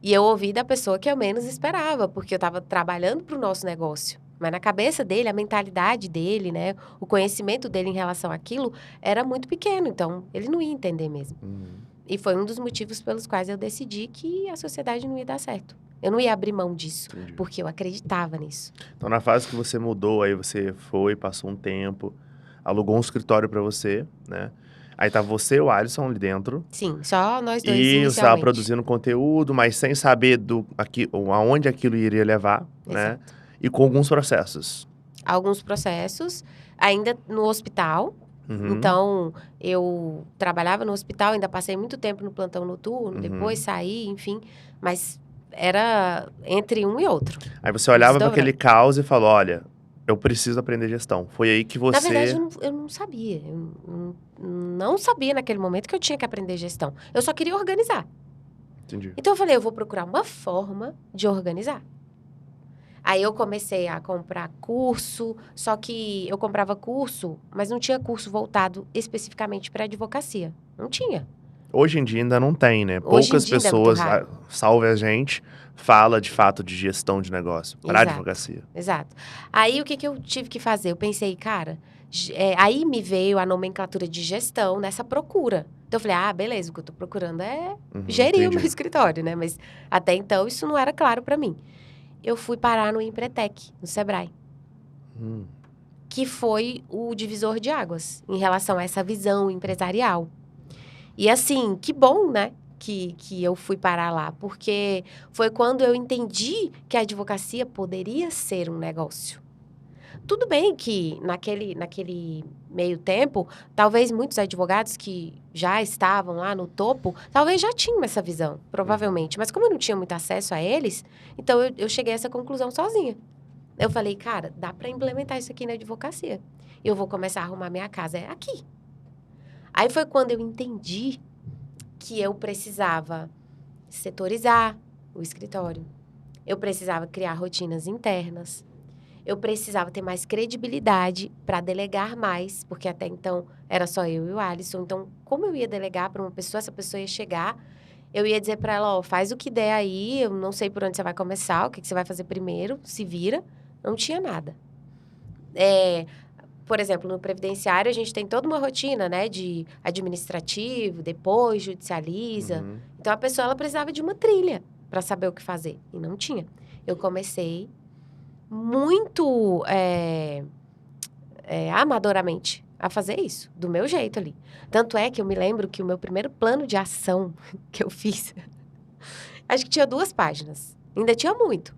E eu ouvi da pessoa que eu menos esperava, porque eu estava trabalhando para o nosso negócio. Mas na cabeça dele, a mentalidade dele, né, o conhecimento dele em relação àquilo era muito pequeno, então ele não ia entender mesmo. E foi um dos motivos pelos quais eu decidi que a sociedade não ia dar certo. Eu não ia abrir mão disso, porque eu acreditava nisso. Então, na fase que você mudou, aí você foi, passou um tempo, alugou um escritório para você, né? Aí tá você e o Alisson ali dentro. Sim, só nós dois E você inicialmente. estava produzindo conteúdo, mas sem saber aonde aquilo iria levar, né? E com alguns processos. Alguns processos, ainda no hospital. Então, eu trabalhava no hospital, ainda passei muito tempo no plantão noturno, depois saí, enfim. Mas era entre um e outro. Aí você olhava para aquele caos e falou, olha, eu preciso aprender gestão. Foi aí que você... Na verdade, eu não sabia. Eu não sabia naquele momento que eu tinha que aprender gestão. Eu só queria organizar. Entendi. Então, eu falei, eu vou procurar uma forma de organizar. Aí, eu comecei a comprar curso, só que eu comprava curso, mas não tinha curso voltado especificamente para advocacia. Não tinha. Hoje em dia ainda não tem, né? Hoje em Poucas dia ainda é pessoas, muito raro. salve a gente, fala de fato de gestão de negócio para advocacia. Exato. Aí, o que eu tive que fazer? Eu pensei, cara, aí me veio a nomenclatura de gestão nessa procura. Então, eu falei, beleza, o que eu tô procurando é gerir o meu escritório, né? Mas até então, isso não era claro para mim. Eu fui parar no Empretec, no Sebrae. Que foi o divisor de águas em relação a essa visão empresarial. E assim, que bom, né? Que eu fui parar lá, porque foi quando eu entendi que a advocacia poderia ser um negócio. Tudo bem que naquele meio tempo, talvez muitos advogados que já estavam lá no topo, talvez já tinham essa visão, provavelmente. Mas como eu não tinha muito acesso a eles, então eu cheguei a essa conclusão sozinha. Eu falei, cara, dá para implementar isso aqui na advocacia. Eu vou começar a arrumar minha casa aqui. Aí foi quando eu entendi que eu precisava setorizar o escritório. Eu precisava criar rotinas internas. Eu precisava ter mais credibilidade para delegar mais, porque até então era só eu e o Alisson. Então, como eu ia delegar para uma pessoa, essa pessoa ia chegar, eu ia dizer para ela, ó, faz o que der aí, eu não sei por onde você vai começar, o que você vai fazer primeiro, se vira. Não tinha nada. Por exemplo, no previdenciário, a gente tem toda uma rotina, né, de administrativo, depois judicializa. Uhum. Então, a pessoa, ela precisava de uma trilha para saber o que fazer. E não tinha. Eu comecei muito amadoramente a fazer isso, do meu jeito ali. Tanto é que eu me lembro que o meu primeiro plano de ação que eu fiz, acho que tinha 2 páginas. Ainda tinha muito.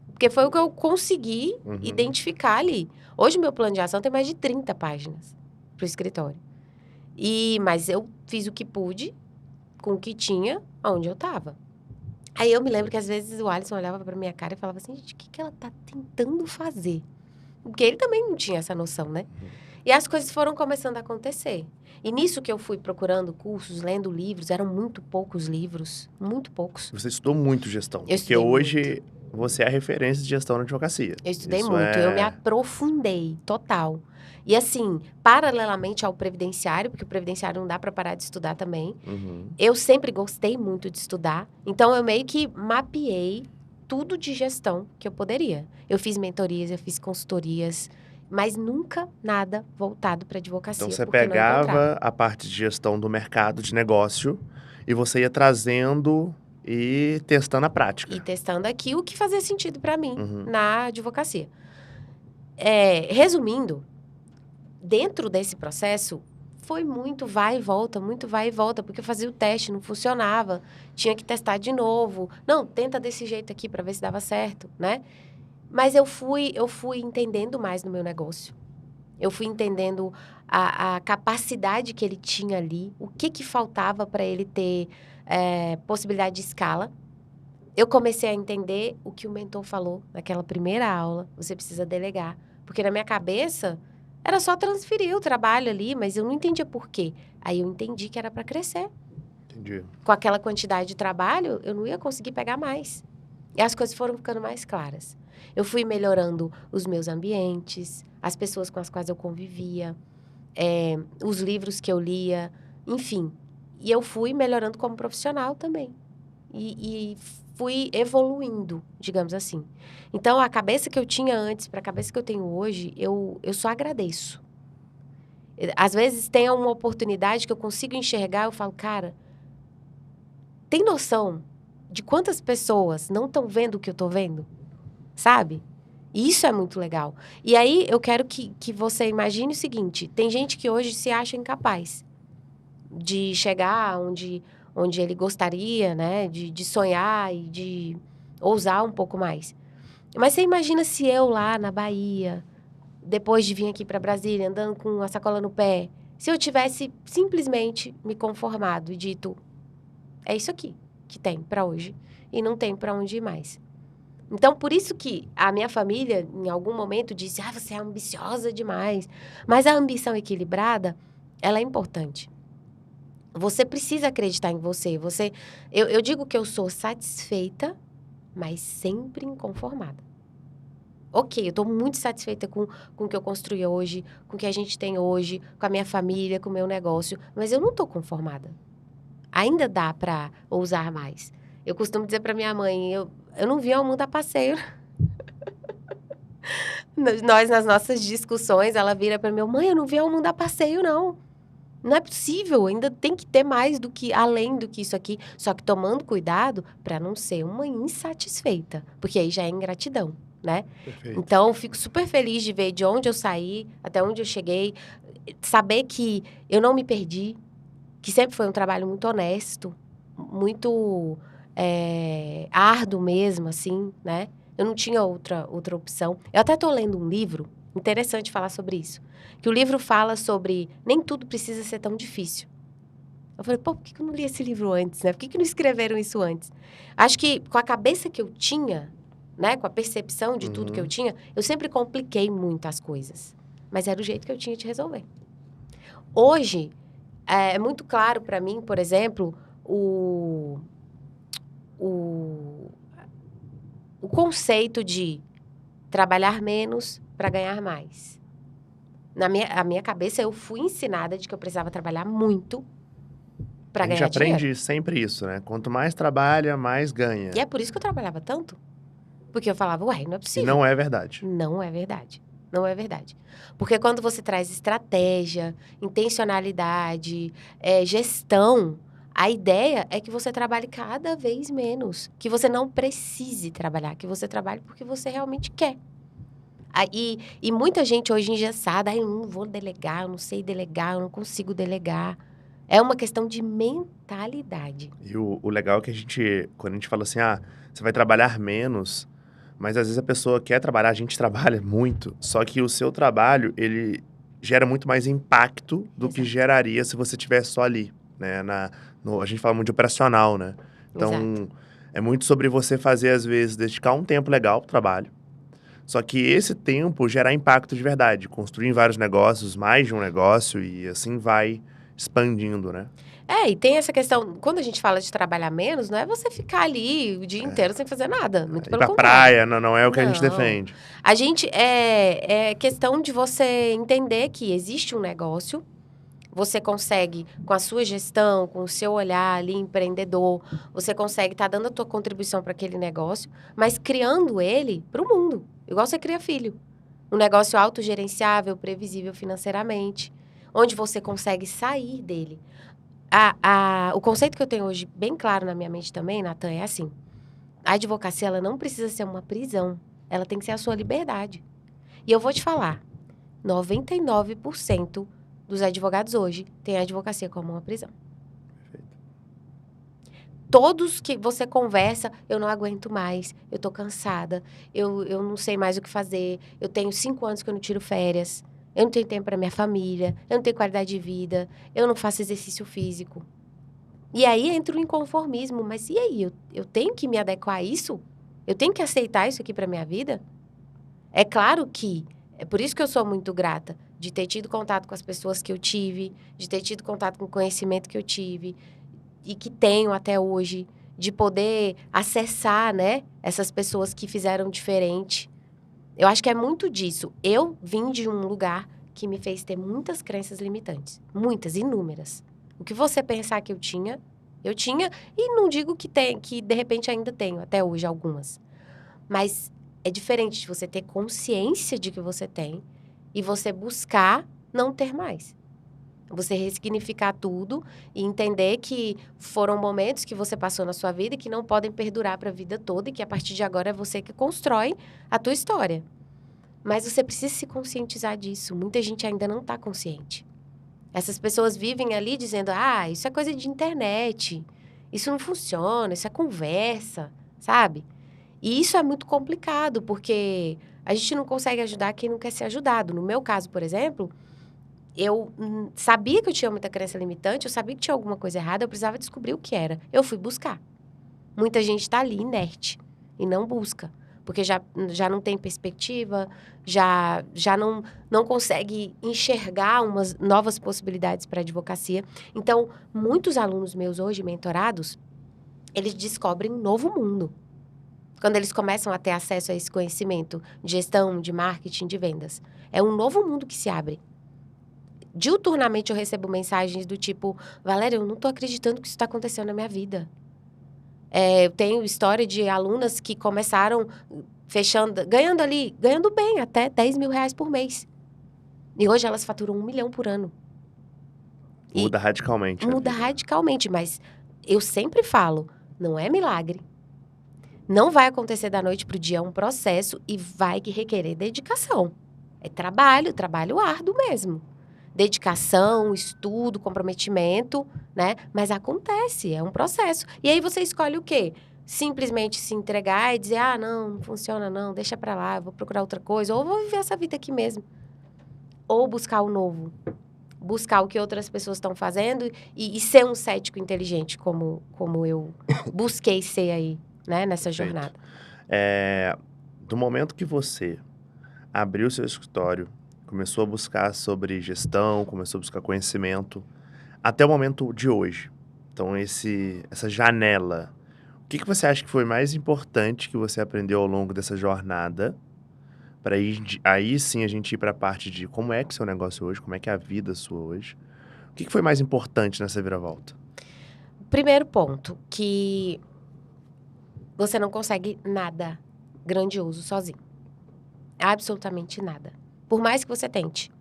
Porque foi o que eu consegui identificar ali. Hoje, o meu plano de ação tem mais de 30 páginas para o escritório. Mas eu fiz o que pude, com o que tinha, onde eu estava. Aí eu me lembro que às vezes o Alisson olhava para minha cara e falava assim, gente, o que ela tá tentando fazer? Porque ele também não tinha essa noção, né? E as coisas foram começando a acontecer. E nisso que eu fui procurando cursos, lendo livros, eram muito poucos livros, muito poucos. Você estudou muito gestão, Eu porque estudei hoje você é a referência de gestão na advocacia. Eu estudei Isso muito, eu me aprofundei, total. E assim, paralelamente ao previdenciário, porque o previdenciário não dá para parar de estudar também, eu sempre gostei muito de estudar, então eu meio que mapeei tudo de gestão que eu poderia. Eu fiz mentorias, eu fiz consultorias, mas nunca nada voltado para advocacia. Então você porque eu não encontrava. pegava a parte de gestão do mercado de negócio e você ia trazendo e testando a prática. E testando aqui o que fazia sentido para mim na advocacia. Resumindo, dentro desse processo, foi muito vai e volta, porque eu fazia o teste, não funcionava, tinha que testar de novo. Não, tenta desse jeito aqui para ver se dava certo, né? Mas eu fui entendendo mais no meu negócio. Eu fui entendendo a capacidade que ele tinha ali, o que faltava para ele ter possibilidade de escala. Eu comecei a entender o que o mentor falou naquela primeira aula, você precisa delegar. Porque na minha cabeça, era só transferir o trabalho ali, mas eu não entendia por quê. Aí eu entendi que era para crescer. Entendi. Com aquela quantidade de trabalho, eu não ia conseguir pegar mais. E as coisas foram ficando mais claras. Eu fui melhorando os meus ambientes, as pessoas com as quais eu convivia, os livros que eu lia, enfim. E eu fui melhorando como profissional também. E fui evoluindo, digamos assim. Então, a cabeça que eu tinha antes para a cabeça que eu tenho hoje, eu só agradeço. Às vezes, tem uma oportunidade que eu consigo enxergar, eu falo, cara, tem noção de quantas pessoas não estão vendo o que eu estou vendo? Sabe? E isso é muito legal. E aí, eu quero que você imagine o seguinte, tem gente que hoje se acha incapaz de chegar onde ele gostaria, né? De sonhar e de ousar um pouco mais. Mas você imagina se eu lá na Bahia, depois de vir aqui para Brasília, andando com a sacola no pé, se eu tivesse simplesmente me conformado e dito, é isso aqui que tem para hoje e não tem para onde ir mais. Então, por isso que a minha família, em algum momento, disse, você é ambiciosa demais. Mas a ambição equilibrada, ela é importante. Você precisa acreditar em você. Eu digo que eu sou satisfeita, mas sempre inconformada. Ok, eu estou muito satisfeita com o que eu construí hoje, com o que a gente tem hoje, com a minha família, com o meu negócio, mas eu não estou conformada. Ainda dá para ousar mais. Eu costumo dizer para minha mãe, eu não vim ao mundo a passeio. Nós, nas nossas discussões, ela vira para mim, mãe, eu não vim ao mundo a passeio, não. Não é possível, ainda tem que ter mais do que, além do que isso aqui, só que tomando cuidado para não ser uma insatisfeita, porque aí já é ingratidão, né? Perfeito. Então, eu fico super feliz de ver de onde eu saí, até onde eu cheguei, saber que eu não me perdi, que sempre foi um trabalho muito honesto, muito árduo mesmo, assim, né? Eu não tinha outra opção. Eu até estou lendo um livro Interessante falar sobre isso. Que o livro fala sobre nem tudo precisa ser tão difícil. Eu falei, pô, por que eu não li esse livro antes, né? Por que não escreveram isso antes? Acho que com a cabeça que eu tinha, né? Com a percepção de tudo que eu tinha, eu sempre compliquei muito as coisas. Mas era o jeito que eu tinha de resolver. Hoje, é muito claro para mim, por exemplo, o conceito de trabalhar menos para ganhar mais. A minha cabeça, eu fui ensinada de que eu precisava trabalhar muito para A gente ganhar dinheiro. aprende sempre isso, né? Quanto mais trabalha, mais ganha. E é por isso que eu trabalhava tanto. Porque eu falava, ué, não é E possível. não é verdade. Não é verdade. Não é verdade. Porque quando você traz estratégia, intencionalidade, gestão, a ideia é que você trabalhe cada vez menos. Que você não precise trabalhar, que você trabalhe porque você realmente quer. E muita gente hoje engessada, eu não vou delegar, eu não sei delegar, eu não consigo delegar. É uma questão de mentalidade. E o legal é que quando a gente fala assim, você vai trabalhar menos, mas às vezes a pessoa quer trabalhar, a gente trabalha muito, só que o seu trabalho, ele gera muito mais impacto do que Exato. geraria se você estivesse só ali, né? A gente fala muito de operacional, né? Então, Exato. é muito sobre você fazer, às vezes, dedicar um tempo legal pro trabalho, só que esse tempo gerar impacto de verdade, construir vários negócios, mais de um negócio, e assim vai expandindo, né? E tem essa questão, quando a gente fala de trabalhar menos, não é você ficar ali o dia inteiro sem fazer nada, muito Ir pelo pra contrário. praia não é o que a gente Não. defende. A gente, é questão de você entender que existe um negócio, você consegue, com a sua gestão, com o seu olhar ali empreendedor, você consegue estar dando a tua contribuição para aquele negócio, mas criando ele para o mundo, igual você cria filho. Um negócio autogerenciável, previsível financeiramente, onde você consegue sair dele. O conceito que eu tenho hoje bem claro na minha mente também, Natan, é assim. A advocacia, ela não precisa ser uma prisão. Ela tem que ser a sua liberdade. E eu vou te falar, 99% dos advogados hoje têm a advocacia como uma prisão. Todos que você conversa, eu não aguento mais, eu tô cansada, eu não sei mais o que fazer, eu tenho 5 anos que eu não tiro férias, eu não tenho tempo para minha família, eu não tenho qualidade de vida, eu não faço exercício físico. E aí entra o inconformismo, mas e aí? Eu tenho que me adequar a isso? Eu tenho que aceitar isso aqui para minha vida? É claro que, é por isso que eu sou muito grata de ter tido contato com as pessoas que eu tive, de ter tido contato com o conhecimento que eu tive e que tenho até hoje, de poder acessar, né, essas pessoas que fizeram diferente. Eu acho que é muito disso. Eu vim de um lugar que me fez ter muitas crenças limitantes. Muitas, inúmeras. O que você pensar que eu tinha, e não digo que de repente ainda tenho, até hoje, algumas. Mas é diferente de você ter consciência de que você tem e você buscar não ter mais. Você ressignificar tudo e entender que foram momentos que você passou na sua vida e que não podem perdurar para a vida toda e que a partir de agora é você que constrói a tua história. Mas você precisa se conscientizar disso. Muita gente ainda não está consciente. Essas pessoas vivem ali dizendo, isso é coisa de internet, isso não funciona, isso é conversa, sabe? E isso é muito complicado, porque a gente não consegue ajudar quem não quer ser ajudado. No meu caso, por exemplo, eu sabia que eu tinha muita crença limitante, eu sabia que tinha alguma coisa errada, eu precisava descobrir o que era. Eu fui buscar. Muita gente está ali, inerte, e não busca. Porque já não tem perspectiva, já não consegue enxergar umas novas possibilidades para a advocacia. Então, muitos alunos meus hoje, mentorados, eles descobrem um novo mundo. Quando eles começam a ter acesso a esse conhecimento de gestão, de marketing, de vendas. É um novo mundo que se abre. Diuturnamente eu recebo mensagens do tipo, Valéria, eu não estou acreditando que isso está acontecendo na minha vida. Eu tenho história de alunas que começaram ganhando bem, até 10 mil reais por mês. E hoje elas faturam 1 milhão por ano. Muda radicalmente a Muda vida. radicalmente, mas eu sempre falo, não é milagre. Não vai acontecer da noite para o dia, é um processo e vai requerer dedicação. É trabalho árduo mesmo. Dedicação, estudo, comprometimento, né? Mas acontece, é um processo. E aí você escolhe o quê? simplesmente se entregar e dizer, ah, não funciona não, deixa pra lá, eu vou procurar outra coisa, ou vou viver essa vida aqui mesmo. Ou buscar o novo, buscar o que outras pessoas estão fazendo e ser um cético inteligente, como eu busquei ser aí, né, nessa Perfeito. jornada. Do momento que você abriu seu escritório, começou a buscar sobre gestão, começou a buscar conhecimento, até o momento de hoje. Então, essa janela, o que você acha que foi mais importante que você aprendeu ao longo dessa jornada, para aí sim a gente ir para a parte de como é que é o seu negócio hoje, como é que é a vida sua hoje. O que foi mais importante nessa viravolta? Primeiro ponto, que você não consegue nada grandioso sozinho. Absolutamente nada. Por mais que você tente.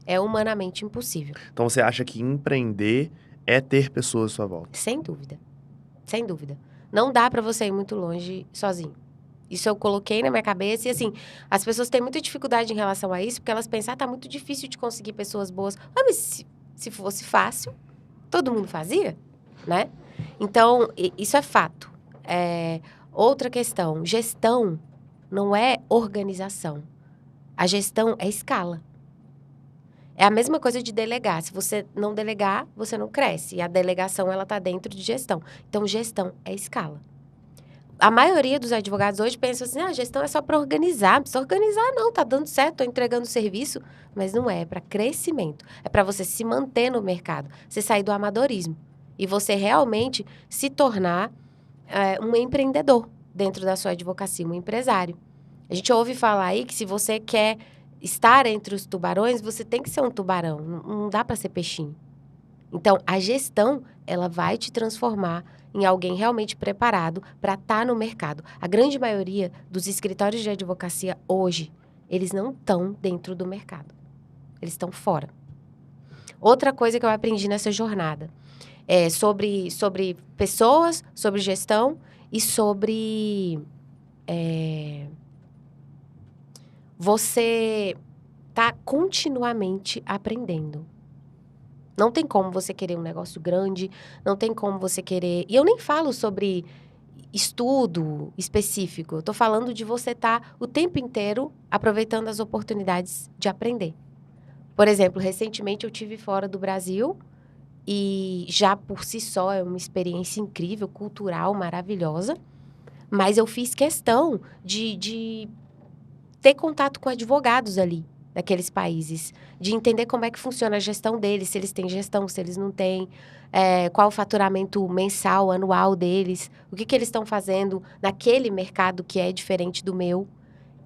É humanamente impossível. Então, você acha que empreender é ter pessoas à sua volta? Sem dúvida. Sem dúvida. Não dá pra você ir muito longe sozinho. Isso eu coloquei na minha cabeça e, assim, as pessoas têm muita dificuldade em relação a isso, porque elas pensam, tá muito difícil de conseguir pessoas boas. Ah, mas se fosse fácil, todo mundo fazia, né? Então, isso é fato. Outra questão, gestão não é organização. A gestão é escala. É a mesma coisa de delegar. Se você não delegar, você não cresce. E a delegação, ela tá dentro de gestão. Então, gestão é escala. A maioria dos advogados hoje pensa assim, a gestão é só para organizar. Não precisa organizar, não. Tá dando certo, tô entregando serviço. Mas não é, é para crescimento. É para você se manter no mercado. Você sair do amadorismo. E você realmente se tornar um empreendedor dentro da sua advocacia, um empresário. A gente ouve falar aí que se você quer estar entre os tubarões, você tem que ser um tubarão. Não dá para ser peixinho. Então, a gestão, ela vai te transformar em alguém realmente preparado para estar no mercado. A grande maioria dos escritórios de advocacia hoje, eles não estão dentro do mercado. Eles estão fora. Outra coisa que eu aprendi nessa jornada é sobre pessoas, sobre gestão e sobre você tá continuamente aprendendo. Não tem como você querer um negócio grande, não tem como você querer... E eu nem falo sobre estudo específico, eu tô falando de você estar o tempo inteiro aproveitando as oportunidades de aprender. Por exemplo, recentemente eu tive fora do Brasil e já por si só é uma experiência incrível, cultural, maravilhosa, mas eu fiz questão de ter contato com advogados ali, daqueles países, de entender como é que funciona a gestão deles, se eles têm gestão, se eles não têm, qual o faturamento mensal, anual deles, o que eles estão fazendo naquele mercado que é diferente do meu.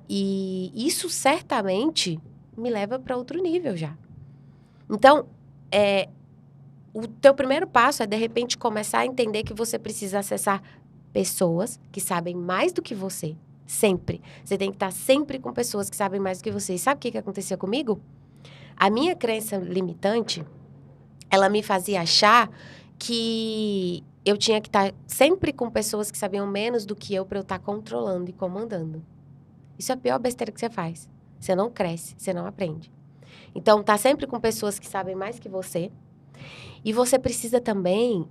E isso certamente me leva para outro nível já. Então, o teu primeiro passo é, de repente, começar a entender que você precisa acessar pessoas que sabem mais do que você. Sempre. Você tem que estar sempre com pessoas que sabem mais do que você. E sabe o que acontecia comigo? A minha crença limitante, ela me fazia achar que eu tinha que estar sempre com pessoas que sabiam menos do que eu para eu estar controlando e comandando. Isso é a pior besteira que você faz. Você não cresce, você não aprende. Então, tá sempre com pessoas que sabem mais que você. E você precisa também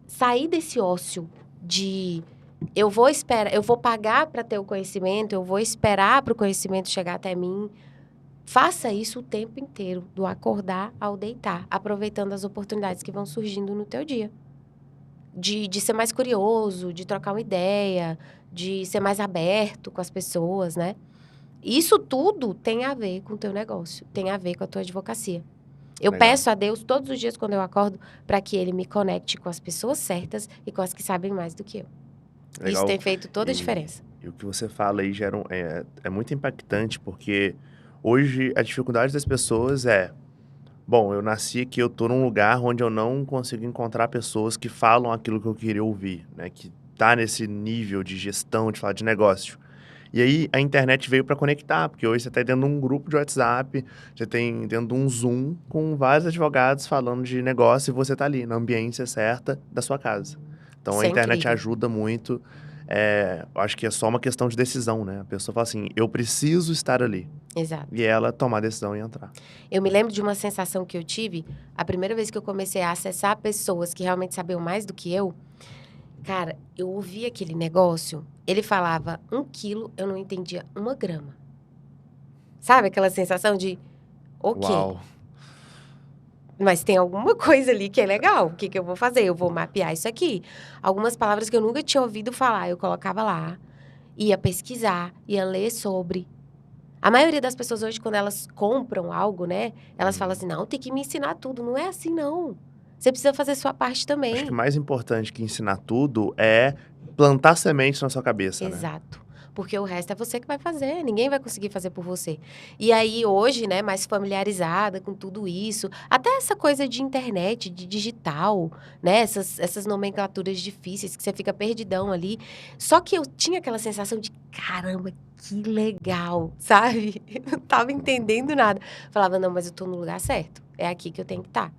sair desse ócio de... Eu vou pagar para ter o conhecimento, eu vou esperar para o conhecimento chegar até mim. Faça isso o tempo inteiro, do acordar ao deitar, aproveitando as oportunidades que vão surgindo no teu dia. De ser mais curioso, de trocar uma ideia, de ser mais aberto com as pessoas, né? Isso tudo tem a ver com o teu negócio, tem a ver com a tua advocacia. Eu Legal. peço a Deus todos os dias quando eu acordo para que Ele me conecte com as pessoas certas e com as que sabem mais do que eu. Legal. Isso tem feito toda a diferença. E o que você fala aí é muito impactante, porque hoje a dificuldade das pessoas bom, eu nasci aqui, eu tô num lugar onde eu não consigo encontrar pessoas que falam aquilo que eu queria ouvir, né? Que tá nesse nível de gestão, de falar de negócio. E aí a internet veio para conectar, porque hoje você tá dentro de um grupo de WhatsApp, você tem dentro de um Zoom com vários advogados falando de negócio e você tá ali, na ambiência certa da sua casa. Então Isso a é internet incrível. ajuda muito. Eu acho que é só uma questão de decisão, né? A pessoa fala assim, eu preciso estar ali. Exato. E ela tomar a decisão e entrar. Eu me lembro de uma sensação que eu tive, a primeira vez que eu comecei a acessar pessoas que realmente sabiam mais do que eu, Cara, eu ouvi aquele negócio, ele falava 1 quilo, eu não entendia 1 grama. Sabe aquela sensação de, ok, Uau. mas tem alguma coisa ali que é legal. O que que eu vou fazer? Eu vou mapear isso aqui. Algumas palavras que eu nunca tinha ouvido falar, eu colocava lá, ia pesquisar, ia ler sobre. A maioria das pessoas hoje, quando elas compram algo, né? Elas falam assim, não, tem que me ensinar tudo. Não é assim, não. Você precisa fazer sua parte Acho que também. mais importante que ensinar tudo é plantar sementes na sua cabeça, né? Exato. Porque o resto é você que vai fazer, ninguém vai conseguir fazer por você. E aí, hoje, né, mais familiarizada com tudo isso, até essa coisa de internet, de digital, né, essas nomenclaturas difíceis que você fica perdidão ali. Só que eu tinha aquela sensação de, caramba, que legal, sabe? Eu não tava entendendo nada. Falava, não, mas eu tô no lugar certo, é aqui que eu tenho que estar.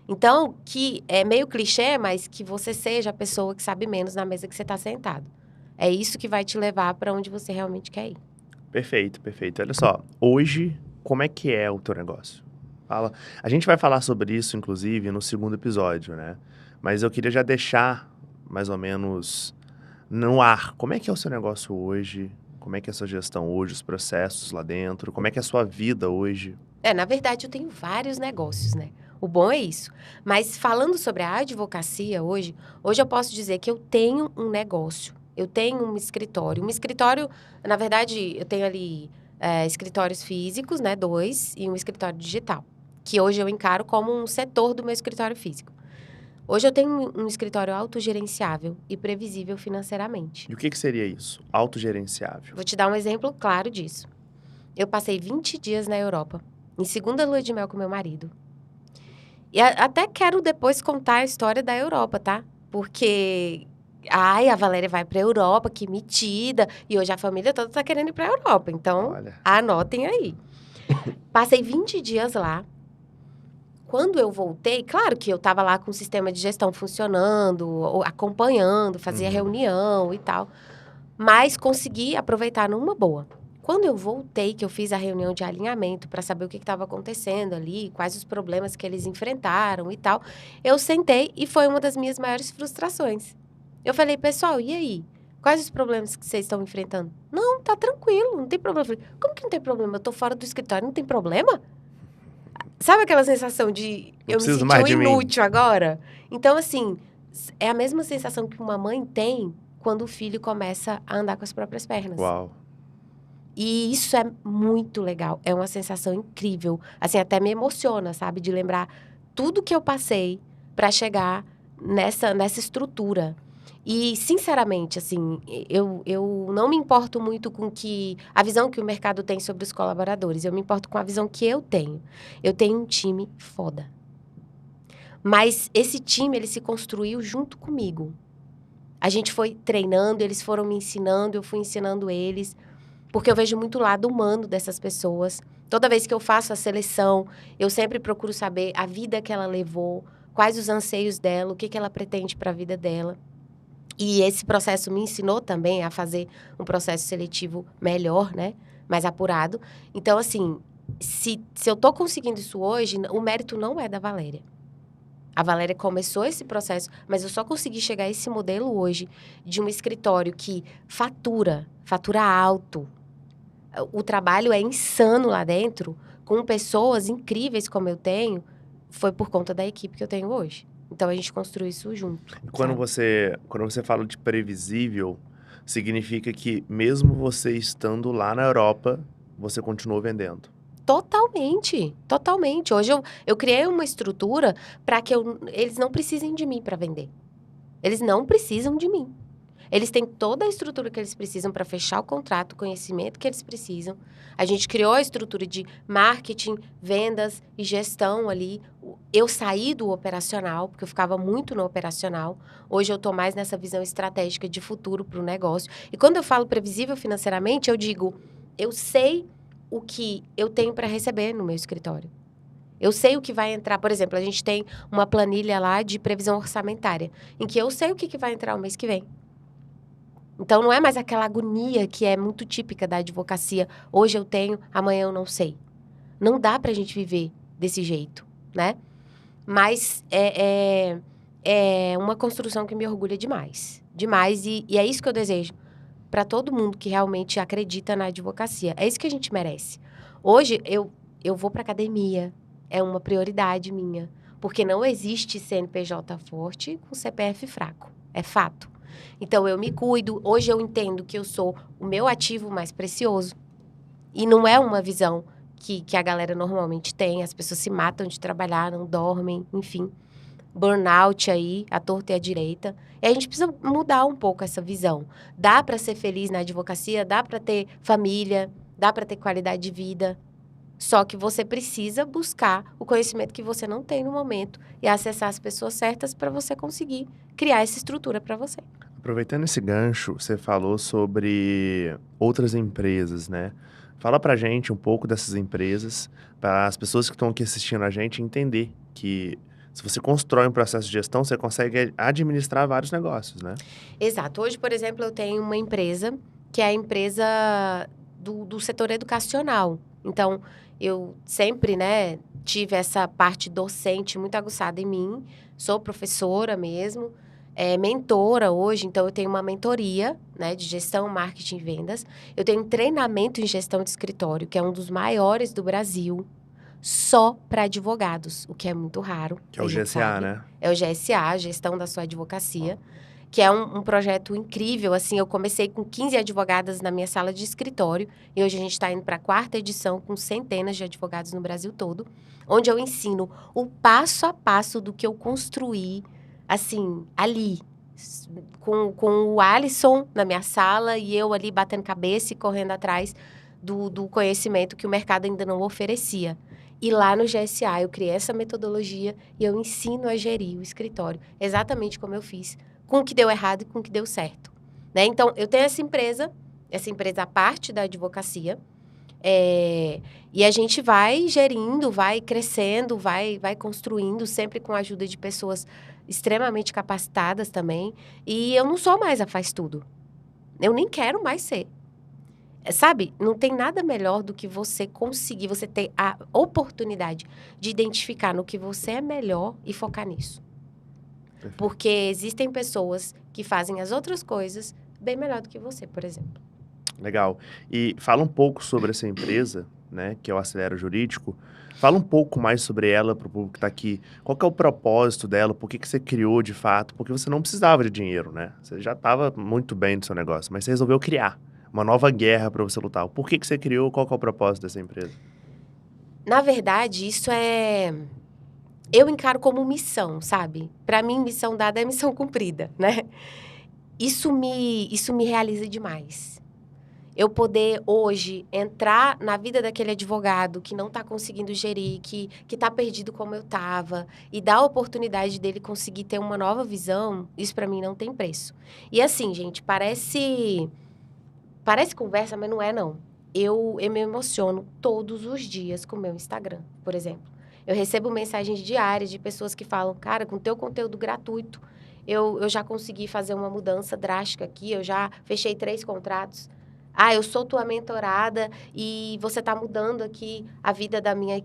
Então, que é meio clichê, mas que você seja a pessoa que sabe menos na mesa que você está sentado. É isso que vai te levar para onde você realmente quer ir. Perfeito, perfeito. Olha só, hoje, como é que é o teu negócio? Fala. A gente vai falar sobre isso, inclusive, no segundo episódio, né? Mas eu queria já deixar, mais ou menos, no ar. Como é que é o seu negócio hoje? Como é que é a sua gestão hoje, os processos lá dentro? Como é que é a sua vida hoje? Na verdade, eu tenho vários negócios, né? O bom é isso. Mas falando sobre a advocacia hoje eu posso dizer que eu tenho um negócio. Eu tenho um escritório. Um escritório, na verdade, eu tenho ali escritórios físicos, né? 2, e um escritório digital. Que hoje eu encaro como um setor do meu escritório físico. Hoje eu tenho um escritório autogerenciável e previsível financeiramente. E o que que seria isso? Autogerenciável. Vou te dar um exemplo claro disso. Eu passei 20 dias na Europa, em segunda lua de mel com meu marido. E até quero depois contar a história da Europa, tá? Porque, ai, a Valéria vai pra Europa, que metida. E hoje a família toda tá querendo ir pra Europa. Então, Olha. anotem aí. Passei 20 dias lá. Quando eu voltei, claro que eu estava lá com o sistema de gestão funcionando, acompanhando, fazia reunião e tal. Mas consegui aproveitar numa boa. Quando eu voltei, que eu fiz a reunião de alinhamento para saber o que estava acontecendo ali, quais os problemas que eles enfrentaram e tal, eu sentei e foi uma das minhas maiores frustrações. Eu falei, pessoal, e aí? Quais os problemas que vocês estão enfrentando? Não, tá tranquilo, não tem problema. Eu falei, como que não tem problema? Eu tô fora do escritório, não tem problema? Sabe aquela sensação de Não eu me preciso senti mais um de mim. inútil agora? Então, assim, é a mesma sensação que uma mãe tem quando o filho começa a andar com as próprias pernas. Uau. E isso é muito legal. É uma sensação incrível. Assim, até me emociona, sabe? De lembrar tudo que eu passei para chegar nessa estrutura. E, sinceramente, assim, eu não me importo muito com a visão que o mercado tem sobre os colaboradores. Eu me importo com a visão que eu tenho. Eu tenho um time foda. Mas esse time, ele se construiu junto comigo. A gente foi treinando, eles foram me ensinando, eu fui ensinando eles. Porque eu vejo muito o lado humano dessas pessoas. Toda vez que eu faço a seleção, eu sempre procuro saber a vida que ela levou, quais os anseios dela, o que que ela pretende para a vida dela. E esse processo me ensinou também a fazer um processo seletivo melhor, né? Mais apurado. Então, assim, se eu tô conseguindo isso hoje, o mérito não é da Valéria. A Valéria começou esse processo, mas eu só consegui chegar a esse modelo hoje de um escritório que fatura alto. O trabalho é insano lá dentro, com pessoas incríveis como eu tenho, foi por conta da equipe que eu tenho hoje. Então, a gente construiu isso junto, E quando sabe? você fala de previsível, significa que mesmo você estando lá na Europa, você continuou vendendo. Totalmente, totalmente. Hoje eu criei uma estrutura para que eles não precisem de mim para vender. Eles não precisam de mim. Eles têm toda a estrutura que eles precisam para fechar o contrato, o conhecimento que eles precisam. A gente criou a estrutura de marketing, vendas e gestão ali. Eu saí do operacional, porque eu ficava muito no operacional. Hoje eu estou mais nessa visão estratégica de futuro para o negócio. E quando eu falo previsível financeiramente, eu digo, eu sei o que eu tenho para receber no meu escritório. Eu sei o que vai entrar. Por exemplo, a gente tem uma planilha lá de previsão orçamentária, em que eu sei o que vai entrar o mês que vem. Então, não é mais aquela agonia que é muito típica da advocacia. Hoje eu tenho, amanhã eu não sei. Não dá pra gente viver desse jeito, né? Mas é uma construção que me orgulha demais. demais. E é isso que eu desejo para todo mundo que realmente acredita na advocacia. É isso que a gente merece. Hoje, eu vou para academia. É uma prioridade minha. Porque não existe CNPJ forte com CPF fraco. É fato. Então, eu me cuido. Hoje, eu entendo que eu sou o meu ativo mais precioso. E não é uma visão que a galera normalmente tem. As pessoas se matam de trabalhar, não dormem, enfim. Burnout aí, à torta e à direita. E a gente precisa mudar um pouco essa visão. Dá para ser feliz na advocacia, dá para ter família, dá para ter qualidade de vida. Só que você precisa buscar o conhecimento que você não tem no momento e acessar as pessoas certas para você conseguir criar essa estrutura para você. Aproveitando esse gancho, você falou sobre outras empresas, né? Fala pra gente um pouco dessas empresas, para as pessoas que estão aqui assistindo a gente entender que se você constrói um processo de gestão, você consegue administrar vários negócios, né? Exato. Hoje, por exemplo, eu tenho uma empresa que é a empresa do setor educacional. Então, eu sempre, né, tive essa parte docente muito aguçada em mim. Sou professora mesmo, mentora hoje. Então, eu tenho uma mentoria, né, de gestão, marketing e vendas. Eu tenho um treinamento em gestão de escritório, que é um dos maiores do Brasil, só para advogados, o que é muito raro. Que é a o gente GSA, sabe. né? É o GSA, Gestão da Sua Advocacia, que é um projeto incrível. Assim, eu comecei com 15 advogadas na minha sala de escritório e hoje a gente está indo para a 4ª edição com centenas de advogados no Brasil todo, onde eu ensino o passo a passo do que eu construí, assim, ali, com o Alisson na minha sala e eu ali batendo cabeça e correndo atrás do conhecimento que o mercado ainda não oferecia. E lá no GSA eu criei essa metodologia e eu ensino a gerir o escritório, exatamente como eu fiz, com o que deu errado e com o que deu certo. Né? Então, eu tenho essa empresa à parte da advocacia, e a gente vai gerindo, vai crescendo, vai construindo, sempre com a ajuda de pessoas extremamente capacitadas também. E eu não sou mais a faz tudo. Eu nem quero mais ser. Sabe, não tem nada melhor do que você conseguir, você ter a oportunidade de identificar no que você é melhor e focar nisso. Perfeito. Porque existem pessoas que fazem as outras coisas bem melhor do que você, por exemplo. Legal. E fala um pouco sobre essa empresa, né, que é o Acelera Jurídico. Fala um pouco mais sobre ela para o público que está aqui. Qual que é o propósito dela? Por que que você criou de fato? Porque você não precisava de dinheiro, né? Você já estava muito bem no seu negócio, mas você resolveu criar uma nova guerra para você lutar. Por que que você criou? Qual que é o propósito dessa empresa? Na verdade, isso eu encaro como missão, sabe? Para mim, missão dada é missão cumprida, né? Isso me realiza demais. Eu poder hoje entrar na vida daquele advogado que não está conseguindo gerir, que está perdido como eu estava, e dar a oportunidade dele conseguir ter uma nova visão, isso para mim não tem preço. E assim, gente, parece conversa, mas não é não. Eu me emociono todos os dias com o meu Instagram, por exemplo. Eu recebo mensagens diárias de pessoas que falam, cara, com teu conteúdo gratuito, eu já consegui fazer uma mudança drástica aqui, eu já fechei 3 contratos. Ah, eu sou tua mentorada e você está mudando aqui a vida da minha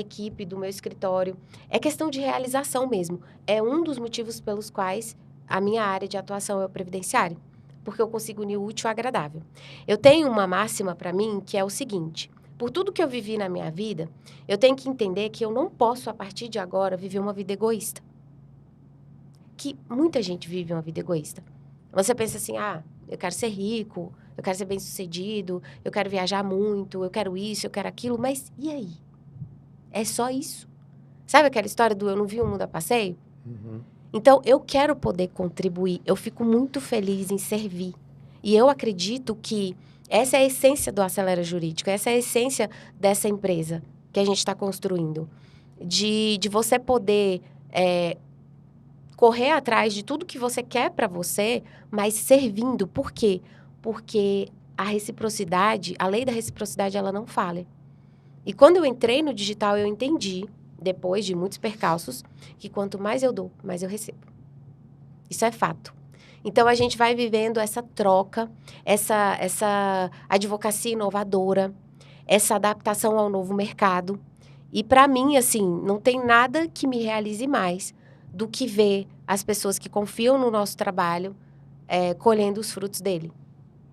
equipe, do meu escritório. É questão de realização mesmo. É um dos motivos pelos quais a minha área de atuação é o previdenciário. Porque eu consigo unir o útil ao agradável. Eu tenho uma máxima para mim que é o seguinte: por tudo que eu vivi na minha vida, eu tenho que entender que eu não posso, a partir de agora, viver uma vida egoísta. Que muita gente vive uma vida egoísta. Você pensa assim, eu quero ser rico, eu quero ser bem-sucedido, eu quero viajar muito, eu quero isso, eu quero aquilo, mas e aí? É só isso? Sabe aquela história do eu não vi o mundo a passeio? Uhum. Então, eu quero poder contribuir, eu fico muito feliz em servir. E eu acredito que essa é a essência do Acelera Jurídico, essa é a essência dessa empresa que a gente está construindo. De você poder correr atrás de tudo que você quer para você, mas servindo. Por quê? Porque a reciprocidade, a lei da reciprocidade, ela não falha. E quando eu entrei no digital, eu entendi, depois de muitos percalços, que quanto mais eu dou, mais eu recebo. Isso é fato. Então, a gente vai vivendo essa troca, essa advocacia inovadora, essa adaptação ao novo mercado. E, para mim, assim, não tem nada que me realize mais do que ver as pessoas que confiam no nosso trabalho colhendo os frutos dele.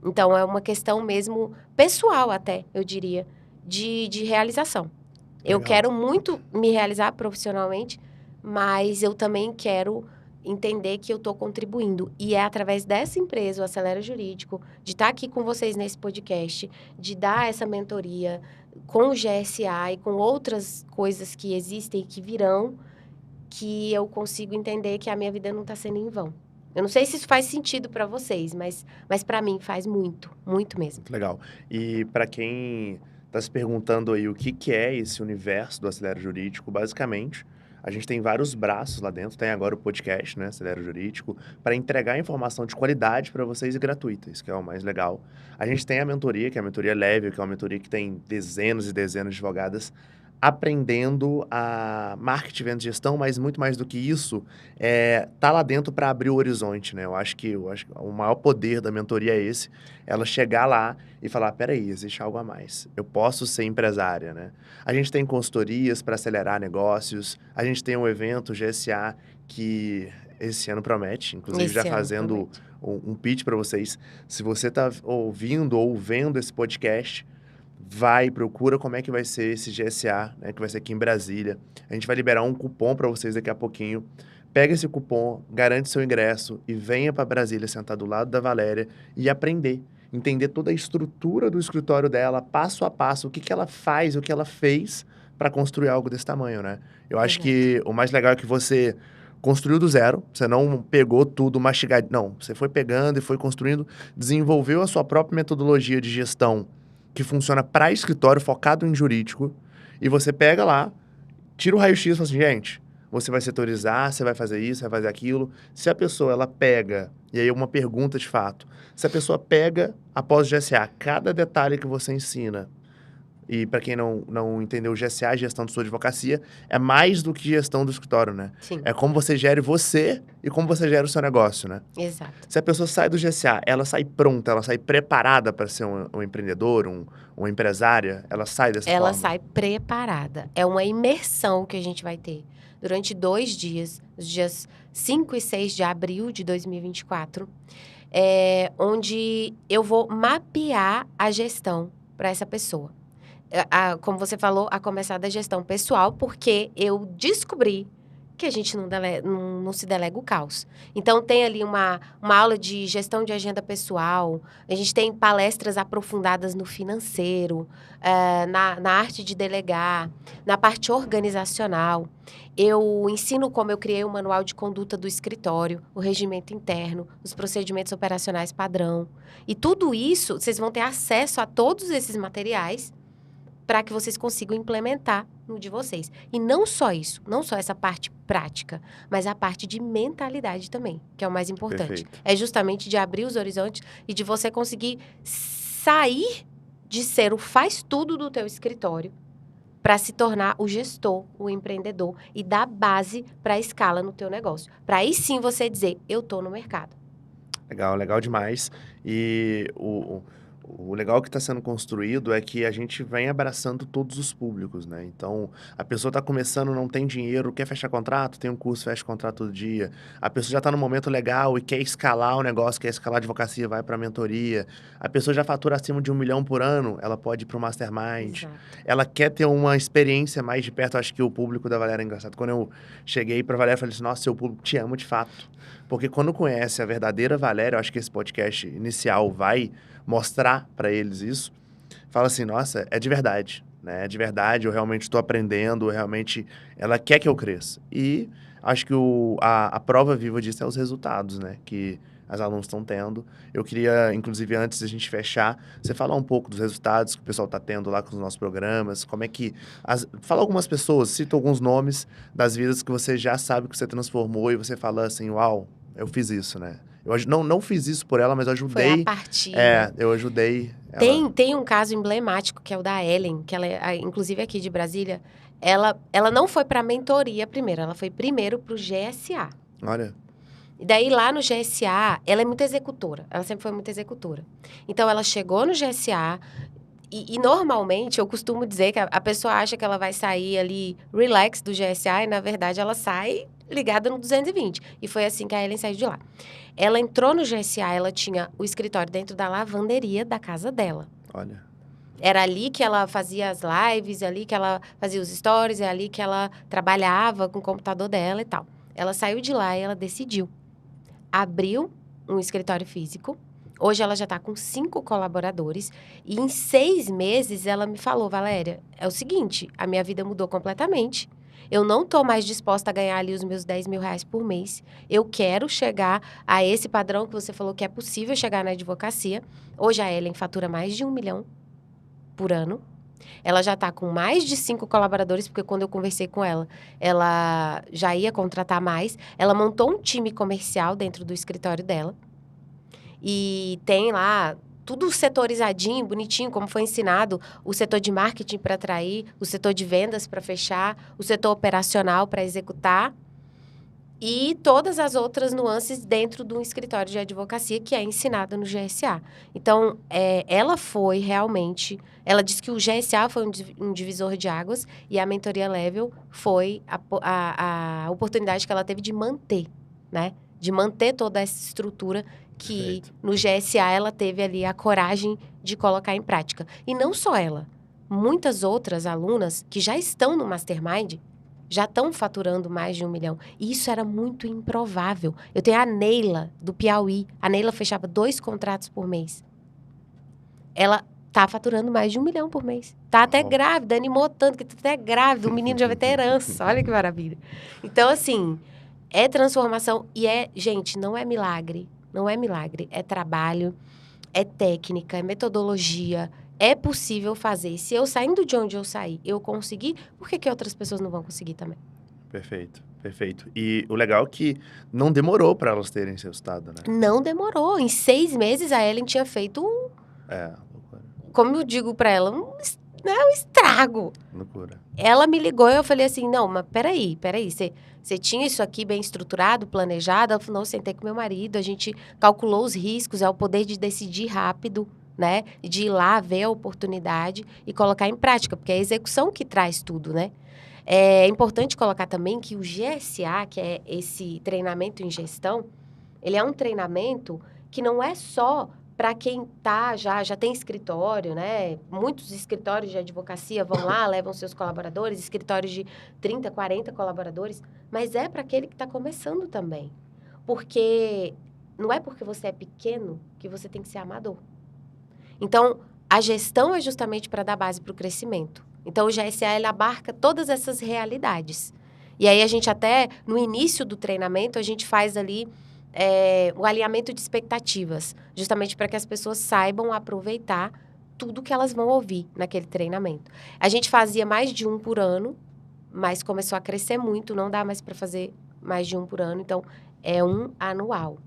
Então, é uma questão mesmo pessoal até, eu diria, de realização. Eu Legal. quero muito me realizar profissionalmente, mas eu também quero entender que eu estou contribuindo. E é através dessa empresa, o Acelera Jurídico, de estar aqui com vocês nesse podcast, de dar essa mentoria com o GSA e com outras coisas que existem e que virão, que eu consigo entender que a minha vida não está sendo em vão. Eu não sei se isso faz sentido para vocês, mas para mim faz muito, muito mesmo. Muito legal. E para quem está se perguntando aí o que é esse universo do Acelera Jurídico, basicamente, a gente tem vários braços lá dentro. Tem agora o podcast, né, Acelera Jurídico, para entregar informação de qualidade para vocês e gratuita, isso que é o mais legal. A gente tem a mentoria, que é a mentoria leve, que é uma mentoria que tem dezenas e dezenas de advogadas aprendendo a marketing, venda e gestão, mas muito mais do que isso, tá lá dentro para abrir o horizonte, né? Eu acho que o maior poder da mentoria é esse, ela chegar lá e falar, peraí, existe algo a mais, eu posso ser empresária, né? A gente tem consultorias para acelerar negócios, a gente tem um evento GSA que esse ano promete, inclusive já fazendo um pitch para vocês. Se você está ouvindo ou vendo esse podcast, procura como é que vai ser esse GSA, né, que vai ser aqui em Brasília. A gente vai liberar um cupom para vocês daqui a pouquinho. Pega esse cupom, garante seu ingresso e venha para Brasília sentar do lado da Valéria e aprender. Entender toda a estrutura do escritório dela, passo a passo, o que ela faz, o que ela fez para construir algo desse tamanho, né? Eu acho que o mais legal é que você construiu do zero, você não pegou tudo mastigado, não. Você foi pegando e foi construindo, desenvolveu a sua própria metodologia de gestão que funciona para escritório, focado em jurídico, e você pega lá, tira o raio-x e fala assim, gente, você vai setorizar, você vai fazer isso, vai fazer aquilo. Se a pessoa, ela pega, e aí uma pergunta de fato, se a pessoa pega, após o GSA, cada detalhe que você ensina, e para quem não entendeu, o GSA, gestão de sua advocacia, é mais do que gestão do escritório, né? Sim. É como você gere você e como você gera o seu negócio, né? Exato. Se a pessoa sai do GSA, ela sai pronta, ela sai preparada para ser um empreendedor, uma empresária, ela sai dessa forma? Ela sai preparada. É uma imersão que a gente vai ter durante 2 dias, os dias 5 e 6 de abril de 2024, onde eu vou mapear a gestão para essa pessoa. Como você falou, a começar da gestão pessoal, porque eu descobri que a gente não se delega o caos. Então, tem ali uma aula de gestão de agenda pessoal, a gente tem palestras aprofundadas no financeiro, na arte de delegar, na parte organizacional. Eu ensino como eu criei o manual de conduta do escritório, o regimento interno, os procedimentos operacionais padrão. E tudo isso, vocês vão ter acesso a todos esses materiais para que vocês consigam implementar no de vocês. E não só isso, não só essa parte prática, mas a parte de mentalidade também, que é o mais importante. Perfeito. É justamente de abrir os horizontes e de você conseguir sair de ser o faz-tudo do teu escritório para se tornar o gestor, o empreendedor e dar base para a escala no teu negócio. Para aí sim você dizer, eu estou no mercado. Legal, legal demais. E o legal que está sendo construído é que a gente vem abraçando todos os públicos, né? Então, a pessoa está começando, não tem dinheiro, quer fechar contrato, tem um curso, fecha contrato todo dia. A pessoa já está no momento legal e quer escalar o negócio, quer escalar a advocacia, vai para a mentoria. A pessoa já fatura acima de 1 milhão por ano, ela pode ir para o Mastermind. Exato. Ela quer ter uma experiência mais de perto. Acho que o público da Valéria é engraçado. Quando eu cheguei para a Valéria, eu falei assim, nossa, seu público te ama de fato. Porque quando conhece a verdadeira Valéria, eu acho que esse podcast inicial vai mostrar para eles isso, fala assim, nossa, é de verdade, né? É de verdade, eu realmente estou aprendendo, ela quer que eu cresça. E acho que a prova viva disso é os resultados, né? Que as alunas estão tendo. Eu queria, inclusive, antes da gente fechar, você falar um pouco dos resultados que o pessoal está tendo lá com os nossos programas, como é que... Fala algumas pessoas, cita alguns nomes das vidas que você já sabe que você transformou e você fala assim, uau, eu fiz isso, né? Eu não fiz isso por ela, mas eu ajudei. Foi a partir. Eu ajudei ela. Tem um caso emblemático, que é o da Ellen, que ela é, inclusive aqui de Brasília. Ela não foi para a mentoria primeiro, ela foi primeiro para o GSA. Olha. E daí, lá no GSA, ela é muito executora. Ela sempre foi muito executora. Então, ela chegou no GSA e normalmente, eu costumo dizer que a pessoa acha que ela vai sair ali relax do GSA e, na verdade, ela sai ligada no 220. E foi assim que a Ellen saiu de lá. Ela entrou no GSA, ela tinha o escritório dentro da lavanderia da casa dela. Olha. Era ali que ela fazia as lives, ali que ela fazia os stories, é ali que ela trabalhava com o computador dela e tal. Ela saiu de lá e ela decidiu. Abriu um escritório físico. Hoje ela já está com 5 colaboradores. E em 6 meses ela me falou, Valéria, é o seguinte, a minha vida mudou completamente. Eu não estou mais disposta a ganhar ali os meus 10 mil reais por mês. Eu quero chegar a esse padrão que você falou que é possível chegar na advocacia. Hoje a Ellen fatura mais de 1 milhão por ano. Ela já está com mais de 5 colaboradores, porque quando eu conversei com ela, ela já ia contratar mais. Ela montou um time comercial dentro do escritório dela. E tem lá tudo setorizadinho, bonitinho, como foi ensinado. O setor de marketing para atrair, o setor de vendas para fechar, o setor operacional para executar. E todas as outras nuances dentro de um escritório de advocacia que é ensinada no GSA. Então, ela foi realmente... Ela disse que o GSA foi um divisor de águas e a mentoria Level foi a oportunidade que ela teve de manter, né? De manter toda essa estrutura que Perfeito. no GSA ela teve ali a coragem de colocar em prática. E não só ela. Muitas outras alunas que já estão no Mastermind já estão faturando mais de 1 milhão. E isso era muito improvável. Eu tenho a Neila, do Piauí. A Neila fechava 2 contratos por mês. Ela tá faturando mais de 1 milhão por mês. Tá até grávida, animou tanto que tá até grávida. O menino já vai ter herança. Olha que maravilha. Então, assim, é transformação. E gente, não é milagre. Não é milagre. É trabalho, é técnica, é metodologia. É possível fazer. Se eu saindo de onde eu saí, eu consegui, por que outras pessoas não vão conseguir também? Perfeito, perfeito. E o legal é que não demorou para elas terem esse resultado, né? Não demorou. Em 6 meses, a Ellen tinha feito, Loucura. como eu digo pra ela, um estrago. Loucura. Ela me ligou e eu falei assim, não, mas peraí. Você tinha isso aqui bem estruturado, planejado? Ela falou, não, eu sentei com meu marido, a gente calculou os riscos, é o poder de decidir rápido, né? De ir lá, ver a oportunidade e colocar em prática, porque é a execução que traz tudo, né? É importante colocar também que o GSA, que é esse treinamento em gestão, ele é um treinamento que não é só para quem já tem escritório, né? Muitos escritórios de advocacia vão lá, levam seus colaboradores, escritórios de 30, 40 colaboradores, mas é para aquele que está começando também. Porque não é porque você é pequeno que você tem que ser amador. Então, a gestão é justamente para dar base para o crescimento. Então, o GSA, ele abarca todas essas realidades. E aí, a gente até, no início do treinamento, a gente faz ali o alinhamento de expectativas, justamente para que as pessoas saibam aproveitar tudo que elas vão ouvir naquele treinamento. A gente fazia mais de 1 por ano, mas começou a crescer muito, não dá mais para fazer mais de 1 por ano, então é 1 anual.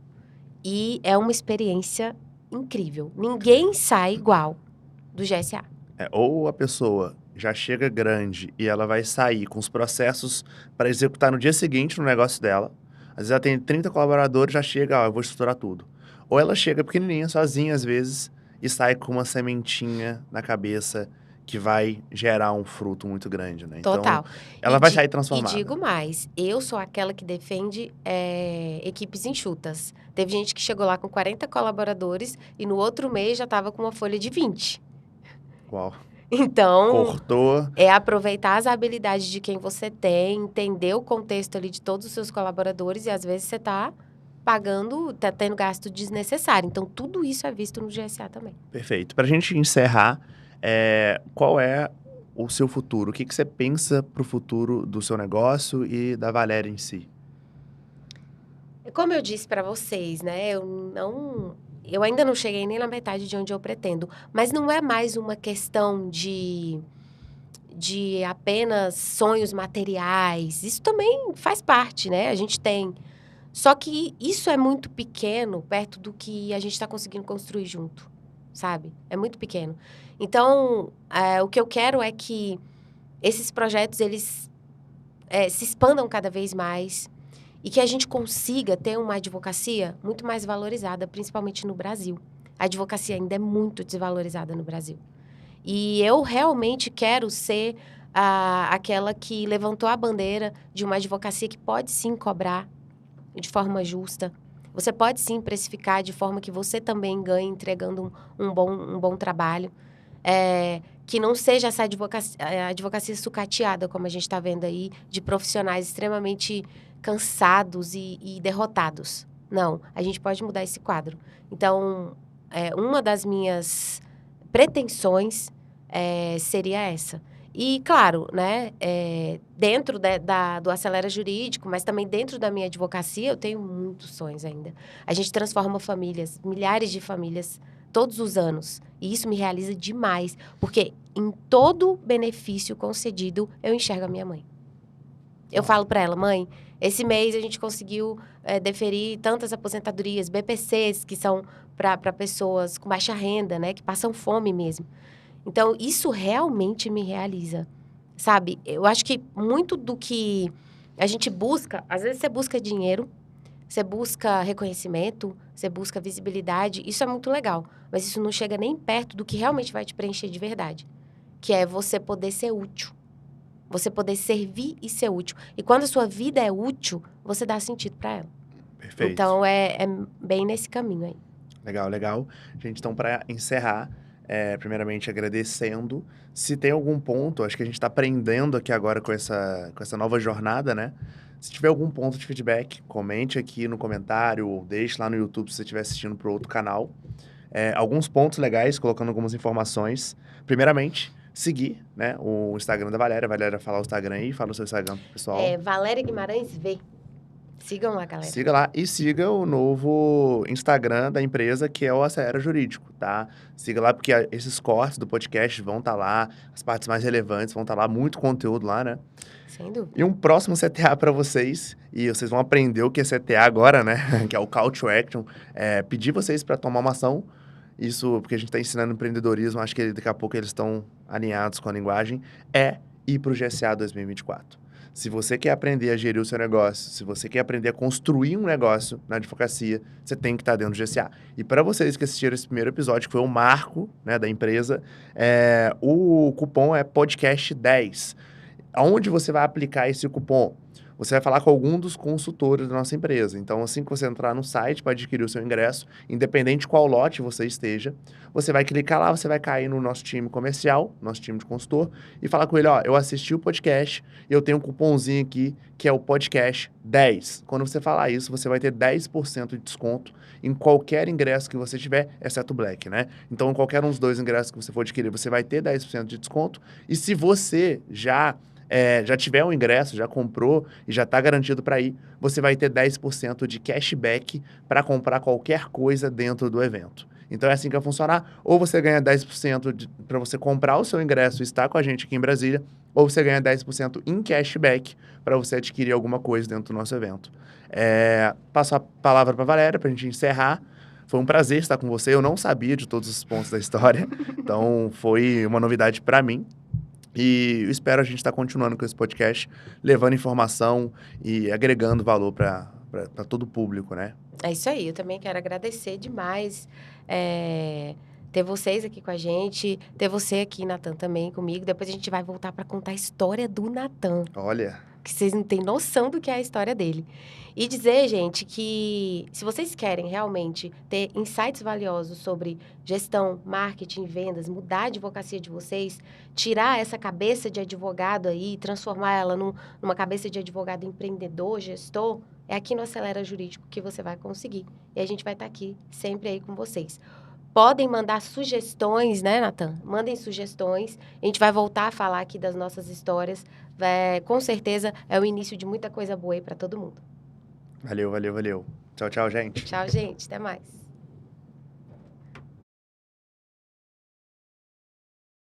E é uma experiência incrível. Ninguém sai igual do GSA. Ou a pessoa já chega grande e ela vai sair com os processos para executar no dia seguinte no negócio dela. Às vezes ela tem 30 colaboradores, já chega, eu vou estruturar tudo. Ou ela chega pequenininha, sozinha às vezes, e sai com uma sementinha na cabeça que vai gerar um fruto muito grande, né? Total. Então, ela vai sair transformada. E digo mais, eu sou aquela que defende equipes enxutas. Teve gente que chegou lá com 40 colaboradores e no outro mês já estava com uma folha de 20. Uau. Então, Cortou. é aproveitar as habilidades de quem você tem, entender o contexto ali de todos os seus colaboradores e às vezes você está tendo gasto desnecessário. Então, tudo isso é visto no GSA também. Perfeito. Para a gente encerrar, qual é o seu futuro? O que você pensa para o futuro do seu negócio e da Valéria em si? Como eu disse para vocês, né? Eu ainda não cheguei nem na metade de onde eu pretendo. Mas não é mais uma questão de apenas sonhos materiais. Isso também faz parte, né? A gente tem. Só que isso é muito pequeno perto do que a gente está conseguindo construir junto, sabe? É muito pequeno. Então, o que eu quero é que esses projetos, eles se expandam cada vez mais e que a gente consiga ter uma advocacia muito mais valorizada, principalmente no Brasil. A advocacia ainda é muito desvalorizada no Brasil. E eu realmente quero ser aquela que levantou a bandeira de uma advocacia que pode sim cobrar de forma justa. Você pode sim precificar de forma que você também ganhe entregando um bom trabalho. Que não seja essa advocacia sucateada, como a gente está vendo aí, de profissionais extremamente cansados e derrotados. Não, a gente pode mudar esse quadro. Então, uma das minhas pretensões seria essa. E, claro, né, dentro do Acelera Jurídico, mas também dentro da minha advocacia, eu tenho muitos sonhos ainda. A gente transforma famílias, milhares de famílias, todos os anos. E isso me realiza demais, porque em todo benefício concedido, eu enxergo a minha mãe. Eu falo para ela, mãe, esse mês a gente conseguiu deferir tantas aposentadorias, BPCs, que são para pessoas com baixa renda, né, que passam fome mesmo. Então, isso realmente me realiza, sabe? Eu acho que muito do que a gente busca, às vezes você busca dinheiro, você busca reconhecimento, você busca visibilidade, isso é muito legal. Mas isso não chega nem perto do que realmente vai te preencher de verdade. Que é você poder ser útil. Você poder servir e ser útil. E quando a sua vida é útil, você dá sentido para ela. Perfeito. Então, é bem nesse caminho aí. Legal, legal. Gente, então, para encerrar, primeiramente agradecendo. Se tem algum ponto, acho que a gente está aprendendo aqui agora com essa nova jornada, né? Se tiver algum ponto de feedback, comente aqui no comentário ou deixe lá no YouTube se você estiver assistindo para outro canal. Alguns pontos legais, colocando algumas informações. Primeiramente, seguir, né, o Instagram da Valéria. Valéria, fala o Instagram aí, fala o seu Instagram pro pessoal. Valéria Guimarães V. Sigam lá, galera. Siga lá e siga o novo Instagram da empresa, que é o Acelera Jurídico, tá? Siga lá, porque esses cortes do podcast vão estar lá, as partes mais relevantes vão estar lá, muito conteúdo lá, né? Sem dúvida. E um próximo CTA para vocês, e vocês vão aprender o que é CTA agora, né? Que é o Call to Action. Pedir vocês para tomar uma ação, isso porque a gente está ensinando empreendedorismo, acho que daqui a pouco eles estão alinhados com a linguagem, ir para o GSA 2024. Se você quer aprender a gerir o seu negócio, se você quer aprender a construir um negócio na advocacia, você tem que estar dentro do GSA. E para vocês que assistiram esse primeiro episódio, que foi o marco, né, da empresa, o cupom é podcast10. Aonde você vai aplicar esse cupom? Você vai falar com algum dos consultores da nossa empresa. Então, assim que você entrar no site para adquirir o seu ingresso, independente de qual lote você esteja, você vai clicar lá, você vai cair no nosso time comercial, nosso time de consultor, e falar com ele, ó, eu assisti o podcast e eu tenho um cupomzinho aqui, que é o podcast 10. Quando você falar isso, você vai ter 10% de desconto em qualquer ingresso que você tiver, exceto o Black, né? Então, qualquer um dos dois ingressos que você for adquirir, você vai ter 10% de desconto. E se você já tiver um ingresso, já comprou e já está garantido para ir, você vai ter 10% de cashback para comprar qualquer coisa dentro do evento. Então é assim que vai funcionar. Ou você ganha 10% para você comprar o seu ingresso e estar com a gente aqui em Brasília, ou você ganha 10% em cashback para você adquirir alguma coisa dentro do nosso evento. Passo a palavra para a Valéria para a gente encerrar. Foi um prazer estar com você. Eu não sabia de todos os pontos da história, então foi uma novidade para mim. E eu espero a gente estar continuando com esse podcast, levando informação e agregando valor para todo o público, né? É isso aí, eu também quero agradecer demais ter vocês aqui com a gente, ter você aqui, Natan, também comigo. Depois a gente vai voltar para contar a história do Natan. Olha, que vocês não têm noção do que é a história dele. E dizer, gente, que se vocês querem realmente ter insights valiosos sobre gestão, marketing, vendas, mudar a advocacia de vocês, tirar essa cabeça de advogado aí, transformar ela numa cabeça de advogado empreendedor, gestor, é aqui no Acelera Jurídico que você vai conseguir. E a gente vai estar aqui sempre aí com vocês. Podem mandar sugestões, né, Natan? Mandem sugestões. A gente vai voltar a falar aqui das nossas histórias. Com certeza é o início de muita coisa boa aí para todo mundo. Valeu, valeu, valeu. Tchau, tchau, gente. Tchau, gente. Até mais.